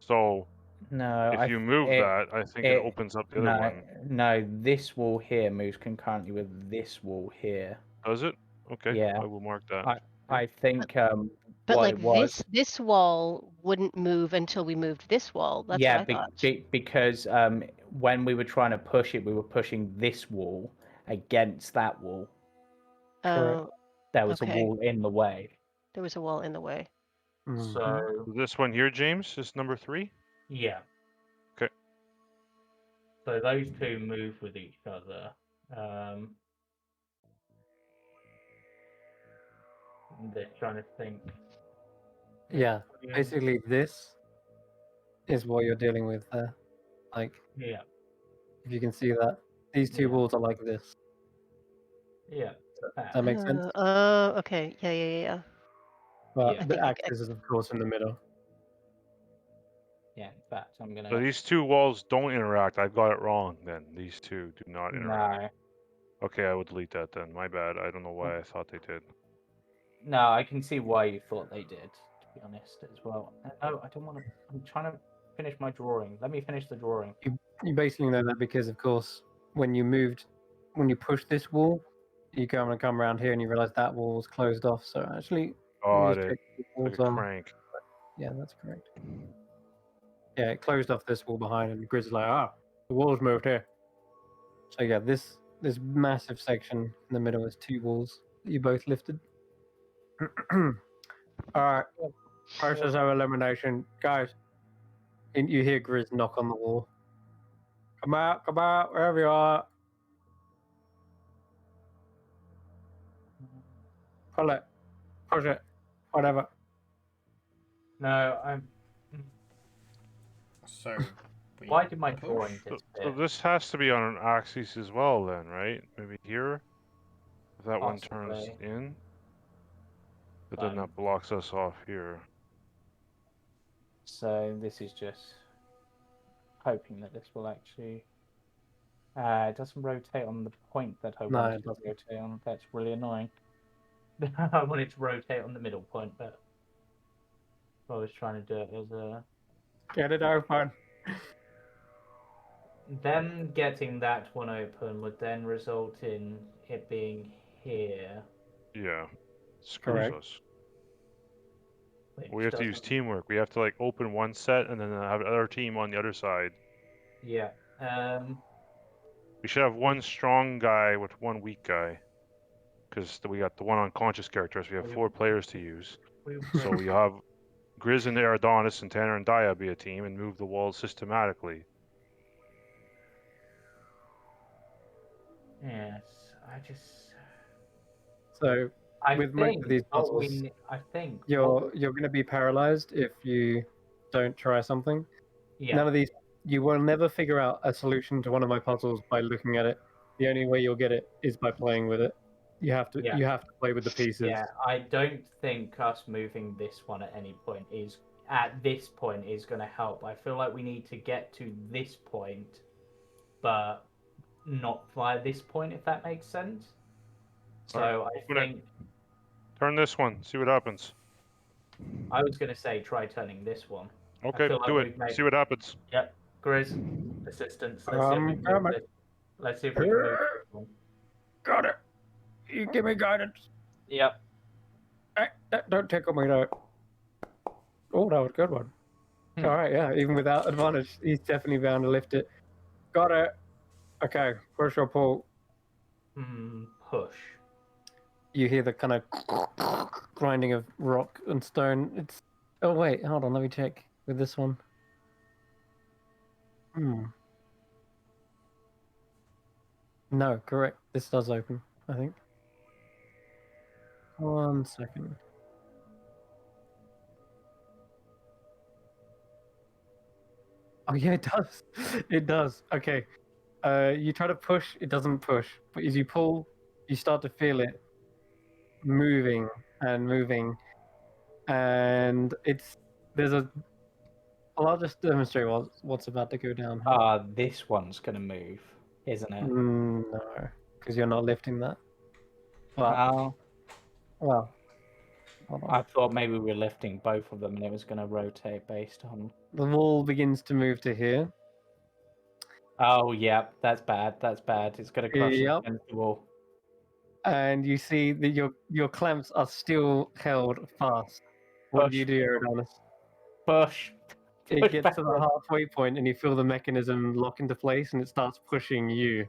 So if you move that, I think it opens up the other one. No, this wall here moves concurrently with this wall here. Does it? Okay. Yeah. I will mark that. I think but like this wall wouldn't move until we moved this wall. That's what I thought. Because when we were trying to push it, we were pushing this wall against that wall. Oh. There was a wall in the way. There was a wall in the way. Mm-hmm. So this one here, James, is number 3? Yeah. Okay. So those two move with each other. They're trying to think. Yeah, basically this is what you're dealing with there. Like, Yeah. if you can see that, these two Yeah. walls are like this. Yeah. Does that make sense? Okay. Yeah. But Yeah. the axis is, of course, in the middle. Yeah. In fact, I'm gonna. So these two walls don't interact. I've got it wrong then. These two do not interact. No. Okay, I will delete that then. My bad. I don't know why I thought they did. No, I can see why you thought they did. To be honest, as well. No, I don't want to. I'm trying to finish my drawing. Let me finish the drawing. You basically know that because, of course, when you push this wall, you come around here and you realize that wall was closed off. So actually, let me Got just it. check the walls Like a are. crank. Yeah, that's correct. Yeah, it closed off this wall behind, and Grizzly's like, the wall's moved here. So yeah, this massive section in the middle is two walls that you both lifted. All right, process of elimination, guys. And you hear Grizz knock on the wall. Come out, wherever you are. Pull it, push it, whatever. No, I'm. So, Why did my push? drawing So disappear? this has to be on an axis as well then, right? Maybe here? If that one turns Possibly. in? But then that blocks us off here. So this is just hoping that this will actually. It doesn't rotate on the point that I No, wanted it it to doesn't. rotate on. That's really annoying. I wanted to rotate on the middle point, but I was trying to do it as a. Get it open. Them getting that one open would then result in it being here. Yeah. Screws Correct. us. which We have to use doesn't- teamwork. We have to like open one set and then have another team on the other side. Yeah. We should have one strong guy with one weak guy. Because we got the one unconscious character, so we have 4 players to use. So we have Grizz and Adonis and Tanner and Dia be a team and move the walls systematically. Yes, I just. So I with think most of these what puzzles, we. I think you're going to be paralyzed if you don't try something. Yeah. None of these, you will never figure out a solution to one of my puzzles by looking at it. The only way you'll get it is by playing with it. You have to play with the pieces. Yeah, I don't think us moving this one at any point is going to help. I feel like we need to get to this point, but not via this point, if that makes sense. So Alright, I think turn this one, see what happens. I was going to say try turning this one. Okay, feel like do we've it. made- See what happens. Yep, Grizz, assistance. Let's see if we can move this. Let's see if we can move this one. Got it. You give me guidance. Yep. Hey, don't tickle me though. Oh, that was a good one. All right, yeah. Even without advantage, he's definitely bound to lift it. Got it. Okay, push or pull. Push. You hear the kind of grinding of rock and stone. It's. Oh wait, hold on. Let me check with this one. No, correct. This does open, I think. 1 second. Oh yeah, it does. It does. Okay. You try to push, it doesn't push. But as you pull, you start to feel it moving and moving. And I'll just demonstrate what's about to go down. This one's going to move, isn't it? No, because you're not lifting that. Well, hold on. I thought maybe we were lifting both of them and it was going to rotate based on. The wall begins to move to here. Oh, yeah, that's bad. That's bad. It's going to crush us Yep. against the wall. And you see that your clamps are still held fast. What Push. do you do, Adonis? Push. It Push gets to the backwards. halfway point and you feel the mechanism lock into place and it starts pushing you.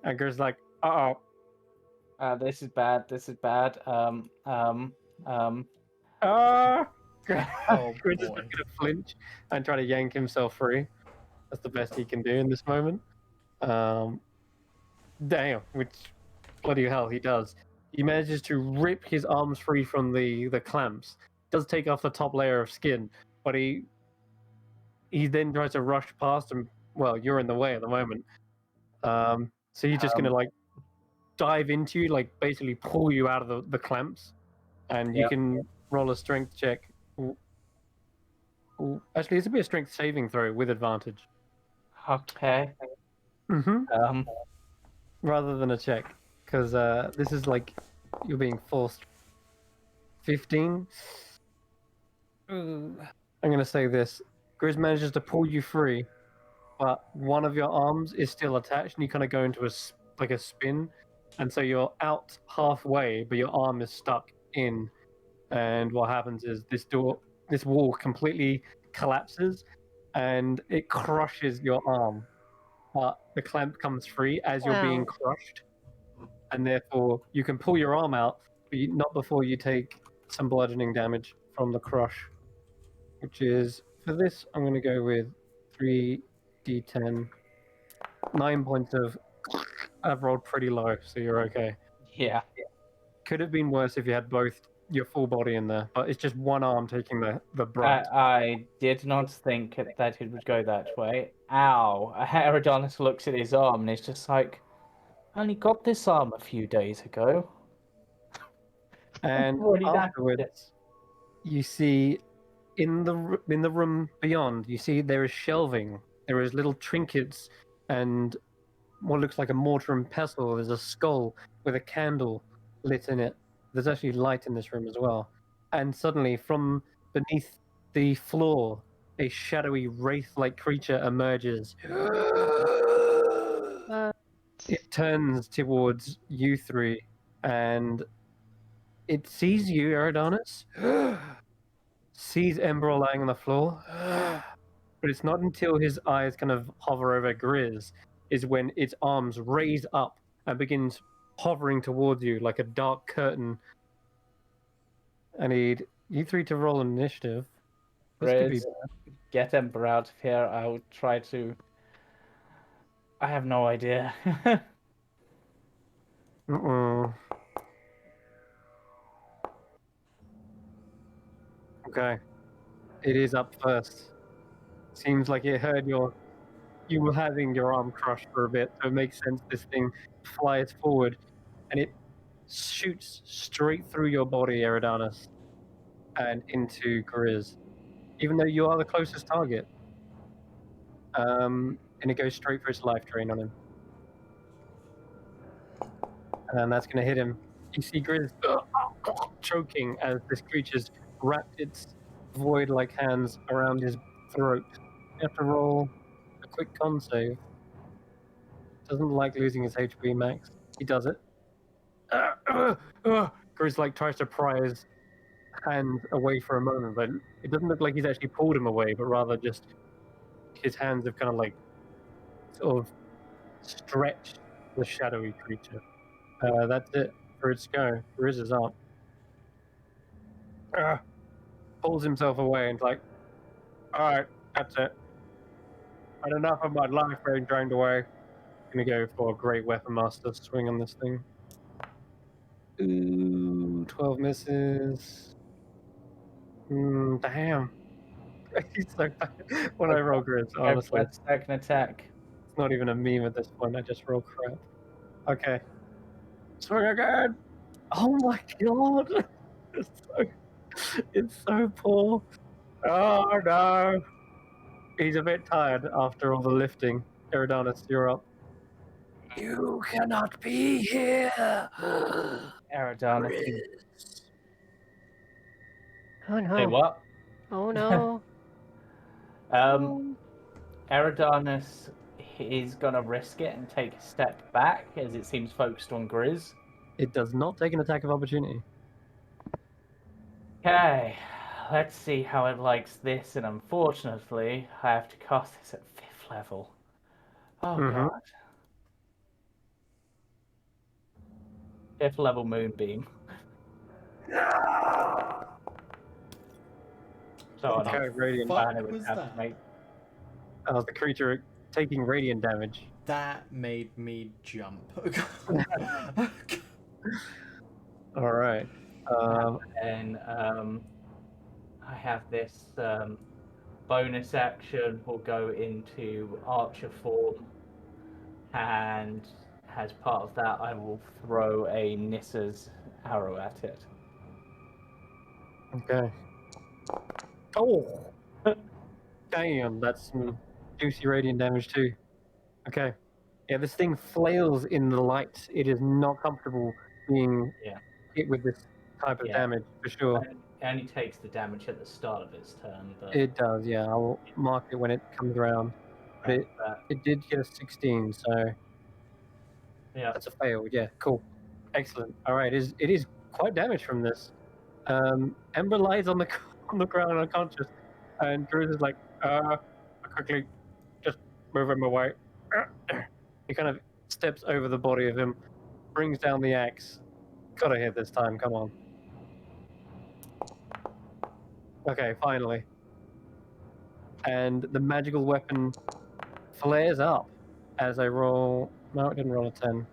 And Ger's like, uh-oh. This is bad. This is bad. Ah! Oh, Grizz is boy. just gonna flinch and try to yank himself free. That's the best he can do in this moment. Damn, which bloody hell he does. He manages to rip his arms free from the clamps. Does take off the top layer of skin, but he he then tries to rush past and, well, you're in the way at the moment. So you're just gonna like dive into you, like basically pull you out of the clamps, and you can roll a strength check. Actually, it's a bit of strength saving throw with advantage. Okay. Mm-hmm. Rather than a check, because this is like you're being forced. 15. I'm gonna say this. Grizz manages to pull you free, but one of your arms is still attached, and you kind of go into a spin, and so you're out halfway, but your arm is stuck in. And what happens is this wall completely collapses, and it crushes your arm. But the clamp comes free as you're being crushed, and therefore you can pull your arm out, but not before you take some bludgeoning damage from the crush, which is, for this, I'm going to go with 3d10. 9 points of... I've rolled pretty low, so you're okay. Yeah. Could have been worse if you had both your full body in there, but it's just one arm taking the brunt. I did not think that it would go that way. Ow. Eridanus looks at his arm and is just like, I only got this arm a few days ago. And afterwards, you see in the room beyond, you see there is shelving. There is little trinkets and what looks like a mortar and pestle. There's a skull with a candle lit in it. There's actually light in this room as well. And suddenly, from beneath the floor, a shadowy wraith-like creature emerges. It turns towards you three, and it sees you, Eridanus, sees Ember lying on the floor, but it's not until his eyes kind of hover over Grizz is when its arms raise up and begins hovering towards you like a dark curtain. I need you three to roll an initiative. Grizz, get Ember out of here. I'll try to... I have no idea. Okay. It is up first. Seems like it heard you were having your arm crushed for a bit, so it makes sense this thing flies forward and it shoots straight through your body, Eridanus, and into Grizz, even though you are the closest target. And it goes straight for its life drain on him. And that's going to hit him. You see Grizz choking as this creature's wrapped its void-like hands around his throat. You have to roll a quick con save. Doesn't like losing his HP max. He does it. Grizz like tries to pry his hands away for a moment, but it doesn't look like he's actually pulled him away, but rather just his hands have kind of like sort of stretched the shadowy creature. That's it for its go. Grizz is up. Pulls himself away and like, alright, that's it. Had enough of my life being drained away. Gonna go for a great weapon master swing on this thing. Ooh, 12 misses. Damn. He's so bad when I roll Grizz, honestly. Second attack. It's not even a meme at this point, I just roll crap. Okay. Swing again! Oh my god! It's so poor. Oh no! He's a bit tired after all the lifting. Eridanus, you're up. You cannot be here! Eridanus. Oh no. Say what? Oh no. Eridanus is gonna risk it and take a step back as it seems focused on Grizz. It does not take an attack of opportunity. Okay, let's see how it likes this, and unfortunately, I have to cast this at 5th level. Oh god. 5th level Moonbeam. So okay, radiant damage would have to make. The creature taking radiant damage. That made me jump. All right. And I have this bonus action will go into archer form, and as part of that, I will throw a Nissa's arrow at it. Okay. Oh! Damn, that's some juicy radiant damage too. Okay. Yeah, this thing flails in the light. It is not comfortable being hit with this type of damage, for sure. It only takes the damage at the start of its turn, but... It does, yeah. I'll mark it when it comes around. But it did get a 16, so... Yeah. That's a fail, yeah, cool. Excellent. Alright, it is quite damaged from this. Ember lies on the ground unconscious, and Drew is like, quickly just move him away. He kind of steps over the body of him, brings down the axe. Gotta hit this time, come on. Okay, finally. And the magical weapon flares up as I roll... No, it didn't roll a 10.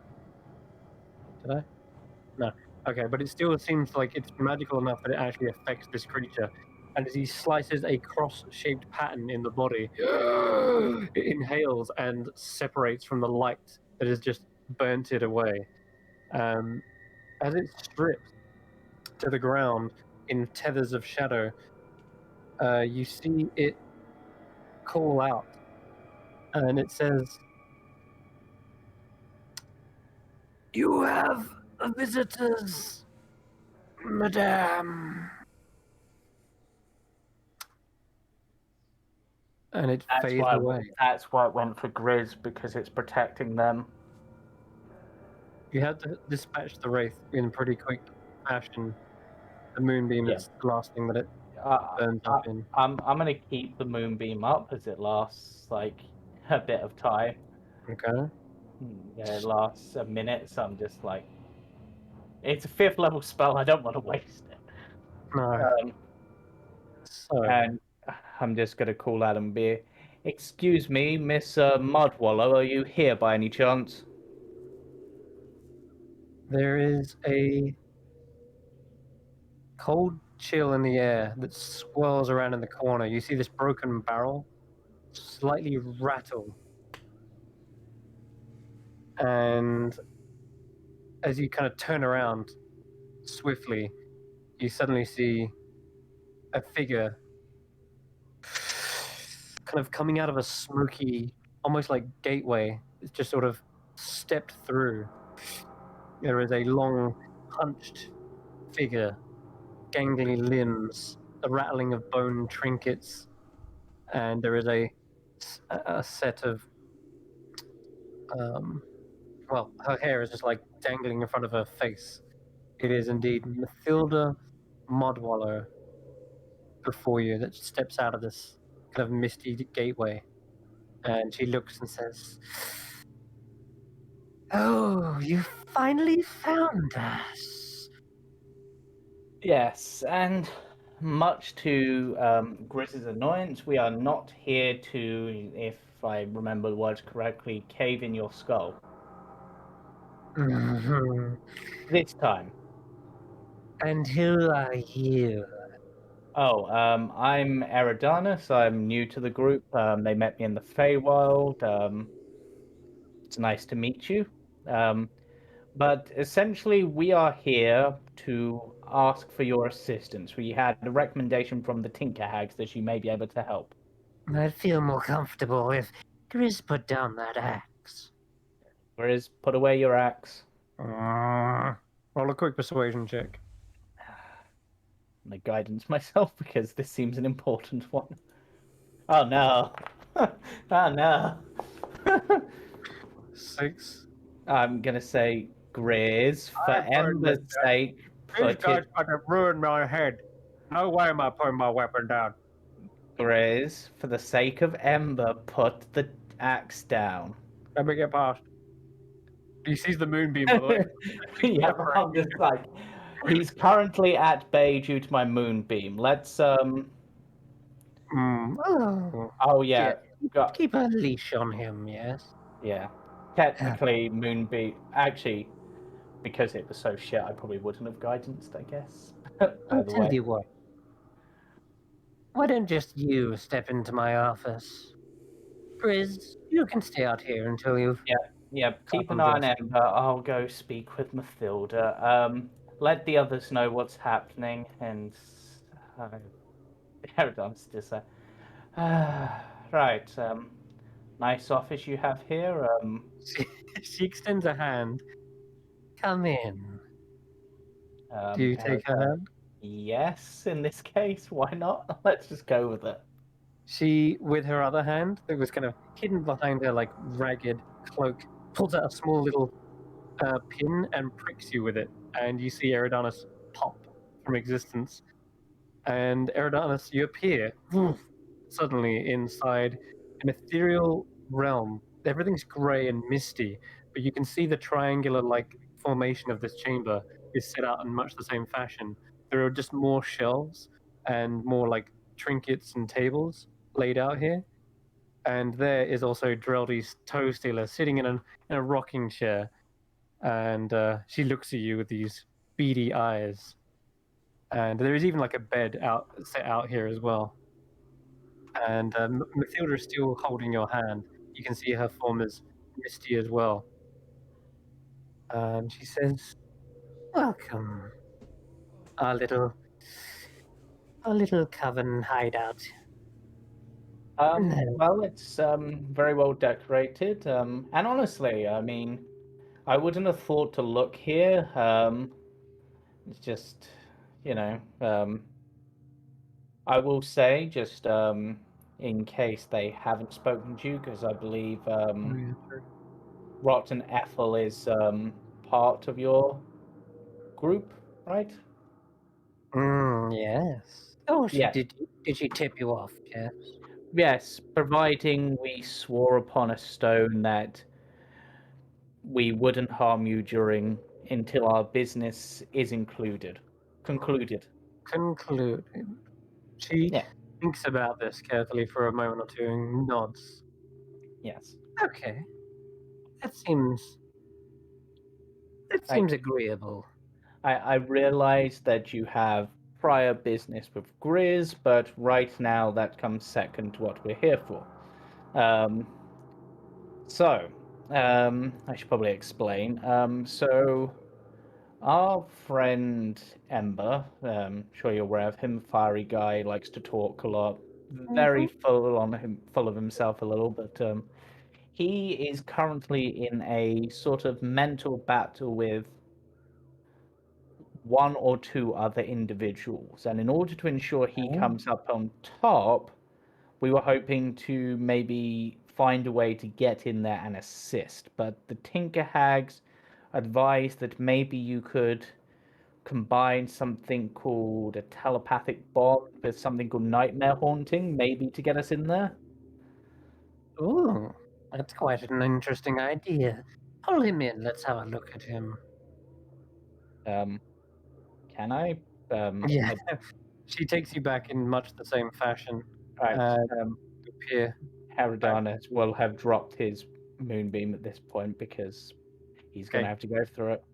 Did I? No. Okay, but it still seems like it's magical enough that it actually affects this creature. And as he slices a cross-shaped pattern in the body, it inhales and separates from the light that has just burnt it away. As it strips to the ground in tethers of shadow, you see it call out, and it says, "You have visitors, madame." And it fades away. That's why it went for Grizz, because it's protecting them. You had to dispatch the Wraith in pretty quick fashion. The Moonbeam is the last thing that it burns up in. I'm going to keep the Moonbeam up as it lasts, like, a bit of time. Okay. Yeah, it lasts a minute, so I'm just like... It's a 5th level spell, I don't want to waste it. No. And I'm just going to call out and be, "Excuse me, Miss Mudwallow, are you here by any chance?" There is a cold chill in the air that swirls around in the corner. You see this broken barrel slightly rattle. And as you kind of turn around swiftly, you suddenly see a figure kind of coming out of a smoky, almost like gateway. It's just sort of stepped through. There is a long, hunched figure, gangly limbs, the rattling of bone trinkets, and there is a set of, well, her hair is just like dangling in front of her face. It is indeed Mathilda Mudwallow before you that steps out of this kind of misty gateway, and she looks and says, "Oh, you finally found us." Yes, and much to Grizz's annoyance, we are not here to, if I remember the words correctly, cave in your skull. This time. And who are you? Oh, I'm Eridanus. I'm new to the group. They met me in the Feywild. It's nice to meet you. But essentially, we are here to ask for your assistance. We had a recommendation from the Tinker Hags that you may be able to help. I'd feel more comfortable if Grizz put down that axe. Grizz, put away your axe. Roll a quick persuasion check. My guidance myself, because this seems an important one. Oh no. Oh no. 6. I'm gonna say, Grizz, for Ember's sake, This guy's gonna ruin my head. No way am I putting my weapon down. Grizz, for the sake of Ember, put the axe down. Let me get past. He sees the moonbeam, by the way. Yeah, I'm just like, he's currently at bay due to my moonbeam. Let's Oh yeah. Keep a leash on him, yes. Yeah. Technically, moonbeam. Actually, because it was so shit, I probably wouldn't have guidanced, I guess. I'll tell you what. why don't just you step into my office? Grizz, you can stay out here until you've... Yeah, keep an eye on Ember. I'll go speak with Mathilda. Let the others know what's happening, and Aerodon's just right. Nice office you have here. She extends a hand. Come in. Do you take her hand? Yes, in this case, why not? Let's just go with it. She, with her other hand, that was kind of hidden behind her like ragged cloak, pulls out a small little pin and pricks you with it, and you see Eridanus pop from existence. And Eridanus, you appear suddenly inside an ethereal realm. Everything's grey and misty, but you can see the triangular-like formation of this chamber is set out in much the same fashion. There are just more shelves and more like trinkets and tables laid out here. And there is also Dreldy's toe stealer sitting in a rocking chair, and she looks at you with these beady eyes. And there is even like a bed set out here as well. And Mathilda is still holding your hand. You can see her form is misty as well. And she says, "Welcome, our little coven hideout." Well, it's very well decorated. And honestly, I mean, I wouldn't have thought to look here. It's just, I will say, just in case they haven't spoken to you, because I believe Rotten Ethel is part of your group, right? Yes. Oh, Yeah. did she tip you off, yes? Yes, providing we swore upon a stone that we wouldn't harm you until our business is concluded. Concluded. She thinks about this carefully for a moment or two and nods. Yes. Okay. That seems agreeable. I realize that you have prior business with Grizz, but right now that comes second to what we're here for. I should probably explain. So our friend Ember, sure you're aware of him, fiery guy, likes to talk a lot, very full of himself a little, but he is currently in a sort of mental battle with one or two other individuals, and in order to ensure he comes up on top, we were hoping to maybe find a way to get in there and assist, but the Tinker Hags advised that maybe you could combine something called a telepathic bond with something called nightmare haunting, maybe to get us in there. Oh, that's quite an interesting idea. Pull him in. Let's have a look at him. Can I? Yeah. She takes you back in much the same fashion. Right. Appear. Heridanus will have dropped his moonbeam at this point because he's going to have to go through it.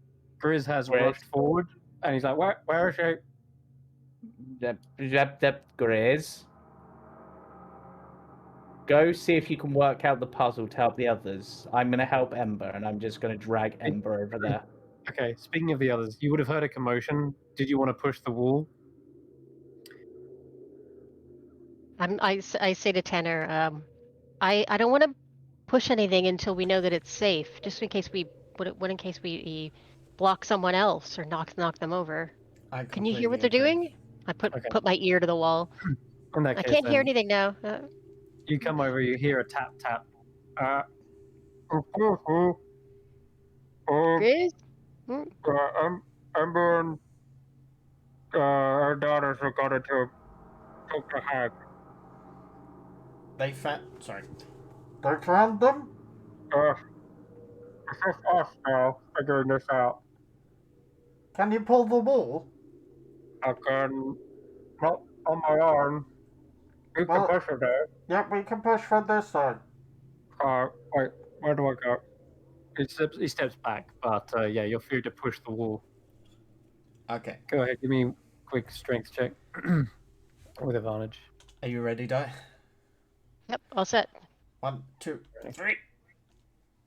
Grizz has rushed forward, and he's like, "Where is she?" Grizz. Go see if you can work out the puzzle to help the others. I'm going to help Ember, and I'm just going to drag Ember over there. Okay, speaking of the others, you would have heard a commotion. Did you want to push the wall? I say to Tanner, I don't want to push anything until we know that it's safe, just in case we block someone else or knock them over. Can you hear what they're doing? I put my ear to the wall. I can't hear anything now. You come over, you hear a tap tap. Grizz? Ember and her daughters are going to talk to Hag. They found them? It's just us now figuring this out. Can you pull the wall? I can, not on my own. You can push it there. Yep, we can push from this side. Wait, where do I go? He steps back, but yeah, you're free to push the wall. Okay. Go ahead, give me a quick strength check with advantage. Are you ready, Di? Yep, all set. 1, 2, 3.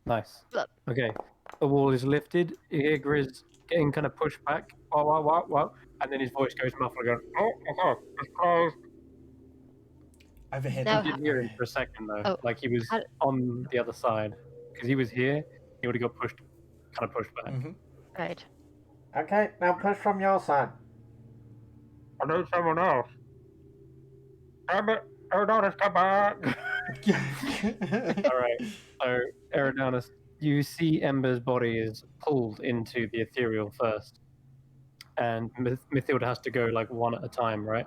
Nice. Look. Okay. The wall is lifted. You hear Grizz getting kind of pushed back. Wow. And then his voice goes muffled again. Oh, it's closed. Over here. Now, You did hear him for a second, though. Oh, Like he was how- on the other side. Because he was here, he would have got pushed back. Mm-hmm. right. Okay, now push from your side. I need someone else. Damn it. Eridanus, come back. Alright. So, Eridanus, you see Ember's body is pulled into the ethereal first. And Mathilda has to go like one at a time, right?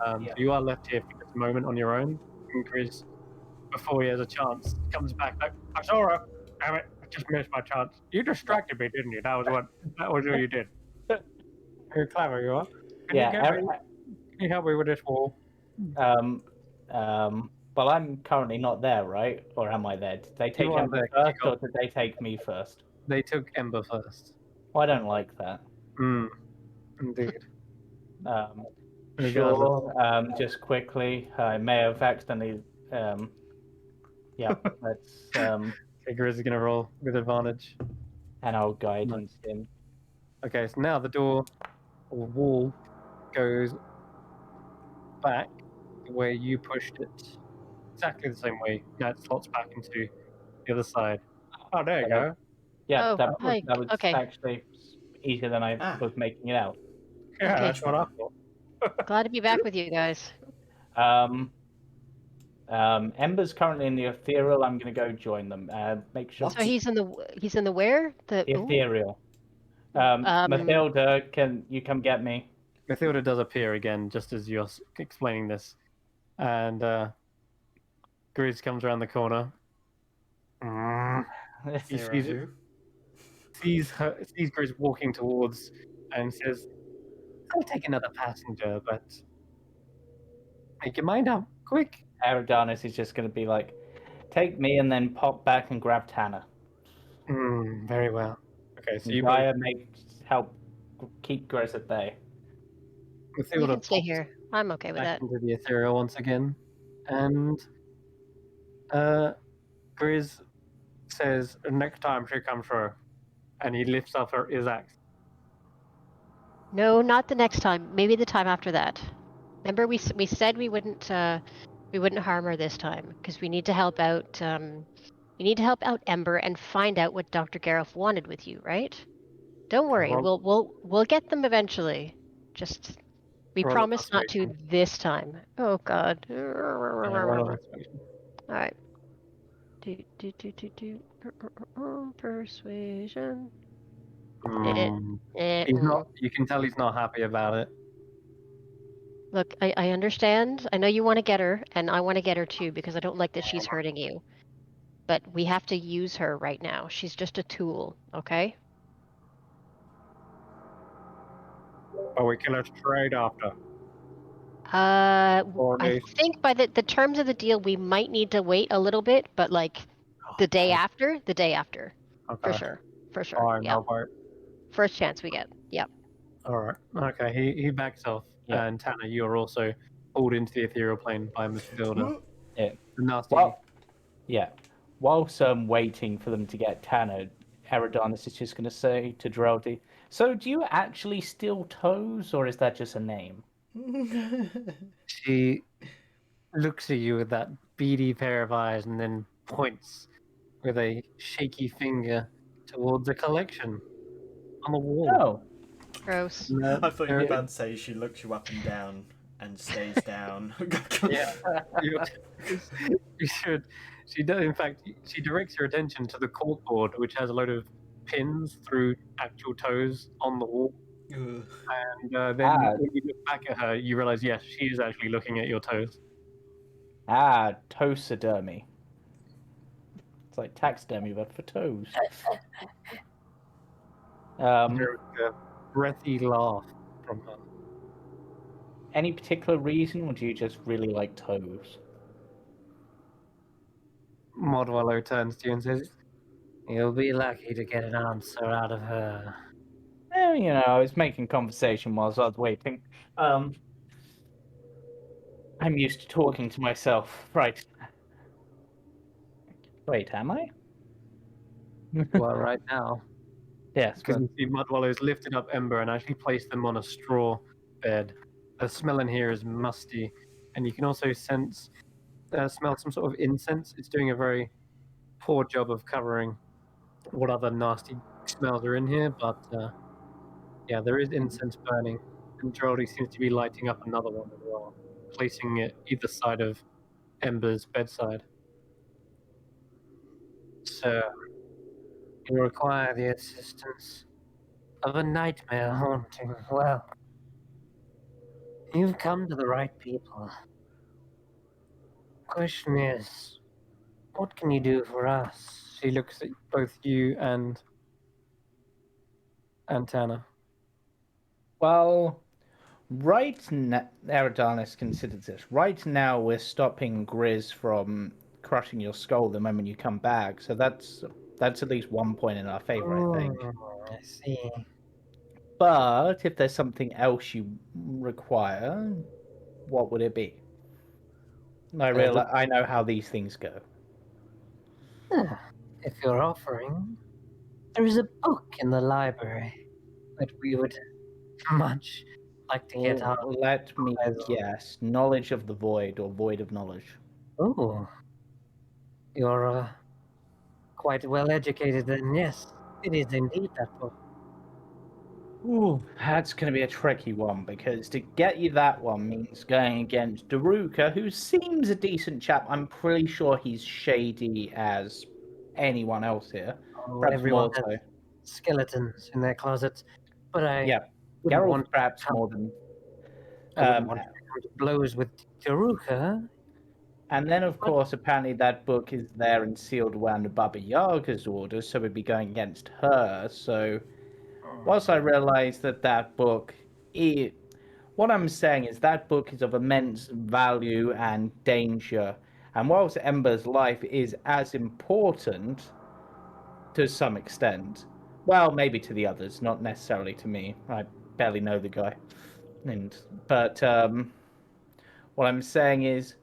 Yeah. So you are left here for this moment on your own. And Grizz, before he has a chance, comes back like, I saw her. Damn it, I just missed my chance. You distracted me, didn't you? That was what you did. Very clever you are. Can you help me with this wall? Well, I'm currently not there, right? Or am I there? Did they take You are Ember there, first, or did they take me first? They took Ember first. Well, I don't like that. Indeed. Sure. Just quickly, I may have accidentally. Yeah, let's. Okay, Grizz is gonna roll with advantage. And I'll guidance him. Okay, so now the door or wall goes back the way you pushed it. Exactly the same way. Now it slots back into the other side. Oh, there you go. Yeah, Oh, that was okay. actually easier than I was making it out. Yeah, Okay. that's what I thought. Glad to be back with you guys. Ember's currently in the ethereal. I'm gonna go join them. Make sure. So he's in the where? The The ethereal. Mathilda, can you come get me? Mathilda does appear again, just as you're explaining this. And Grizz comes around the corner. He sees Grizz walking towards and says, I'll take another passenger, but make your mind up, quick. Eridanus is just going to be like, take me and then pop back and grab Tanner. Very well. Okay, so you Gaia help keep Grizz at bay. You can stay here. I'm okay with back that. into the ethereal once again, and Grizz says, next time she comes through, and he lifts up his axe. No, not the next time. Maybe the time after that. Remember, we said we wouldn't harm her this time because we need to help out. We need to help out Ember and find out what Dr. Gareth wanted with you, right? Don't worry, we'll get them eventually. Just we promise not to this time. Oh God. All right. Persuasion. He's not. You can tell he's not happy about it. Look, I understand. I know you want to get her, and I want to get her too because I don't like that she's hurting you. But we have to use her right now. She's just a tool, okay? Or we can trade after. I think by the terms of the deal, we might need to wait a little bit, but like the day after. Okay. For sure. Fine, Yeah. I'll wait. First chance we get. Yep. All right. Okay. He backs off, and Tanner, you are also pulled into the ethereal plane by Mathilda. Yeah. Nasty. Well, yeah. Whilst I'm waiting for them to get Tanner, Eridanus is just going to say to Dreldy, so do you actually steal toes, or is that just a name? She looks at you with that beady pair of eyes and then points with a shaky finger towards a collection on the wall. Oh. Gross. I thought you were about to say she looks you up and down and stays down. Yeah. You should. She does. In fact, she directs your attention to the corkboard, which has a load of pins through actual toes on the wall. And then when you look back at her, you realize, yes, she is actually looking at your toes. Toesidermy. It's like taxidermy, but for toes. There's a breathy laugh from her. Any particular reason, or do you just really like toes? Modwello turns to you and says, you'll be lucky to get an answer out of her. I was making conversation whilst I was waiting. I'm used to talking to myself. Right. Wait, am I? You are right now. Yes, Because but you see Mudwallow's lifted up Ember and actually placed them on a straw bed. The smell in here is musty, and you can also smell some sort of incense. It's doing a very poor job of covering what other nasty smells are in here, but yeah, there is incense burning, and Geraldine seems to be lighting up another one as well, placing it either side of Ember's bedside. So, you require the assistance of a nightmare haunting. Well, you've come to the right people. Question is, what can you do for us? She looks at both you and Tana. well, right now, Eridanis considers this. Right now, we're stopping Grizz from crushing your skull the moment you come back. So that's at least 1 point in our favor, I think. I see. But if there's something else you require, what would it be? I know how these things go. If you're offering, there is a book in the library that we would much like to get our. Let me guess. Knowledge of the void or void of knowledge. Oh, you're quite well educated then. Yes, it is indeed that book. Ooh, that's going to be a tricky one because to get you that one means going against Daruka, who seems a decent chap. I'm pretty sure he's shady as anyone else here. Oh, Perhaps everyone more has so. skeletons in their closets, but I Yeah, wouldn't Geralt want perhaps to come, more than. I wouldn't want to come to blows with Daruka. And then, of But course, apparently that book is there and sealed away under Baba Yaga's orders, so we'd be going against her. So, whilst I realise that that book, what I'm saying is that book is of immense value and danger. And whilst Ember's life is as important to some extent, well, maybe to the others, not necessarily to me. I barely know the guy. But what I'm saying is,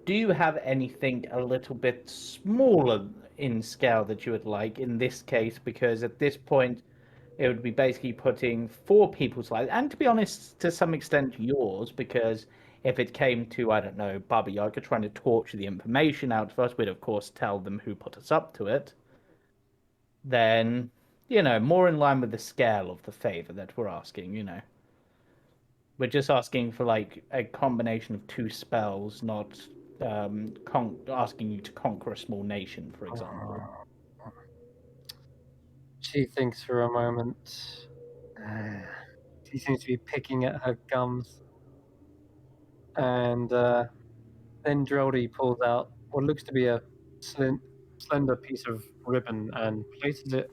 do you have anything a little bit smaller in scale that you would like in this case? Because at this point, it would be basically putting 4 people's lives, and to be honest, to some extent yours, because if it came to, I don't know, Baba Yaga trying to torture the information out of us, we'd of course tell them who put us up to it. Then, more in line with the scale of the favor that we're asking. We're just asking for like a combination of 2 spells, not asking you to conquer a small nation, for example. she thinks for a moment. She seems to be picking at her gums. And then Geraldine pulls out what looks to be a slender piece of ribbon and places it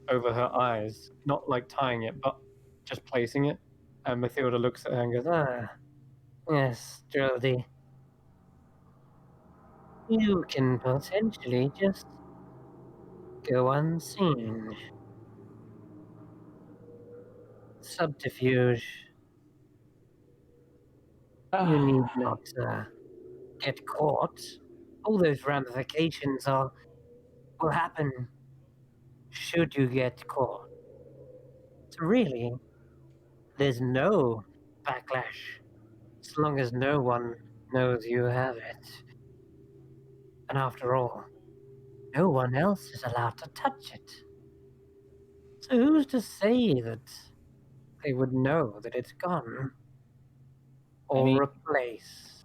over her eyes, not like tying it, but just placing it. And Mathilda looks at her and goes, yes, Geraldine. You can potentially just go unseen. Subterfuge. You need not get caught. All those ramifications will happen should you get caught. So really, there's no backlash as long as no one knows you have it. And after all, no one else is allowed to touch it. So who's to say that they would know that it's gone or replaced?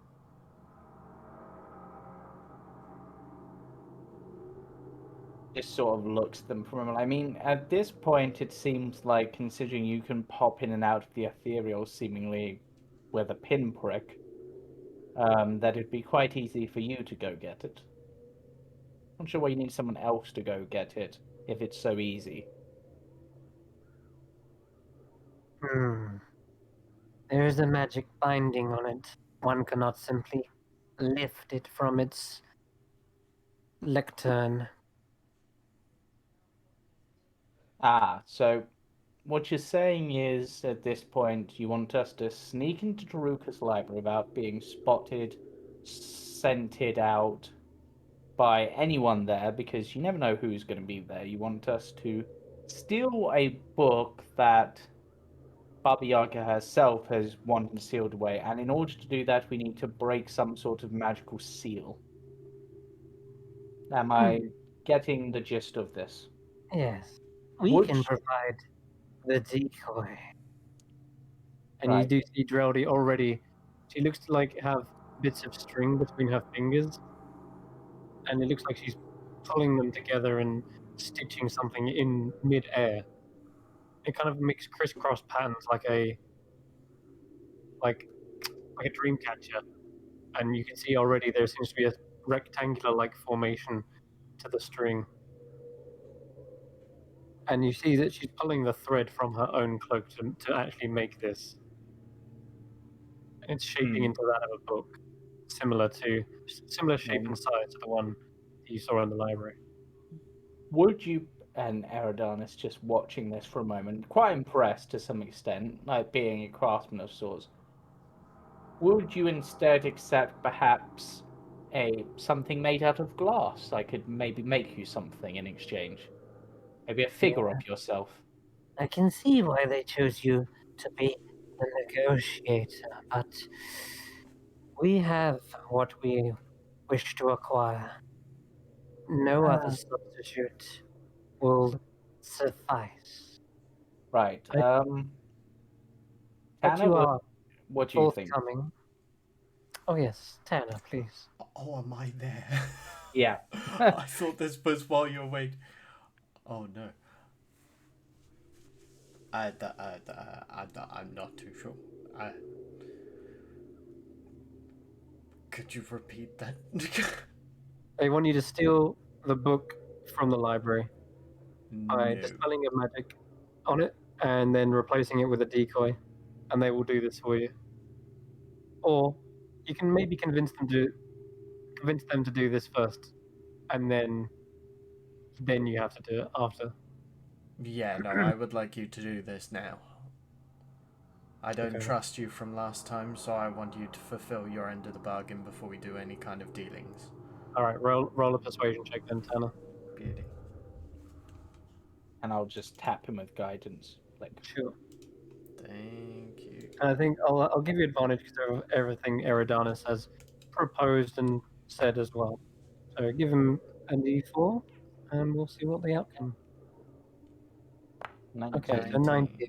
Just sort of looks at them from a. I mean, at this point, it seems like, considering you can pop in and out of the ethereal seemingly with a pinprick, that it'd be quite easy for you to go get it. I'm not sure why you need someone else to go get it if it's so easy. There is a magic binding on it. One cannot simply lift it from its lectern. So what you're saying is, at this point, you want us to sneak into Daruka's library without being spotted, scented out by anyone there, because you never know who's going to be there. You want us to steal a book that Baba Yaga herself has wanted sealed away, and in order to do that, we need to break some sort of magical seal. Am I getting the gist of this? Yes. We Would can provide the decoy. And you Right. do see Dreldy already. She looks to like have bits of string between her fingers, and it looks like she's pulling them together and stitching something in mid-air. It kind of makes crisscross patterns like a dream catcher, and you can see already there seems to be a rectangular-like formation to the string. And you see that she's pulling the thread from her own cloak to actually make this. It's shaping into that of a book, similar shape and size to the one you saw in the library. Would you, and Eridanus just watching this for a moment, quite impressed to some extent, like being a craftsman of sorts, would you instead accept perhaps something made out of glass? I could maybe make you something in exchange. Maybe a figure of yourself. I can see why they chose you to be the negotiator, but we have what we wish to acquire. No other substitute will suffice. Right. But Tanner, you are what do you think? forthcoming. Oh yes, Tanner, please. Oh, am I there? Yeah. I thought this was while you're waiting. Oh no. I'm not too sure. Could you repeat that? They want you to steal the book from the library by No. dispelling a magic on it and then replacing it with a decoy, and they will do this for you. Or you can maybe convince them to do this first, and then you have to do it after. Yeah, no, I would like you to do this now. I don't Okay. trust you from last time, so I want you to fulfill your end of the bargain before we do any kind of dealings. All right, roll a persuasion check then, Tanner. Beauty. And I'll just tap him with guidance. Sure. Thank you. And I think I'll give you advantage because of everything Eridanus has proposed and said as well. So give him a d4, and we'll see what the outcome. 19. Okay, so 19.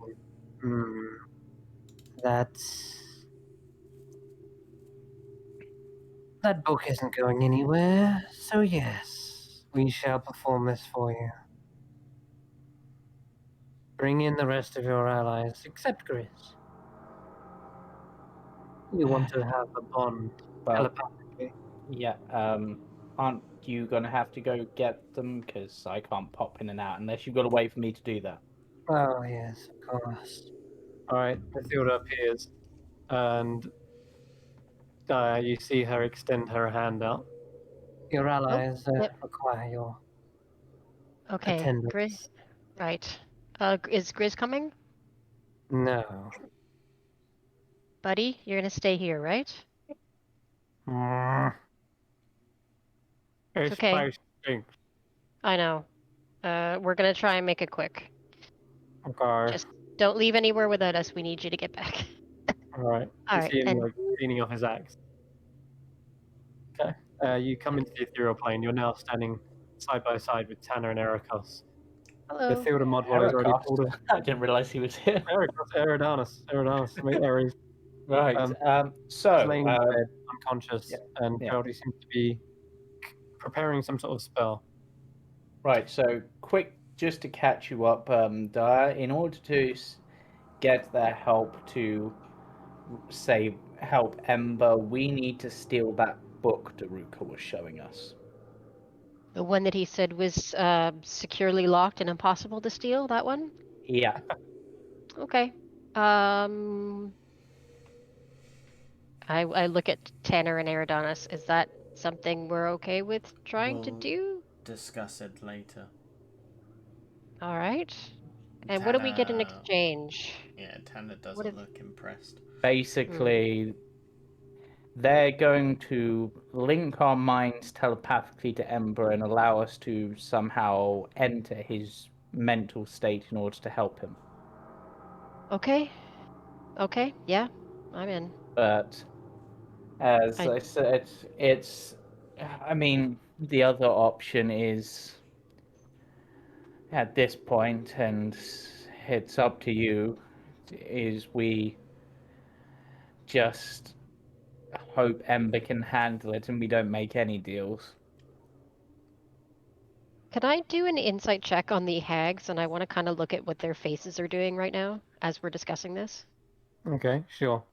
That book isn't going anywhere, so yes, we shall perform this for you. Bring in the rest of your allies, except Grizz. You want to have a bond telepathically. Yeah, aren't you going to have to go get them? Because I can't pop in and out unless you've got a way for me to do that. Oh, yes, of course. Alright, Mathilda appears, and you see her extend her hand out. Your allies require your attendance. Grizz. Right. Is Grizz coming? No. Buddy, you're gonna stay here, right? It's okay. Stinks. I know. We're gonna try and make it quick. Okay. Just don't leave anywhere without us. We need you to get back. Alright. You see him like leaning off his axe. Okay. You come into the ethereal plane. You're now standing side by side with Tanner and Ericos. Hello. The Theodor Modwell is already pulled in. I didn't realize he was here. Eridanus, mate, Ares. Right. He's laying in bed, unconscious, and Geraldine seems to be preparing some sort of spell. Right. So, quick, just to catch you up, Dyer, in order to get their help to help Ember, we need to steal that book Daruka was showing us. The one that he said was securely locked and impossible to steal, that one? Yeah. Okay. I look at Tanner and Eridanus. Is that something we're okay with trying to do? Discuss it later. All right. And what do we get in Tanner... exchange? Yeah, Tanner What doesn't if- look impressed. Basically, they're going to link our minds telepathically to Ember and allow us to somehow enter his mental state in order to help him. Okay. Okay. Yeah, I'm in. But as I said, I mean, the other option is at this point, and it's up to you, is we just hope Ember can handle it and we don't make any deals. Can I do an insight check on the hags? And I want to kind of look at what their faces are doing right now as we're discussing this. Okay, sure.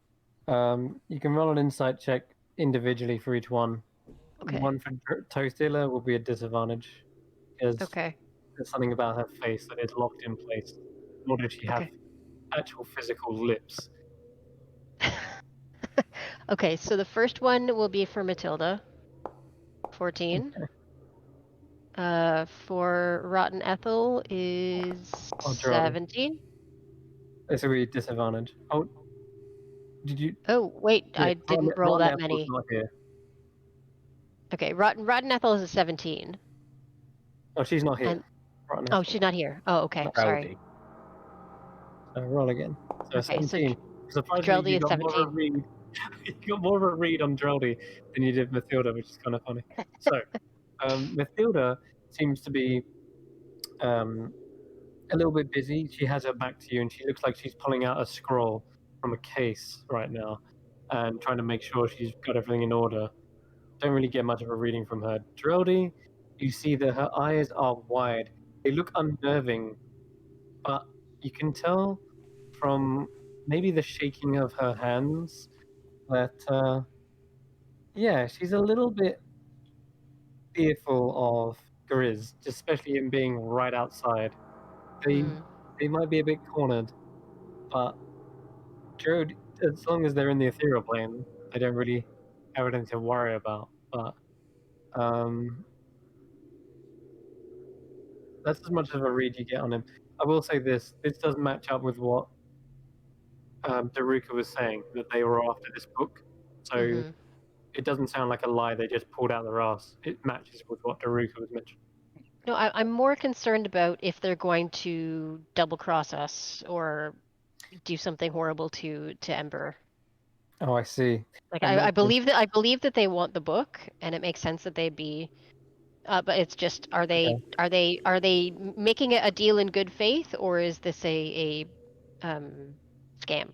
You can roll an insight check individually for each one. Okay. One for Toastilla will be a disadvantage because Okay. there's something about her face that is locked in place. Nor did she have Okay. actual physical lips. Okay, so the first one will be for Matilda. 14. For Rotten Ethel is Oh, Geraldine. 17. This will be a disadvantage. Oh, did you? Oh, wait, Yeah, I didn't roll Rotten that Apple's many. not here. Okay, Rotten Ethel is a 17. Oh, she's not here. And Rotten oh, Apple. she's not here. Oh, okay, sorry. So roll again. So Okay, so 17. Surprisingly, Dreldy you is got more of a 17. read. You got more of a read on Dreldy than you did Mathilda, which is kind of funny. So, Mathilda seems to be a little bit busy. She has her back to you, and she looks like she's pulling out a scroll from a case right now and trying to make sure she's got everything in order. Don't really get much of a reading from her. Dreldy, you see that her eyes are wide. They look unnerving, but you can tell from maybe the shaking of her hands that, yeah, she's a little bit fearful of Grizz, especially in being right outside. They might be a bit cornered, but Jared, as long as they're in the ethereal plane, they don't really have anything to worry about. But that's as much of a read you get on him. I will say this: this does match up with what Daruka was saying, that they were after this book. So it doesn't sound like a lie they just pulled out their ass. It matches with what Daruka was mentioning. No, I'm more concerned about if they're going to double cross us or do something horrible to Ember. Oh, I see. Like And I believe that they want the book, and it makes sense that they'd be. But it's just, are they making it a deal in good faith, or is this a scam?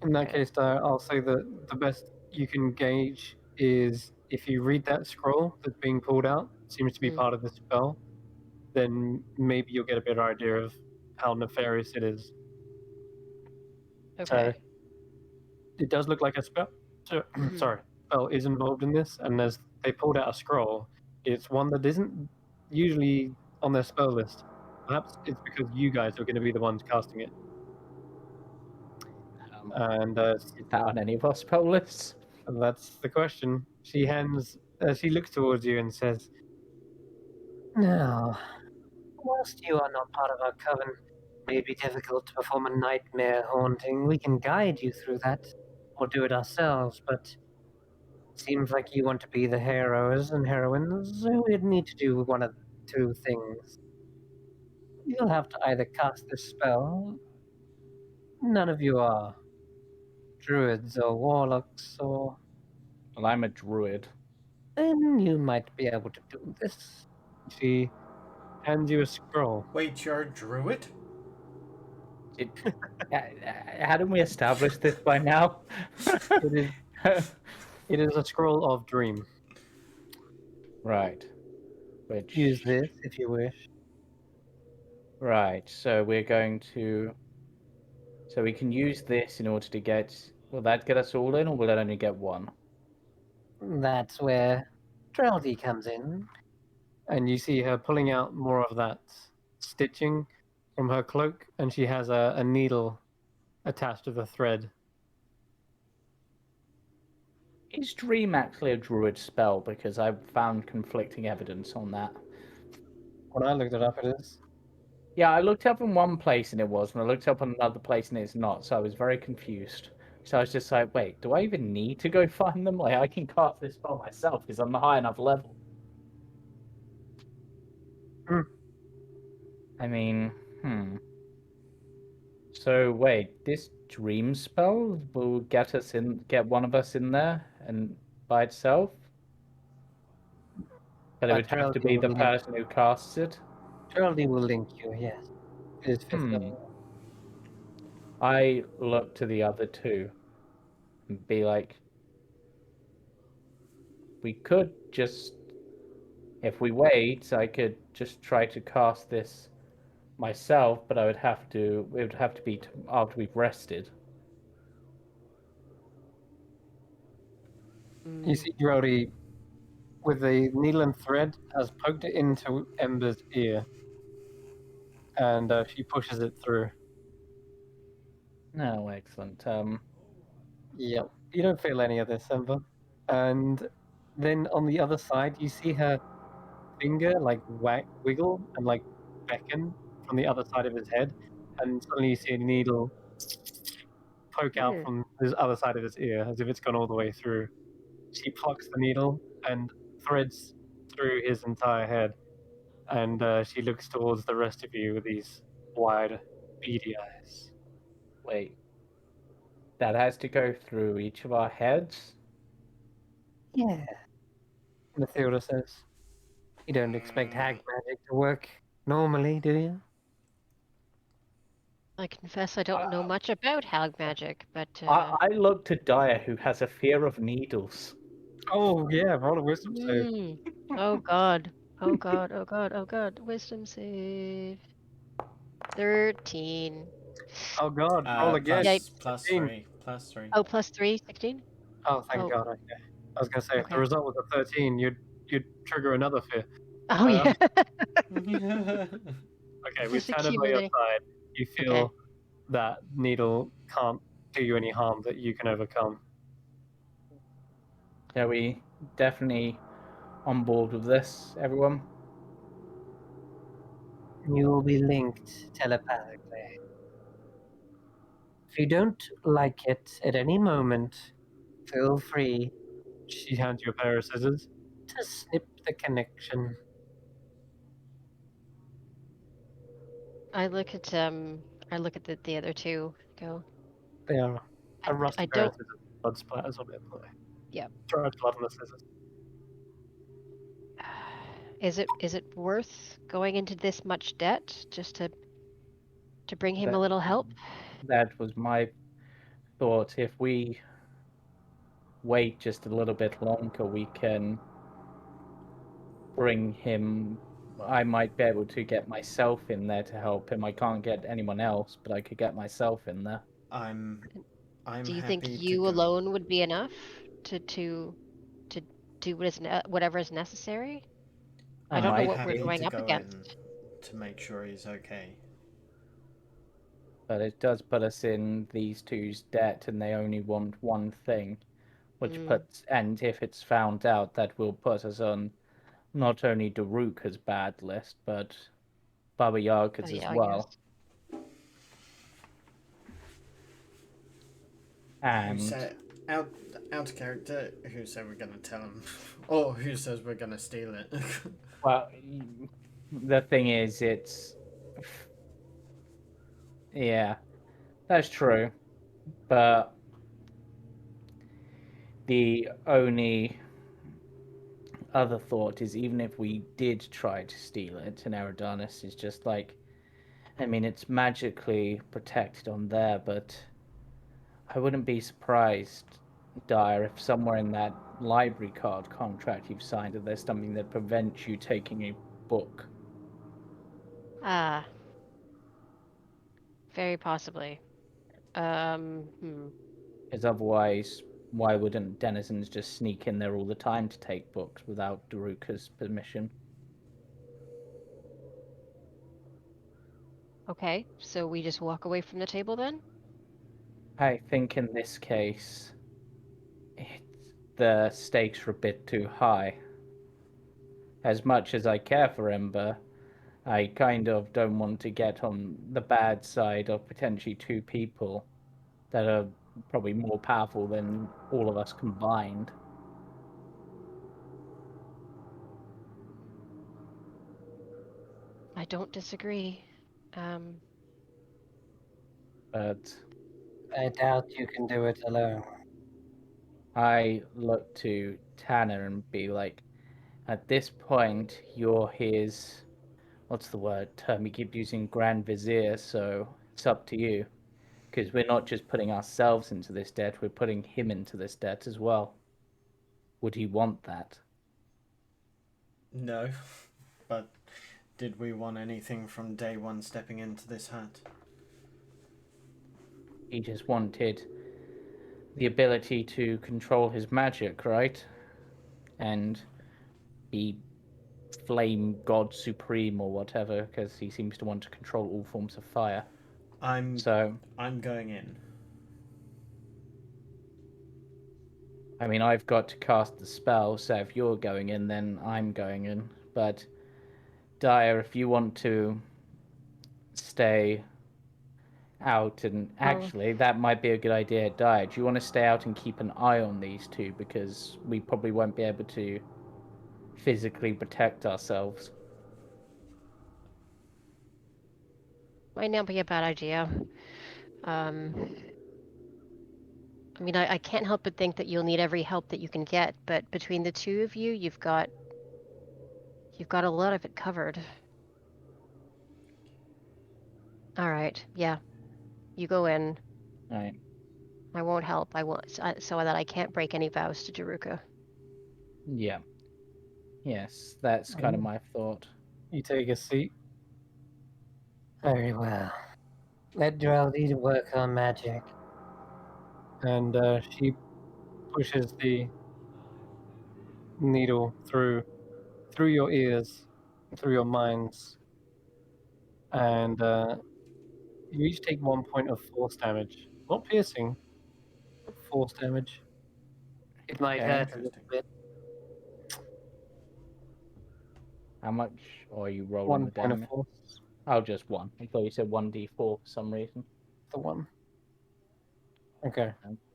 in that case, I'll say that the best you can gauge is if you read that scroll that's being pulled out, seems to be part of the spell, then maybe you'll get a better idea of how nefarious it is. Okay. So it does look like a spell. Sorry, spell is involved in this, and as they pulled out a scroll, it's one that isn't usually on their spell list. Perhaps it's because you guys are going to be the ones casting it. And Is that on any of our spell lists? that's the question. She looks towards you and says, "Now, whilst you are not part of our coven, it may be difficult to perform a nightmare haunting. We can guide you through that, or do it ourselves, but it seems like you want to be the heroes and heroines, so we'd need to do one of two things. You'll have to either cast this spell. None of you are druids or warlocks, or Well, I'm a druid. then you might be able to do this." She hands you a scroll. Wait, you're a druid? Hadn't we established this by now? It is a scroll of dream. Right. Which... Use this if you wish. Right, so we're going to... So we can use this in order to get... Will that get us all in, or will it only get one? That's where Drowsy comes in. And you see her pulling out more of that stitching from her cloak, and she has a needle attached to the thread. Is Dream actually a druid spell? Because I've found conflicting evidence on that. When I looked it up, it is. Yeah, I looked up in one place and it was, and I looked up in another place and it's not, so I was very confused. So I was just like, wait, do I even need to go find them? Like, I can cast this spell myself because I'm a high enough level. I mean, So wait, this dream spell will get one of us in there and by itself? But it would have to be the person who casts it? Charlie will link you, yes. It is fifth level. I look to the other two and be like, we could just, if we wait, I could just try to cast this myself, but it would have to be after we've rested. You see Jody with a needle and thread has poked it into Ember's ear, and she pushes it through. No, excellent. Yeah, you don't feel any of this, Ember. And then on the other side, you see her finger like wiggle and like beckon from the other side of his head, and suddenly you see a needle poke out from the other side of his ear as if it's gone all the way through. She plucks the needle and threads through his entire head, and she looks towards the rest of you with these wide, beady eyes. Wait. That has to go through each of our heads? Yeah, Mathilda says. You don't expect hag magic to work normally, do you? I confess I don't know much about hag magic, but I look to Dyer, who has a fear of needles. Oh yeah, roll a wisdom save. Oh god. Oh god, oh god, oh god. Wisdom save. 13. Oh god, roll again. Plus 16. 3. Plus 3. Oh, plus 3, 16? Oh, thank God. Okay. I was gonna say if the result was a 13, you'd trigger another fear. Oh yeah. Okay, we Just stand by your accumulating. side. You feel that needle can't do you any harm that you can overcome. Are we definitely on board with this, everyone? You will be linked telepathically. If you don't like it at any moment, feel free, she hands you a pair of scissors, to snip the connection. I look at the other two. Go. They are a rusty pair of don't. scissors. Blood splatters on it. Yeah. Dried blood on the scissors. Is it worth going into this much debt just to bring him a little help? That was my thought. If we wait just a little bit longer, we can bring him. I might be able to get myself in there to help him. I can't get anyone else, but I could get myself in there. I'm Do you happy think you alone would be enough to do whatever is necessary? I don't know what we're going up against. To make sure he's okay. But it does put us in these two's debt, and they only want one thing, which and if it's found out, that will put us on not only Daruk's bad list, but Baba Yaga's as well. And out of character, who said we're gonna tell him, or who says we're gonna steal it? Well, the thing is, yeah, that's true, but the only other thought is, even if we did try to steal it, and Eridanus is just like, I mean, it's magically protected on there, but I wouldn't be surprised, Dyer, if somewhere in that library card contract you've signed that there's something that prevents you taking a book. Ah. Very possibly. Because otherwise, why wouldn't denizens just sneak in there all the time to take books without Daruk's permission? Okay, so we just walk away from the table then? I think in this case, the stakes are a bit too high. As much as I care for Ember, I kind of don't want to get on the bad side of potentially two people that are probably more powerful than all of us combined. I don't disagree. But I doubt you can do it alone. I look to Tanner and be like, at this point, you're his, what's the word, term we keep using, Grand Vizier, so it's up to you. Because we're not just putting ourselves into this debt, we're putting him into this debt as well. Would he want that? No, but did we want anything from day one stepping into this hat? He just wanted the ability to control his magic, right? And be flame god supreme or whatever, because he seems to want to control all forms of fire. I'm going in. I mean, I've got to cast the spell, so if you're going in, then I'm going in. But Dyer, if you want to stay out, and actually, that might be a good idea, Dyer. Do you want to stay out and keep an eye on these two? Because we probably won't be able to physically protect ourselves. Might not be a bad idea. I mean, I can't help but think that you'll need every help that you can get, but between the two of you, you've got a lot of it covered. All right, yeah. You go in. All right. I won't help. I won't, so that I can't break any vows to Jaruka. Yeah. Yes, that's kind of my thought. You take a seat. Very well. Let Geraldine work on magic. And she pushes the needle through your ears, through your minds, and you each take 1 point of force damage. Not piercing, but force damage. It might hurt a little bit. How much are you rolling 1 the point damage? of force. Oh, just one. I thought you said 1d4 for some reason. The one. Okay.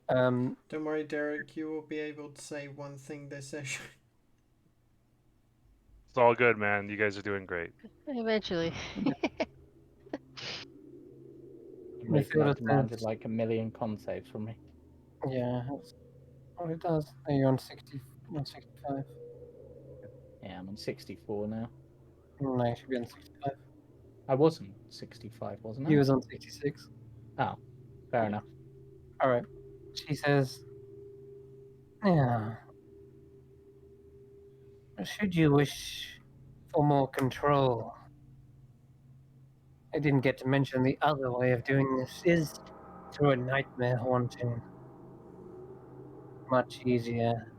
Don't worry, Derek. You will be able to say one thing this session. It's all good, man. You guys are doing great. Eventually. Making demanded like a million con saves from me. Yeah, that's what it does. Are you on 60, 65? Yeah, I'm on 64 now. No, you should be on 65. I wasn't 65, wasn't I? You was on 66. Oh, fair enough. All right. She says, yeah. Should you wish for more control, I didn't get to mention the other way of doing this is through a nightmare haunting. Much easier.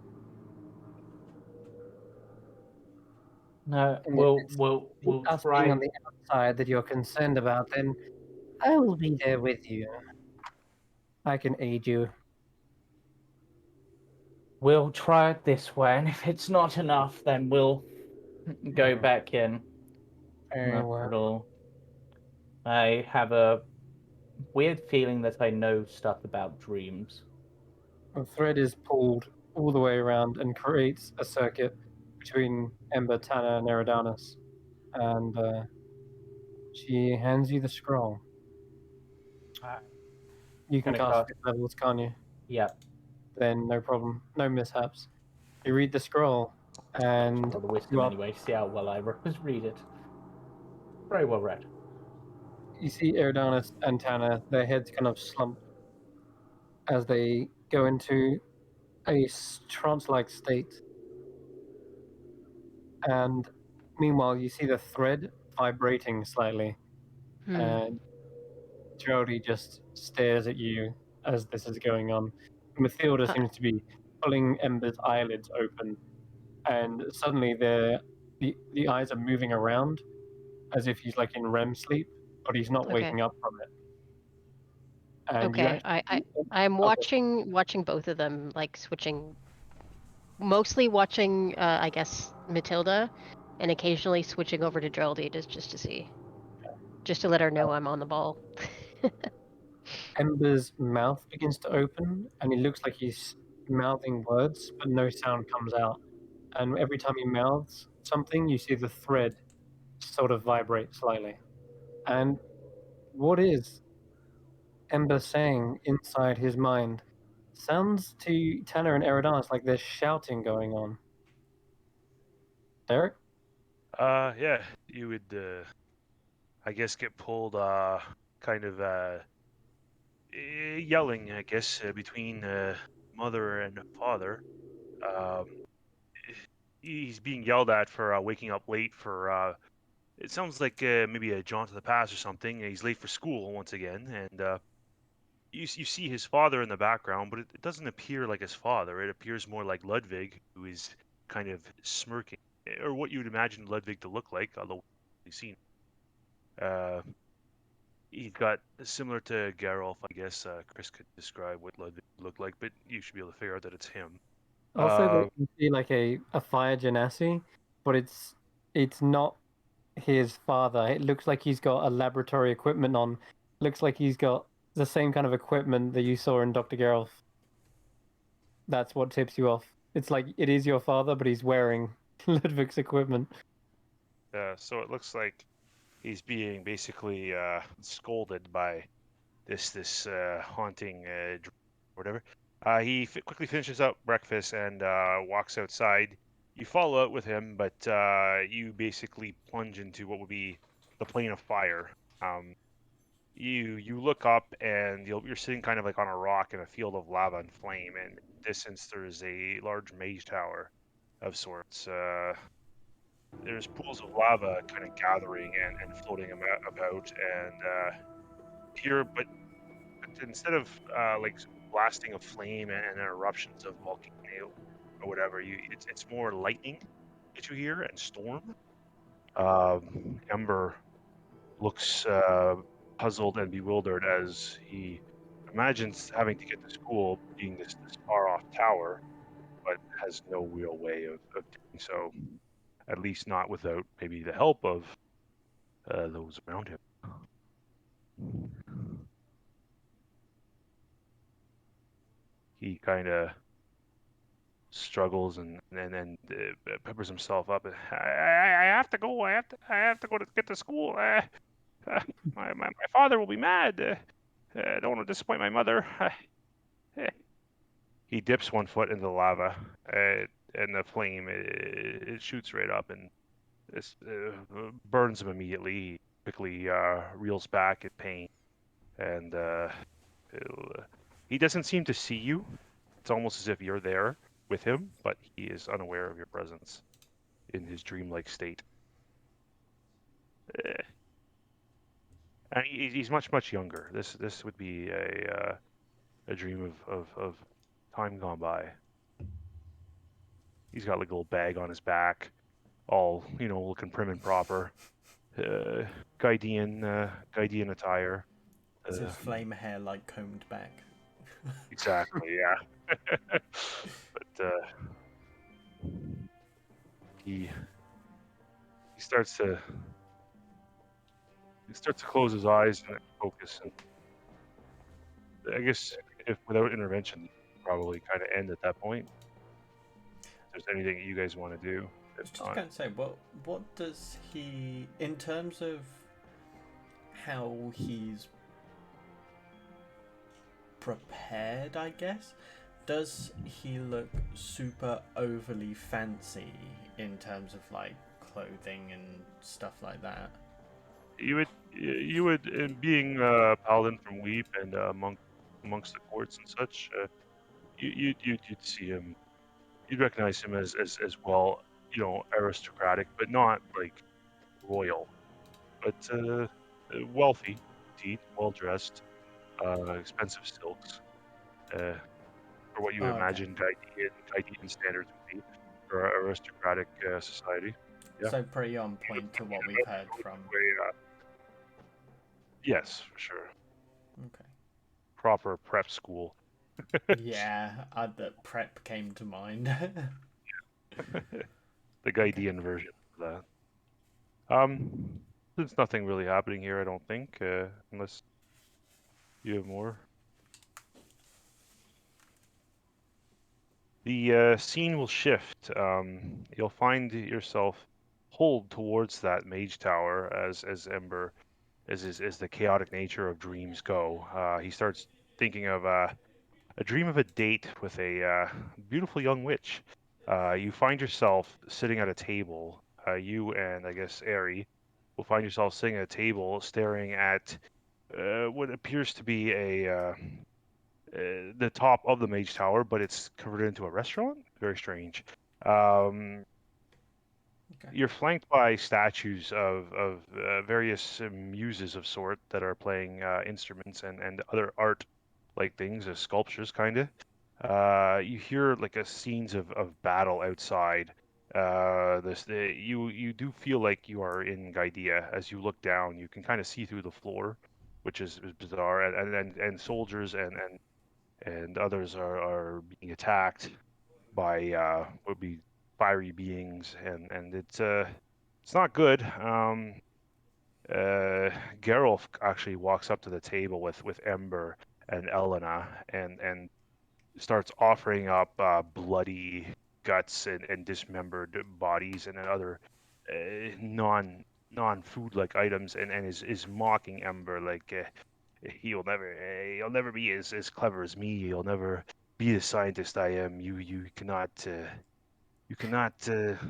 No, And we'll us try. being on the outside that you're concerned about, then I will be there with you. I can aid you. We'll try it this way, and if it's not enough, then we'll go back in. Very well. I have a weird feeling that I know stuff about dreams. The thread is pulled all the way around and creates a circuit between Ember, Tanner, and Eridanus. And she hands you the scroll. You can cast it levels, can't you? Yeah. Then no problem. No mishaps. You read the scroll, and Roll the wisdom anyway, see how well I read it. Very well read. You see Eridanus and Tanner, their heads kind of slump as they go into a trance-like state. And meanwhile, you see the thread vibrating slightly. And Jody just stares at you as this is going on. Mathilda seems to be pulling Ember's eyelids open. And suddenly the eyes are moving around as if he's like in REM sleep, but he's not waking up from it. And okay, I'm watching both of them, like switching, mostly watching I guess Matilda, and occasionally switching over to Geraldine just to see, just to let her know I'm on the ball. Ember's mouth begins to open, and it looks like he's mouthing words, but no sound comes out. And every time he mouths something, you see the thread sort of vibrate slightly. And what is Ember saying inside his mind sounds to Tanner and Eridanos like there's shouting going on. Derek? Yeah, you would, I guess, get pulled, kind of, yelling, I guess, between mother and father. Um, he's being yelled at for waking up late for. It sounds like maybe a jaunt to the past or something. He's late for school once again, and you see his father in the background, but it doesn't appear like his father. It appears more like Ludwig, who is kind of smirking, or what you would imagine Ludwig to look like, although you've seen. Uh, he's got similar to Geralf, I guess. Chris could describe what Ludwig looked like, but you should be able to figure out that it's him. I'll say that you see like a fire genasi, but it's not his father. It looks like he's got a laboratory equipment on. Looks like he's got the same kind of equipment that you saw in Dr. Geralf. That's what tips you off. It's like it is your father, but he's wearing Ludwig's equipment. So it looks like he's being basically scolded by this haunting whatever. He quickly finishes up breakfast and walks outside. You follow out with him, but you basically plunge into what would be the plane of fire. You look up and you're sitting kind of like on a rock in a field of lava and flame, and in the distance there's a large mage tower of sorts. There's pools of lava kind of gathering and floating about, and here, but instead of like blasting of flame and eruptions of volcano or whatever, it's more lightning that you hear and storm. Ember looks puzzled and bewildered as he imagines having to get to school being this far off tower, but has no real way of doing so, at least not without maybe the help of those around him. He kind of struggles and then peppers himself up. I have to go. I have to go to get to school. My father will be mad. I don't want to disappoint my mother. He dips one foot into the lava, and the flame it shoots right up and this burns him immediately. He quickly reels back in pain, and he doesn't seem to see you. It's almost as if you're there with him, but he is unaware of your presence in his dreamlike state. And he's much younger. This would be a dream of time gone by. He's got like a little bag on his back, all looking prim and proper. Guidean attire. Is his flame hair like combed back? Exactly, yeah. But he starts to close his eyes and focus, and I guess if without intervention, probably kind of end at that point. If there's anything you guys want to do. I was just going to say, what does he, in terms of how he's prepared, I guess, does he look super overly fancy in terms of like clothing and stuff like that? You would, in being paladin from Weep and amongst the courts and such, you'd see him. You'd recognize him as well, aristocratic, but not like royal, but wealthy, indeed, well dressed, expensive silks, for what you would imagine Guidean standards would be for an aristocratic society. Yeah. So pretty on point to what we've heard from. Yes, for sure. Okay. Proper prep school. Yeah, the prep came to mind. The Guidean version. that. There's nothing really happening here, I don't think, unless you have more. The scene will shift. You'll find yourself pulled towards that mage tower as Ember, as the chaotic nature of dreams go. He starts thinking of a dream of a date with a beautiful young witch. You find yourself sitting at a table. You and I guess Ari will find yourself sitting at a table, staring at what appears to be the top of the mage tower, but it's converted into a restaurant. Very strange. Okay. You're flanked by statues of various muses of sort that are playing instruments and other art like things, sculptures kind of. You hear like a scenes of battle outside. You do feel like you are in Gaidia as you look down. You can kind of see through the floor, which is bizarre, and soldiers and others are being attacked by would be fiery beings, and it's not good. Geralt actually walks up to the table with Ember and Elena and starts offering up bloody guts and dismembered bodies and then other non food like items and is mocking Ember like you'll never be as clever as me. You'll never be the scientist I am. You cannot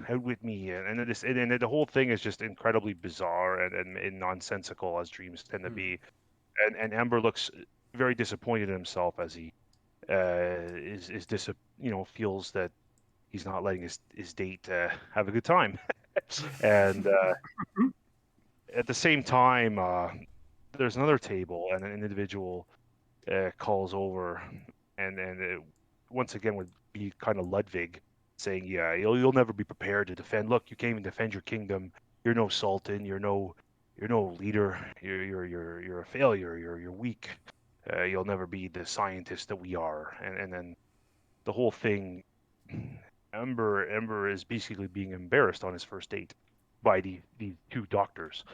outwit me, and the whole thing is just incredibly bizarre and nonsensical as dreams tend to be. And Ember looks very disappointed in himself as he feels that he's not letting his date have a good time, and at the same time, there's another table and an individual calls over, and it, once again would be kind of Ludwig saying, "Yeah, you'll never be prepared to defend. Look, you can't even defend your kingdom. You're no sultan. You're no leader. You're a failure. You're weak. You'll never be the scientist that we are." And then the whole thing, Ember is basically being embarrassed on his first date by the two doctors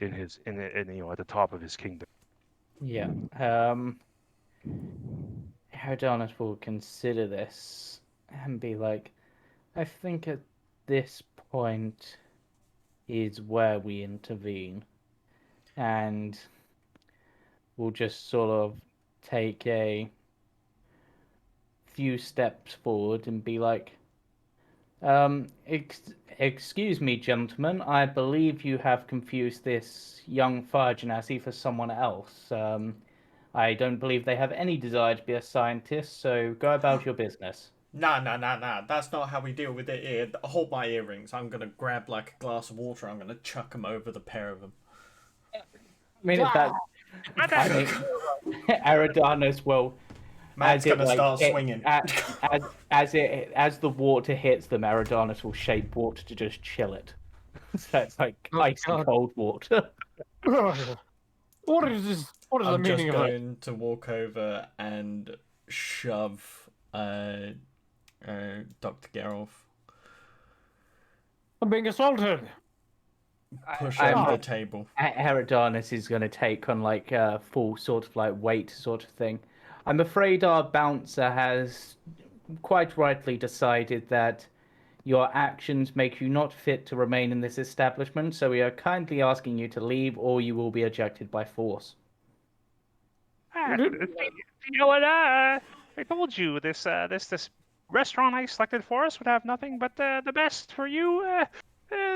at the top of his kingdom. Yeah. Herodonis will consider this and be like, I think at this point is where we intervene. And we'll just sort of take a few steps forward and be like, excuse me, gentlemen, I believe you have confused this young Fargenasi for someone else. I don't believe they have any desire to be a scientist, so go about your business. Nah. That's not how we deal with it here. Hold my earrings. I'm gonna grab like a glass of water. I'm gonna chuck them over the pair of them. I mean, if that, I mean, Eridanos will. Matt's gonna start swinging. As the water hits them, Eridanos will shape water to just chill it. So it's like icy cold water. What is this? What is the meaning of it? I'm just going to walk over and shove Dr. Geralt. I'm being assaulted. Push over the table. Eridanos is going to take on like a full sort of like weight sort of thing. I'm afraid our bouncer has quite rightly decided that your actions make you not fit to remain in this establishment, so we are kindly asking you to leave or you will be ejected by force. You know what? I told you this restaurant I selected for us would have nothing but the best for you.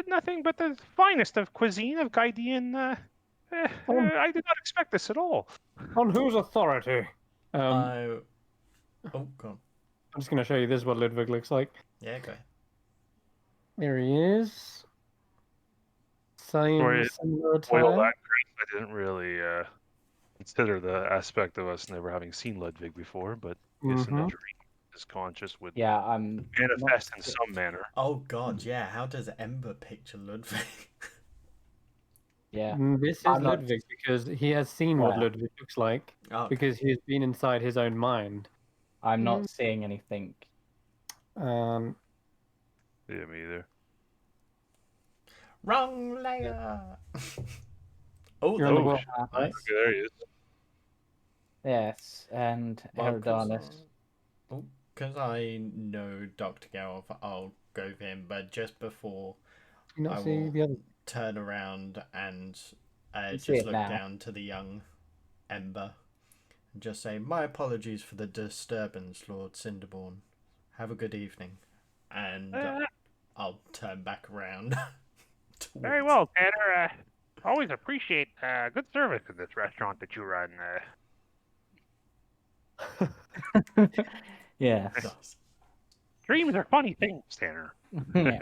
Nothing but the finest of cuisine of Gaidian. I did not expect this at all. On whose authority? Oh, God. I'm just going to show you this is what Ludwig looks like. Yeah, go. There he is. Similar Well, attire. I didn't really consider the aspect of us never having seen Ludwig before, but I guess in the dream, his conscious would manifest in some manner. Oh God, yeah. How does Ember picture Ludwig? Yeah. This is Ludwig because he has seen what Ludwig looks like because he has been inside his own mind. I'm not seeing anything. Yeah, me either. Wrong layer. Oh, You're on the those wall. nice. Okay, there he is. Yes, and Well, Eridanus. because I know Dr. Gareth, I'll go for him. But just before Do you I not see will the other? turn around and You see just it look now. down to the young Ember and just say, "My apologies for the disturbance, Lord Cinderborn. Have a good evening." And I'll turn back around. Very well, Tanner. Always appreciate good service at this restaurant that you run. Yes. Nice. Dreams are funny things, Tanner. Yeah.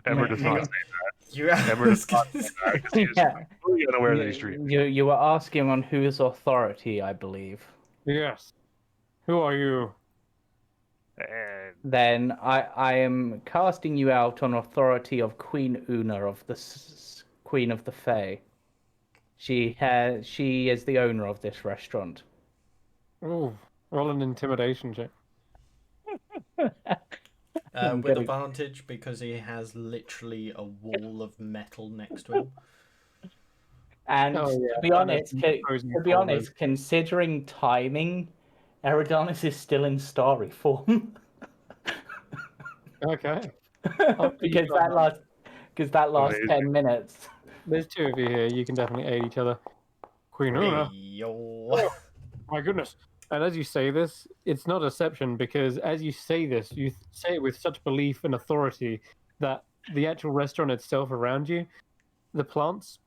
Ember does not Yeah. say that. You Ember does not say that because he is Yeah. completely unaware that he's dreaming. You were asking on whose authority, I believe. Yes. Who are you? Then I am casting you out on authority of Queen Una of the Queen of the Fae. She is the owner of this restaurant. Oh, roll an intimidation check. I'm With gonna- advantage because he has literally a wall of metal next to him. And Oh, yeah, to be and honest, it's frozen cold, considering timing, Eridanus is still in starry form. Okay. because that last Amazing. 10 minutes. There's two of you here. You can definitely aid each other. Queen Una. Hey, yo. Oh, my goodness. And as you say this, it's not deception because as you say this, you say it with such belief and authority that the actual restaurant itself around you, the plants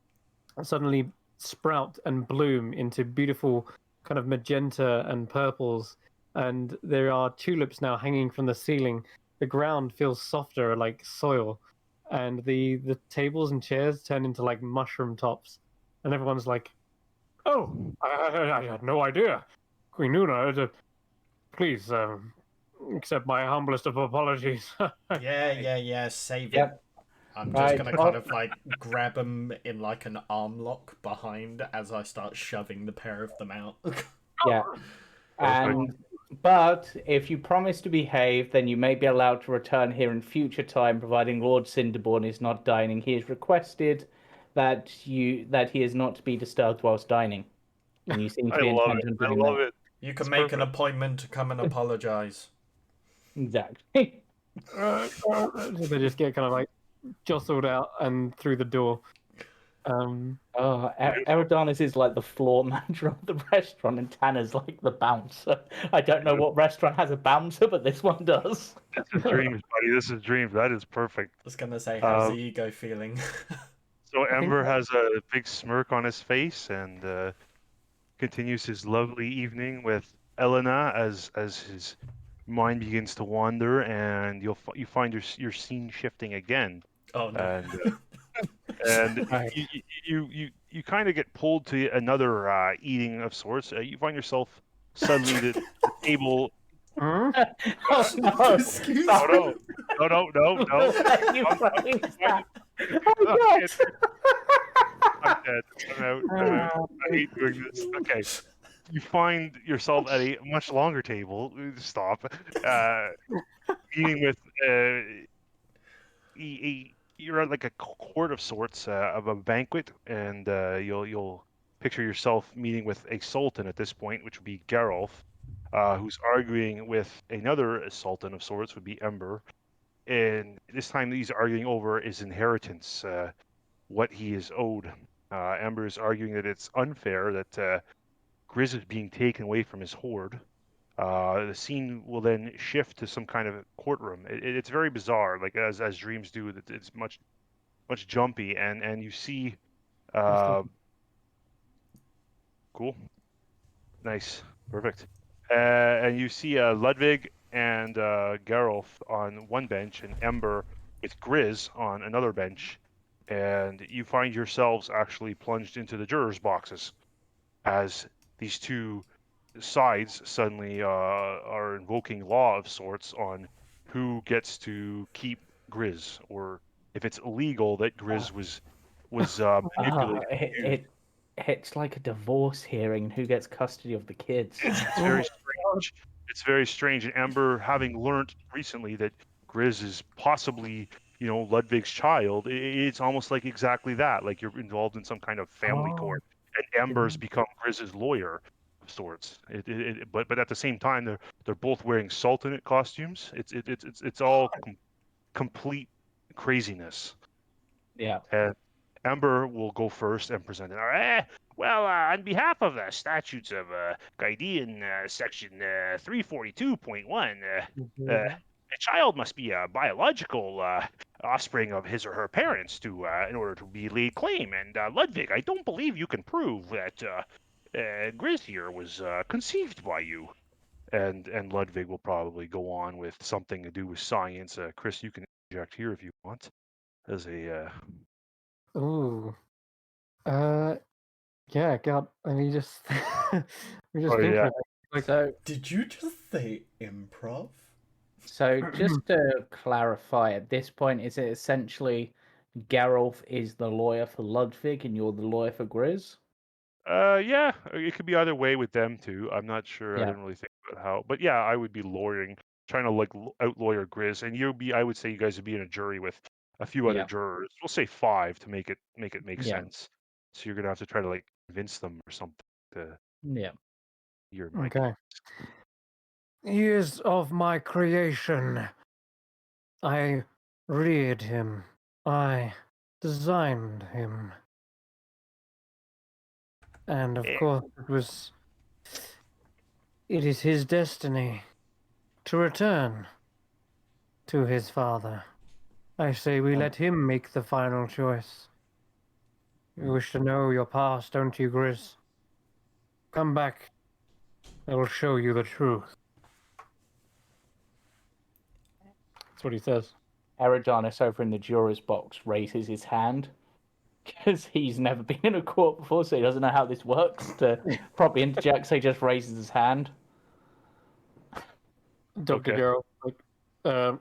suddenly sprout and bloom into beautiful kind of magenta and purples. And there are tulips now hanging from the ceiling. The ground feels softer, like soil. And the tables and chairs turn into like mushroom tops. And everyone's like, oh, I had no idea. Queen Una, please accept my humblest of apologies. Yeah, save it. Yep. I'm Right. just gonna kind of like grab him in like an arm lock behind as I start shoving the pair of them out. Yeah. But if you promise to behave, then you may be allowed to return here in future time, providing Lord Cinderborn is not dining. He has requested that he is not to be disturbed whilst dining. And you seem to I be love intent it. on I doing love that. it. You can It's make an perfect. appointment to come and apologize. Exactly. So they just get kind of like jostled out and through the door. Eridanus is like the floor manager of the restaurant, and Tanner's like the bouncer. I don't know what restaurant has a bouncer, but this one does. This is dreams, buddy. This is dreams. That is perfect. I was gonna say, how's the ego feeling? So think Ember has a big smirk on his face and continues his lovely evening with Elena as his mind begins to wander, and you find your scene shifting again, Oh no. and Right. you kind of get pulled to another eating of sorts. You find yourself suddenly the table. Hmm? Oh no! Excuse No, me. no. You fucking I'm- Oh God! I'm dead. I'm out. I hate doing this. Okay. You find yourself at a much longer table. Stop. Eating with you're at like a court of sorts of a banquet, and you'll picture yourself meeting with a sultan at this point, which would be Geralf, who's arguing with another sultan of sorts, would be Ember, and this time he's arguing over his inheritance, what he is owed. Ember is arguing that it's unfair that Grizz is being taken away from his hoard. The scene will then shift to some kind of courtroom. It's very bizarre, like as dreams do. That it's much jumpy, and you see, cool, nice, perfect, and you see Ludwig and Geralf on one bench, and Ember with Grizz on another bench, and you find yourselves actually plunged into the jurors' boxes as these two sides suddenly are invoking law of sorts on who gets to keep Grizz, or if it's illegal that Grizz was manipulated. It's like a divorce hearing. Who gets custody of the kids? It's very strange. It's very strange. And Amber, having learned recently that Grizz is possibly Ludwig's child, it's almost like exactly that. Like you're involved in some kind of family court, and Ember's become Grizz's lawyer of sorts. But at the same time, they're both wearing Sultanate costumes. It's all complete craziness. Yeah. And Ember will go first and present it. Well, on behalf of the statutes of Guardian section 342.1, a child must be a biological offspring of his or her parents in order to be laid claim. And Ludwig, I don't believe you can prove that Grizz here was conceived by you. And Ludwig will probably go on with something to do with science. Chris, you can interject here if you want, as a. Ooh. Yeah, God, let me just think yeah. for a bit. Like, So, Did you just say improv? so just to clarify, at this point, is it essentially Geralt is the lawyer for Ludwig and you're the lawyer for Grizz? Yeah, it could be either way with them too. I'm not sure. I Yeah. didn't really think about how, but yeah, I would be lawyering, trying to like out-lawyer Grizz, and I would say you guys would be in a jury with a few other Yeah. jurors. We'll say 5 to make it make Yeah. sense. So you're gonna have to try to like convince them or something to Yeah. your mind. Okay. He is of my creation. I reared him. I designed him. And of course, it is his destiny to return to his father. I say we let him make the final choice. You wish to know your past, don't you, Grizz? Come back. I will show you the truth. That's what he says. Eridanis over in the juror's box raises his hand because he's never been in a court before, so he doesn't know how this works. To probably interject, so he just raises his hand. Dr. Okay. Geralt,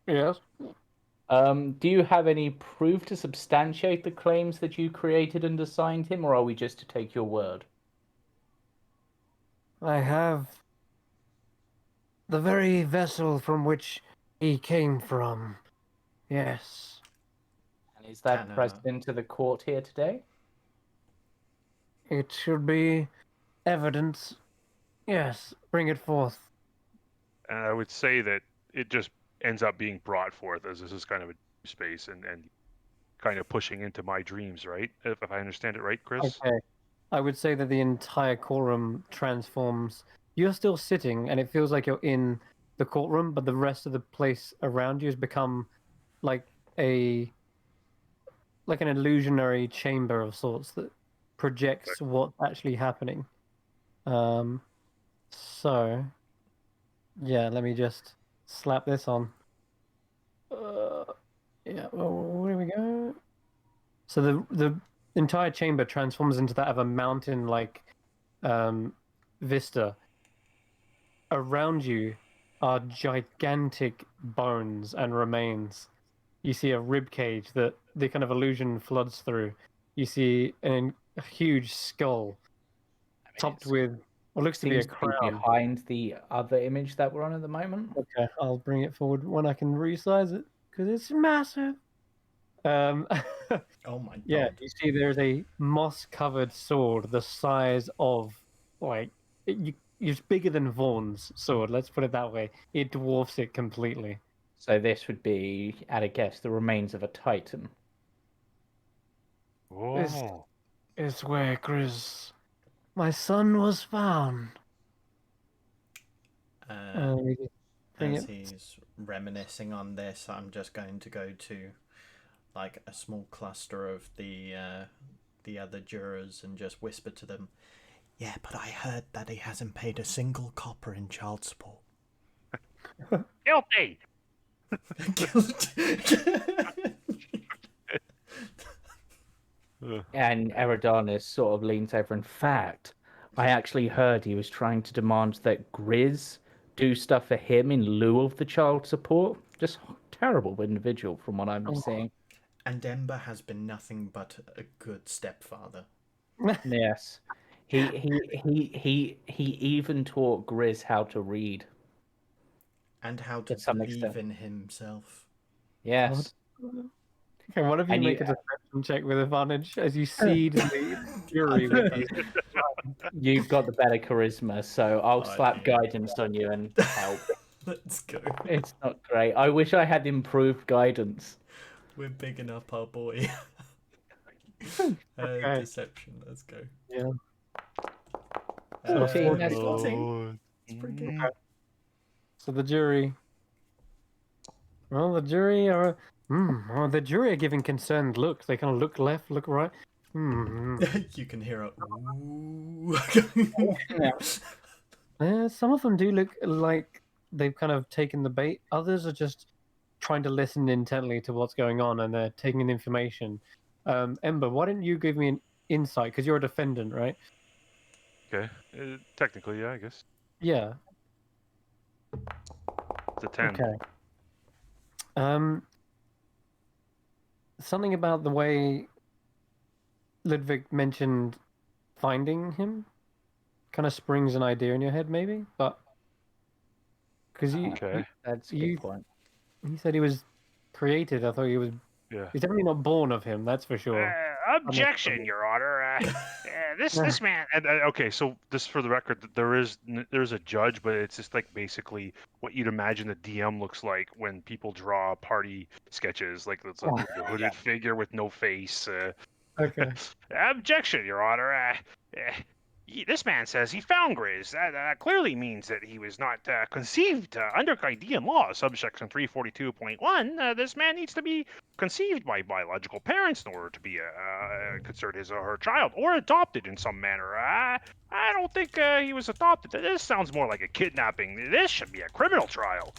yes? Do you have any proof to substantiate the claims that you created and assigned him, or are we just to take your word? I have the very vessel from which he came from. Yes. And is that Kinda- present to the court here today? It should be evidence. Yes, bring it forth. And I would say that it just ends up being brought forth as this is kind of a space and kind of pushing into my dreams, right? If I understand it right, Chris. Okay. I would say that the entire courtroom transforms. You're still sitting, and it feels like you're in the courtroom, but the rest of the place around you has become like an illusionary chamber of sorts that projects what's actually happening. So yeah, let me just slap this on. Yeah, where do we go? So the entire chamber transforms into that of a mountain-like vista. Around you are gigantic bones and remains. You see a rib cage that the kind of illusion floods through. You see a huge skull topped with what looks to be a Seems to be crown. behind the other image that we're on at the moment. Okay, I'll bring it forward when I can resize it because it's massive. Oh my god. Yeah, you see there's a moss-covered sword the size of, like, it's bigger than Vaughn's sword, let's put it that way. It dwarfs it completely. So this would be, at a guess, the remains of a titan. Oh. It's where Grizz, my son, was found. As he's reminiscing on this, I'm just going to go to like a small cluster of the other jurors and just whisper to them, "Yeah, but I heard that he hasn't paid a single copper in child support." Guilty! And Eridanis sort of leans over. In fact, I actually heard he was trying to demand that Grizz do stuff for him in lieu of the child support. Just terrible individual from what I'm seeing. And Ember has been nothing but a good stepfather. Yes. He even taught Grizz how to read. And how to To some believe extent. in himself. Yes. Okay, one of you And make you- a deception check with advantage as you seed the jury with these. You've got the better charisma, so I'll I slap do. guidance on you and help. Let's go. It's not great. I wish I had improved guidance. We're bigging up our boy. Okay. Deception. Let's go. Yeah. 14, that's 14. It's pretty good. Okay. So the jury. Well, the jury are. Well, the jury are giving concerned looks. They kind of look left, look right. You can hear a ooh. Some of them do look like they've kind of taken the bait. Others are just trying to listen intently to what's going on, and they're taking in information. Ember, why don't you give me an insight? Because you're a defendant, right? Okay. Technically, yeah, I guess. Yeah. It's a 10. Okay. Something about the way Ludwig mentioned finding him kind of springs an idea in your head, maybe. But because Okay. That's a good point. he said he was created. I thought he was. Yeah. He's definitely not born of him. That's for sure. Objection, Your Honor. This man. And okay, so just for the record, there's a judge, but it's just like basically what you'd imagine the DM looks like when people draw party sketches, like it's like a hooded figure with no face. Okay. Objection, Your Honor. This man says he found Grizz. That clearly means that he was not conceived under Guardian law, subsection 342.1. This man needs to be conceived by biological parents in order to be considered his or her child, or adopted in some manner. I don't think he was adopted. This sounds more like a kidnapping. This should be a criminal trial.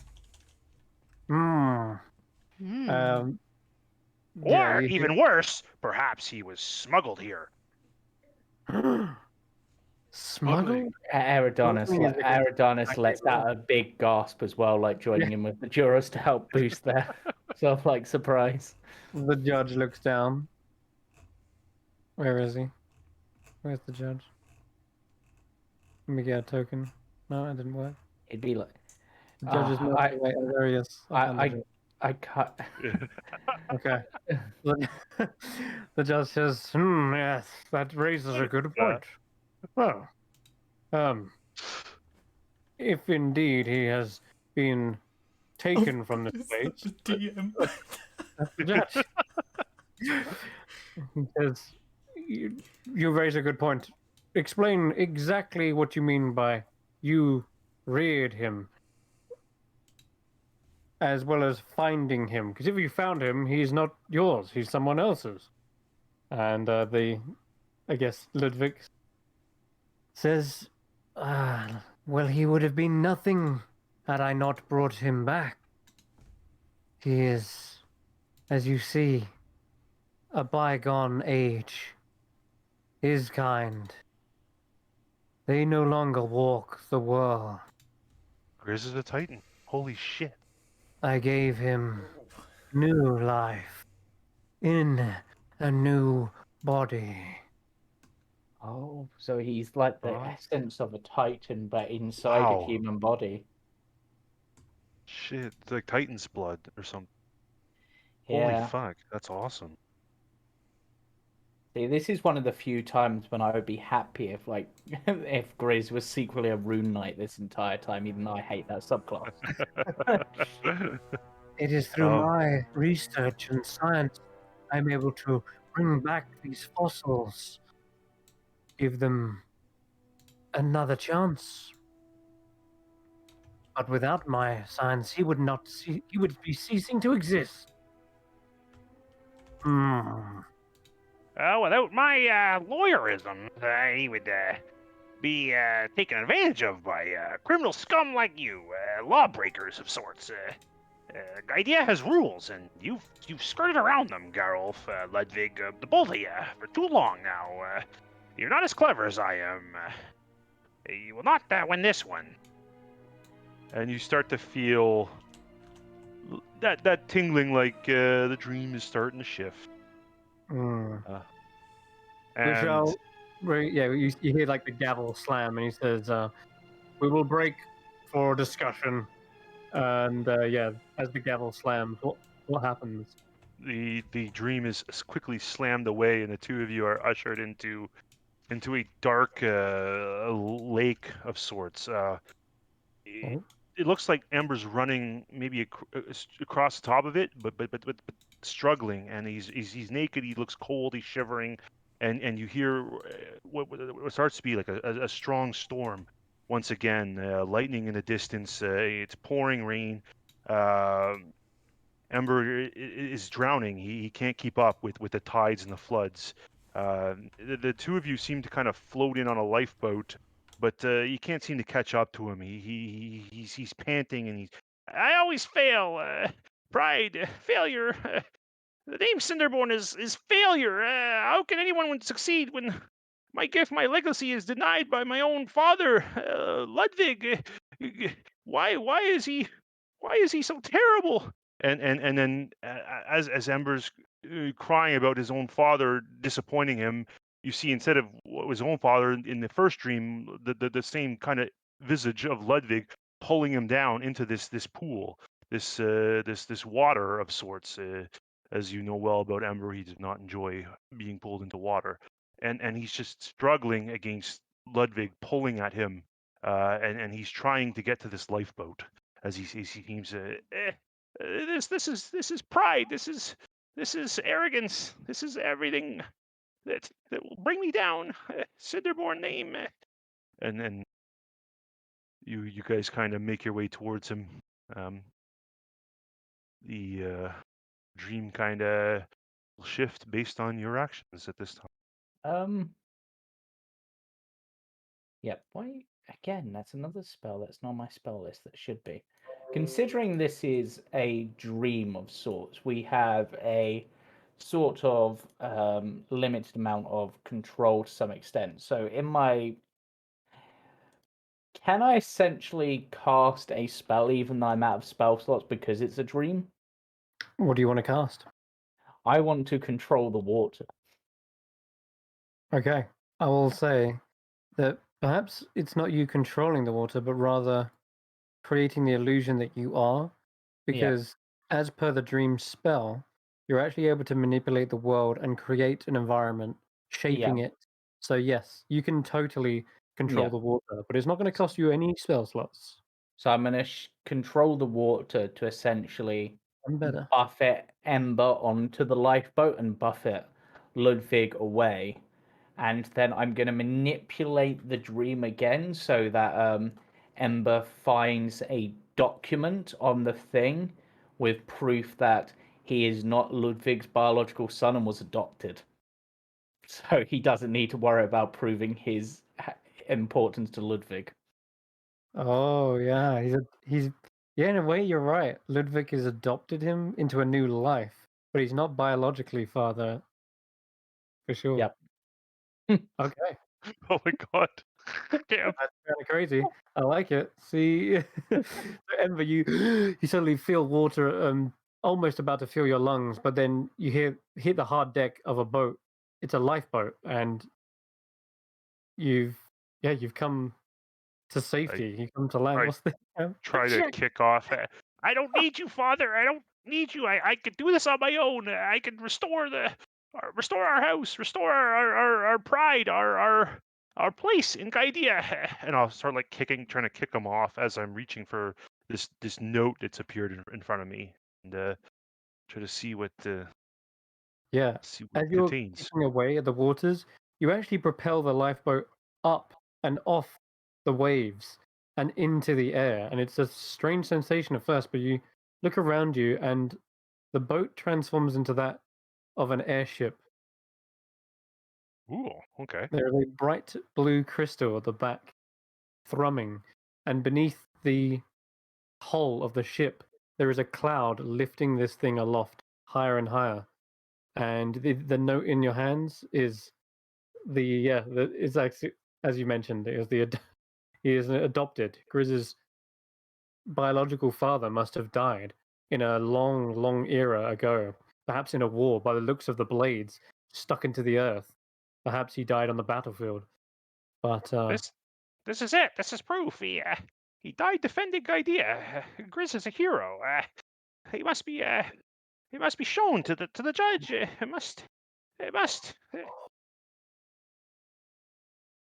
Hmm. Or, even worse, perhaps he was smuggled here. Smuggled? Eridanis lets out a big gasp as well, like joining in with the jurors to help boost their self like surprise. The judge looks down. Where is he? Where's the judge? Let me get a token. No, it didn't work. It'd be like The judge is not. Wait, oh, there he is. I can't. Okay. The judge says, yes, that raises a good point. Well, if indeed he has been taken from the States, DM. that's the judge. He says, you raise a good point. Explain exactly what you mean by you reared him, as well as finding him. Because if you found him, he's not yours, he's someone else's. And I guess Ludwig says, well, he would have been nothing had I not brought him back. He is, as you see, a bygone age. His kind. They no longer walk the world. Grizz is a Titan. Holy shit. I gave him new life in a new body. Oh, so he's like the Oh. essence of a Titan, but inside Wow. a human body. Shit. It's like Titan's blood or something. Yeah. Holy fuck. That's awesome. See, this is one of the few times when I would be happy if, like, if Grizz was secretly a rune knight this entire time, even though I hate that subclass. It is through Oh. my research and science I'm able to bring back these fossils, give them another chance. But without my science, he would be ceasing to exist. Without my lawyerism, he would be taken advantage of by criminal scum like you, lawbreakers of sorts. Idea has rules, and you've skirted around them, Geralf, Ludwig, the both of you, for too long now. You're not as clever as I am. You will not win this one. And you start to feel that tingling, like the dream is starting to shift. We And shall. You hear like the gavel slam, and he says, "We will break for discussion." And as the gavel slams, what happens? the dream is quickly slammed away, and the two of you are ushered into a dark lake of sorts. Oh. It looks like Ember's running maybe across the top of it, but struggling, and he's naked. He looks cold. He's shivering, and you hear what starts to be like a strong storm. Once again, lightning in the distance. It's pouring rain. Ember is drowning. He can't keep up with the tides and the floods. The two of you seem to kind of float in on a lifeboat, but you can't seem to catch up to him. He's panting, and I always fail. Pride, failure. The name Cinderborn is failure. How can anyone succeed when my gift, my legacy, is denied by my own father, Ludwig? Why is he so terrible? And then as Ember's crying about his own father disappointing him, you see instead of his own father in the first dream, the same kind of visage of Ludwig pulling him down into this pool, this water of sorts. As you know well about Ember, he does not enjoy being pulled into water, and he's just struggling against Ludwig pulling at him, and he's trying to get to this lifeboat as he seems this is pride. This is arrogance. This is everything that will bring me down. Cinderborn name, and then you guys kind of make your way towards him. The dream kind of will shift based on your actions at this time. Yep. Why again? That's another spell that's not on my spell list that should be. Considering this is a dream of sorts, we have a sort of limited amount of control to some extent. So can I essentially cast a spell even though I'm out of spell slots because it's a dream? What do you want to cast? I want to control the water. Okay. I will say that perhaps it's not you controlling the water, but rather creating the illusion that you are. Because as per the dream spell, you're actually able to manipulate the world and create an environment, shaping it. So yes, you can totally control the water, but it's not going to cost you any spell slots. So I'm going to control the water to essentially buffet Ember onto the lifeboat and buffet Ludwig away. And then I'm going to manipulate the dream again so that Ember finds a document on the thing with proof that he is not Ludwig's biological son and was adopted. So he doesn't need to worry about proving his importance to Ludwig. Oh yeah, he's in a way you're right. Ludwig has adopted him into a new life, but he's not biologically father for sure. Yep. Okay. Oh my god. Damn. That's kind of crazy. I like it. See, Enver, you suddenly feel water almost about to fill your lungs, but then you hit the hard deck of a boat. It's a lifeboat, and you've come to safety. You come to land. What's the try to kick off? I don't need you, Father. I don't need you. I could do this on my own. I could restore our house, restore our pride, our place in Gaidia. And I'll start like trying to kick him off as I'm reaching for this note that's appeared in front of me, and try to see what as you're kicking away at the waters, you actually propel the lifeboat up and off the waves and into the air, and it's a strange sensation at first, but you look around you and the boat transforms into that of an airship. Ooh, okay. There is a bright blue crystal at the back, thrumming, and beneath the hull of the ship, there is a cloud lifting this thing aloft, higher and higher. And the note in your hands is it's actually, as you mentioned, it was he is adopted. Grizz's biological father must have died in a long, long era ago, perhaps in a war. By the looks of the blades stuck into the earth, perhaps he died on the battlefield. But this is it. This is proof. He died defending Idea. Grizz is a hero. He must be It must be shown to the judge. It must. It must.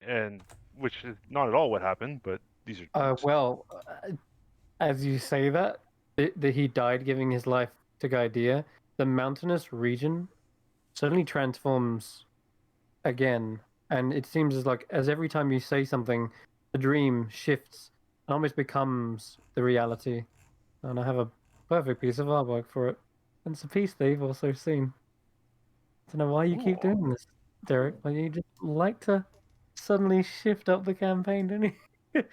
And which is not at all what happened, but these are Well, as you say that he died giving his life to Gaidea, the mountainous region suddenly transforms again, and it seems as every time you say something, the dream shifts and almost becomes the reality. And I have a perfect piece of artwork for it. And it's a piece they've also seen. I don't know why you keep doing this, Derek, but you just like to suddenly shift up the campaign, don't you? Here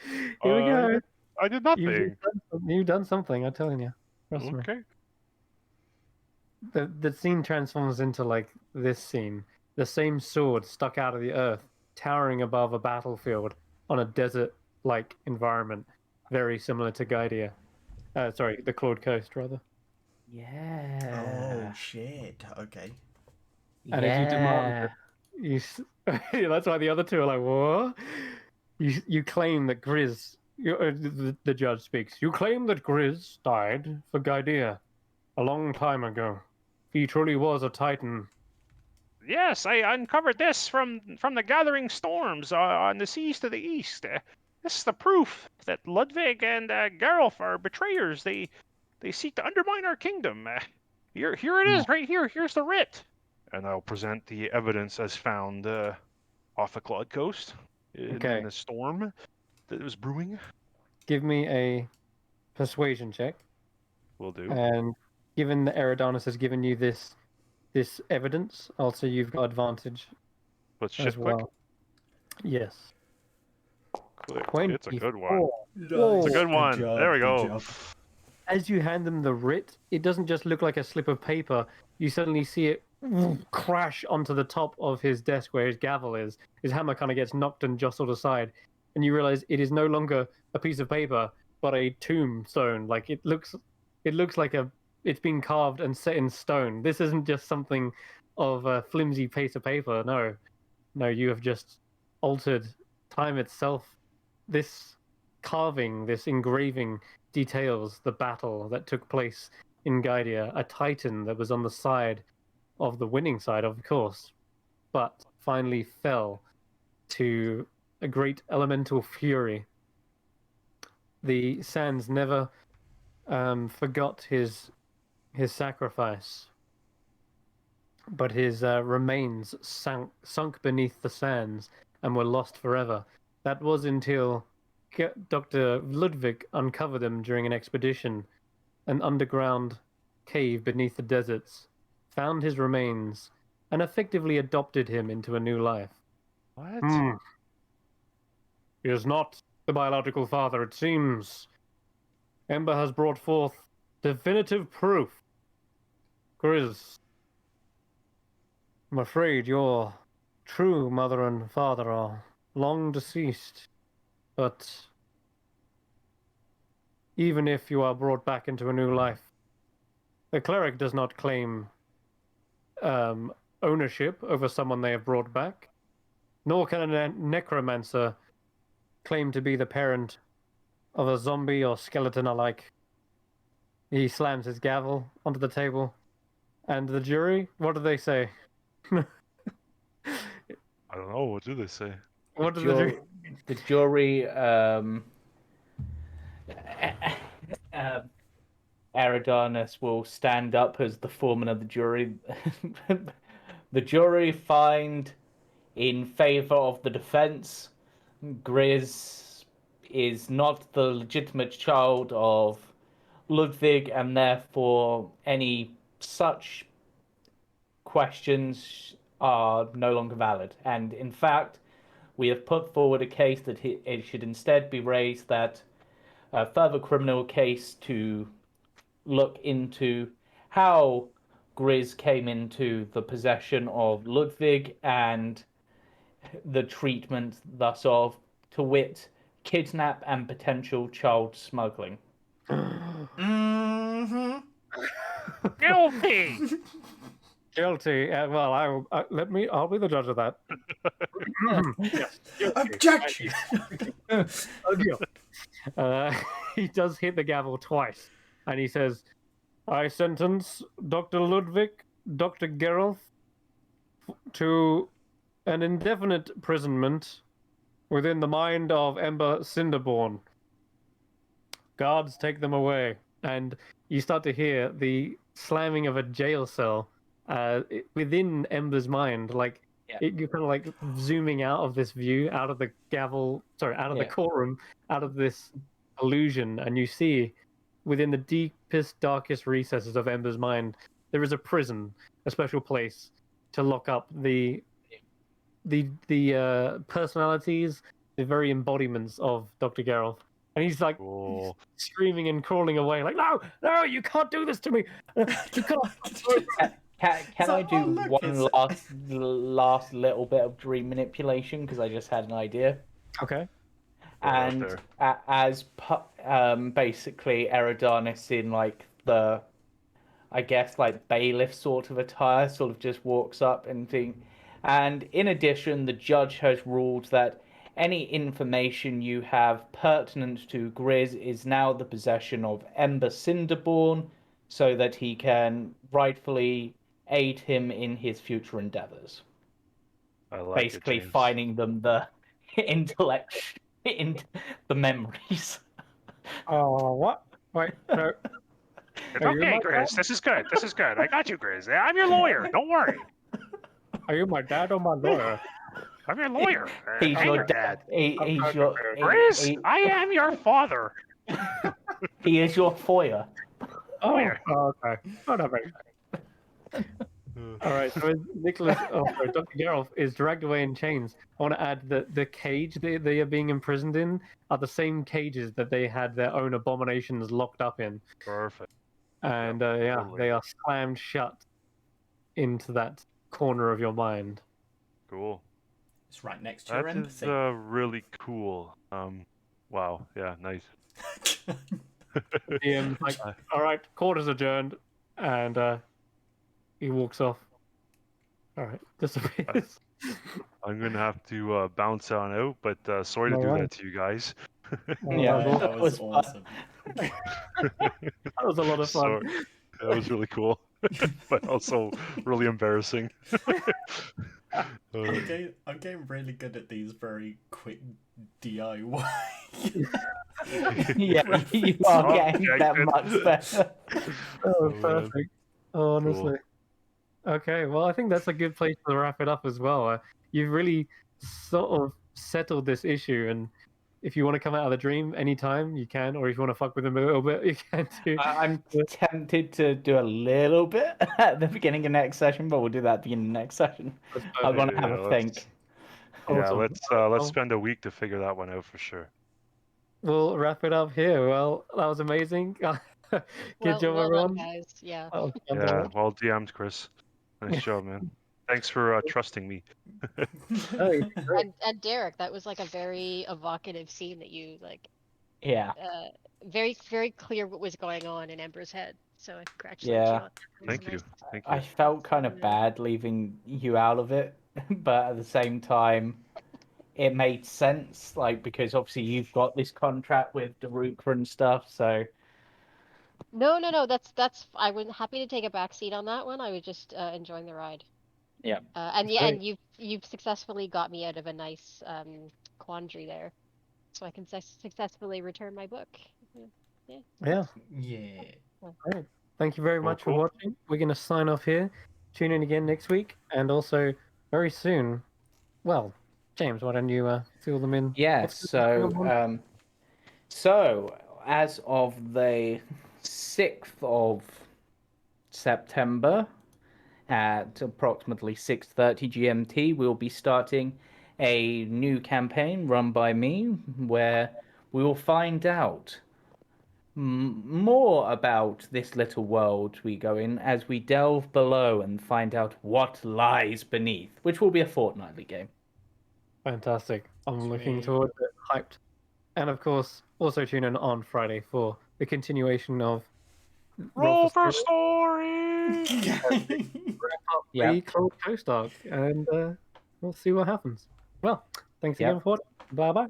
we go. I did nothing. You've done something, I'm telling you. Trust me. Okay. The scene transforms into this scene. The same sword stuck out of the earth, towering above a battlefield on a desert-like environment, very similar to Gaidea. Sorry, the Claude Coast, rather. Yeah. Oh shit. Okay. And as you demand, that's why the other two are like, what? You claim that the judge speaks. You claim that Grizz died for Gaidea a long time ago. He truly was a titan. Yes, I uncovered this from the gathering storms on the seas to the east. This is the proof that Ludwig and Geralf are betrayers. They seek to undermine our kingdom. Here it is, right here. Here's the writ. And I'll present the evidence as found off the Claude Coast in the storm that was brewing. Give me a persuasion check. Will do. And given that Eridanus has given you this evidence, also you've got advantage as well. Click? Yes. Click. It's a good one. Nice. It's a good one. Job, there we go. Job. As you hand them the writ, it doesn't just look like a slip of paper. You suddenly see it crash onto the top of his desk where his gavel is. His hammer kind of gets knocked and jostled aside, and you realize it is no longer a piece of paper, but a tombstone. It looks like it's been carved and set in stone. This isn't just something of a flimsy piece of paper. No, you have just altered time itself. This carving, this engraving details the battle that took place in Gaidea, a titan that was on the side of the winning side, of course, but finally fell to a great elemental fury. The Sands never forgot his sacrifice, but his remains sunk beneath the sands and were lost forever. That was until Dr. Ludwig uncovered them during an expedition, an underground cave beneath the deserts, found his remains, and effectively adopted him into a new life. What? He is not the biological father, it seems. Ember has brought forth definitive proof. Grizz, I'm afraid your true mother and father are long deceased, but even if you are brought back into a new life, the cleric does not claim ownership over someone they have brought back, nor can a necromancer claim to be the parent of a zombie or skeleton alike. He slams his gavel onto the table. And the jury, what do they say? I don't know. What do they say? What do the jury? The jury, Eridanus will stand up as the foreman of the jury. The jury find in favor of the defense. Grizz is not the legitimate child of Ludwig, and therefore any such questions are no longer valid. And in fact, we have put forward a case that it should instead be raised that a further criminal case to look into how Grizz came into the possession of Ludwig and the treatment thus of, to wit, kidnap and potential child smuggling. Mm-hmm. Guilty. Guilty. Well, I'll be the judge of that. Yes. Objection. He does hit the gavel twice, and he says, I sentence Dr. Ludwig, Dr. Geralt, to an indefinite imprisonment within the mind of Ember Cinderborn. Guards, take them away. And you start to hear the slamming of a jail cell within Ember's mind. Like, you're kind of like zooming out of this view, out of the the courtroom, out of this illusion, and you see within the deepest, darkest recesses of Ember's mind, there is a prison, a special place to lock up the personalities, the very embodiments of Dr. Geralt. And he's like screaming and crawling away, like, no, you can't do this to me. You can't. Can I do one last little bit of dream manipulation? Because I just had an idea. Okay. And as basically Eridanus in like the, I guess like bailiff sort of attire, sort of just walks up and thing. And in addition, the judge has ruled that any information you have pertinent to Grizz is now the possession of Ember Cinderborn, so that he can rightfully aid him in his future endeavors. I like basically finding them the intellect in the memories. Oh, what? Wait, no. It's okay, Grizz. This is good. This is good. I got you, Grizz. I'm your lawyer. Don't worry. Are you my dad or my lawyer? I'm your lawyer. He's your dad. Grizz, I am your father. He is your foyer. Oh, okay. Whatever. All right, so Dr. Geralt is dragged away in chains. I want to add that the cage they are being imprisoned in are the same cages that they had their own abominations locked up in. Perfect. And they are slammed shut into that corner of your mind. Cool. It's right next to your empathy. That is really cool. Wow. Yeah, nice. Ian's like, all right, court is adjourned, and he walks off. All right, disappears. I'm gonna have to bounce on out, but sorry to do that to you guys. That was awesome. That was a lot of fun. That was really cool, but also really embarrassing. I'm getting really good at these very quick DIY. Yeah, you are getting that much better. Oh, perfect. Honestly. Cool. Okay, well, I think that's a good place to wrap it up as well. You've really sort of settled this issue, and if you want to come out of the dream anytime, you can, or if you want to fuck with him a little bit, you can too. I'm tempted to do a little bit at the beginning of next session, but we'll do that at the beginning of next session. I want to have a think. Yeah, let's spend a week to figure that one out for sure. We'll wrap it up here. Well, that was amazing. Good job, everyone. Guys. Yeah. Well DM'd, Chris. Nice job, man. Thanks for trusting me. and Derek, that was like a very evocative scene that you like. Yeah. Very, very clear what was going on in Ember's head. So I congratulate you. Yeah. Thank you. I felt kind of bad leaving you out of it, but at the same time, it made sense. Like, because obviously you've got this contract with Daruka and stuff, so. No. That's. I was happy to take a back seat on that one. I was just enjoying the ride. Yeah. And you've successfully got me out of a nice quandary there, so I can successfully return my book. Yeah. All right. Thank you very much for watching. We're going to sign off here. Tune in again next week, and very soon. Well, James, why don't you fill them in? Yeah. So as of the 6th of September, at approximately 6:30 GMT, we'll be starting a new campaign run by me, where we will find out more about this little world we go in as we delve below and find out what lies beneath, which will be a fortnightly game. Fantastic. I'm looking forward to it. Hyped. And of course, also tune in on Friday for the continuation of Roll for Story! The Cold Coast arc, and we'll see what happens. Well, thanks again for watching. Bye-bye.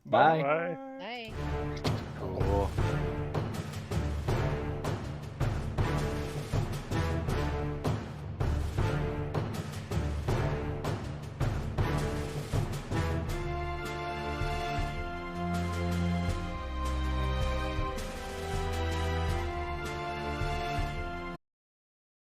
Bye.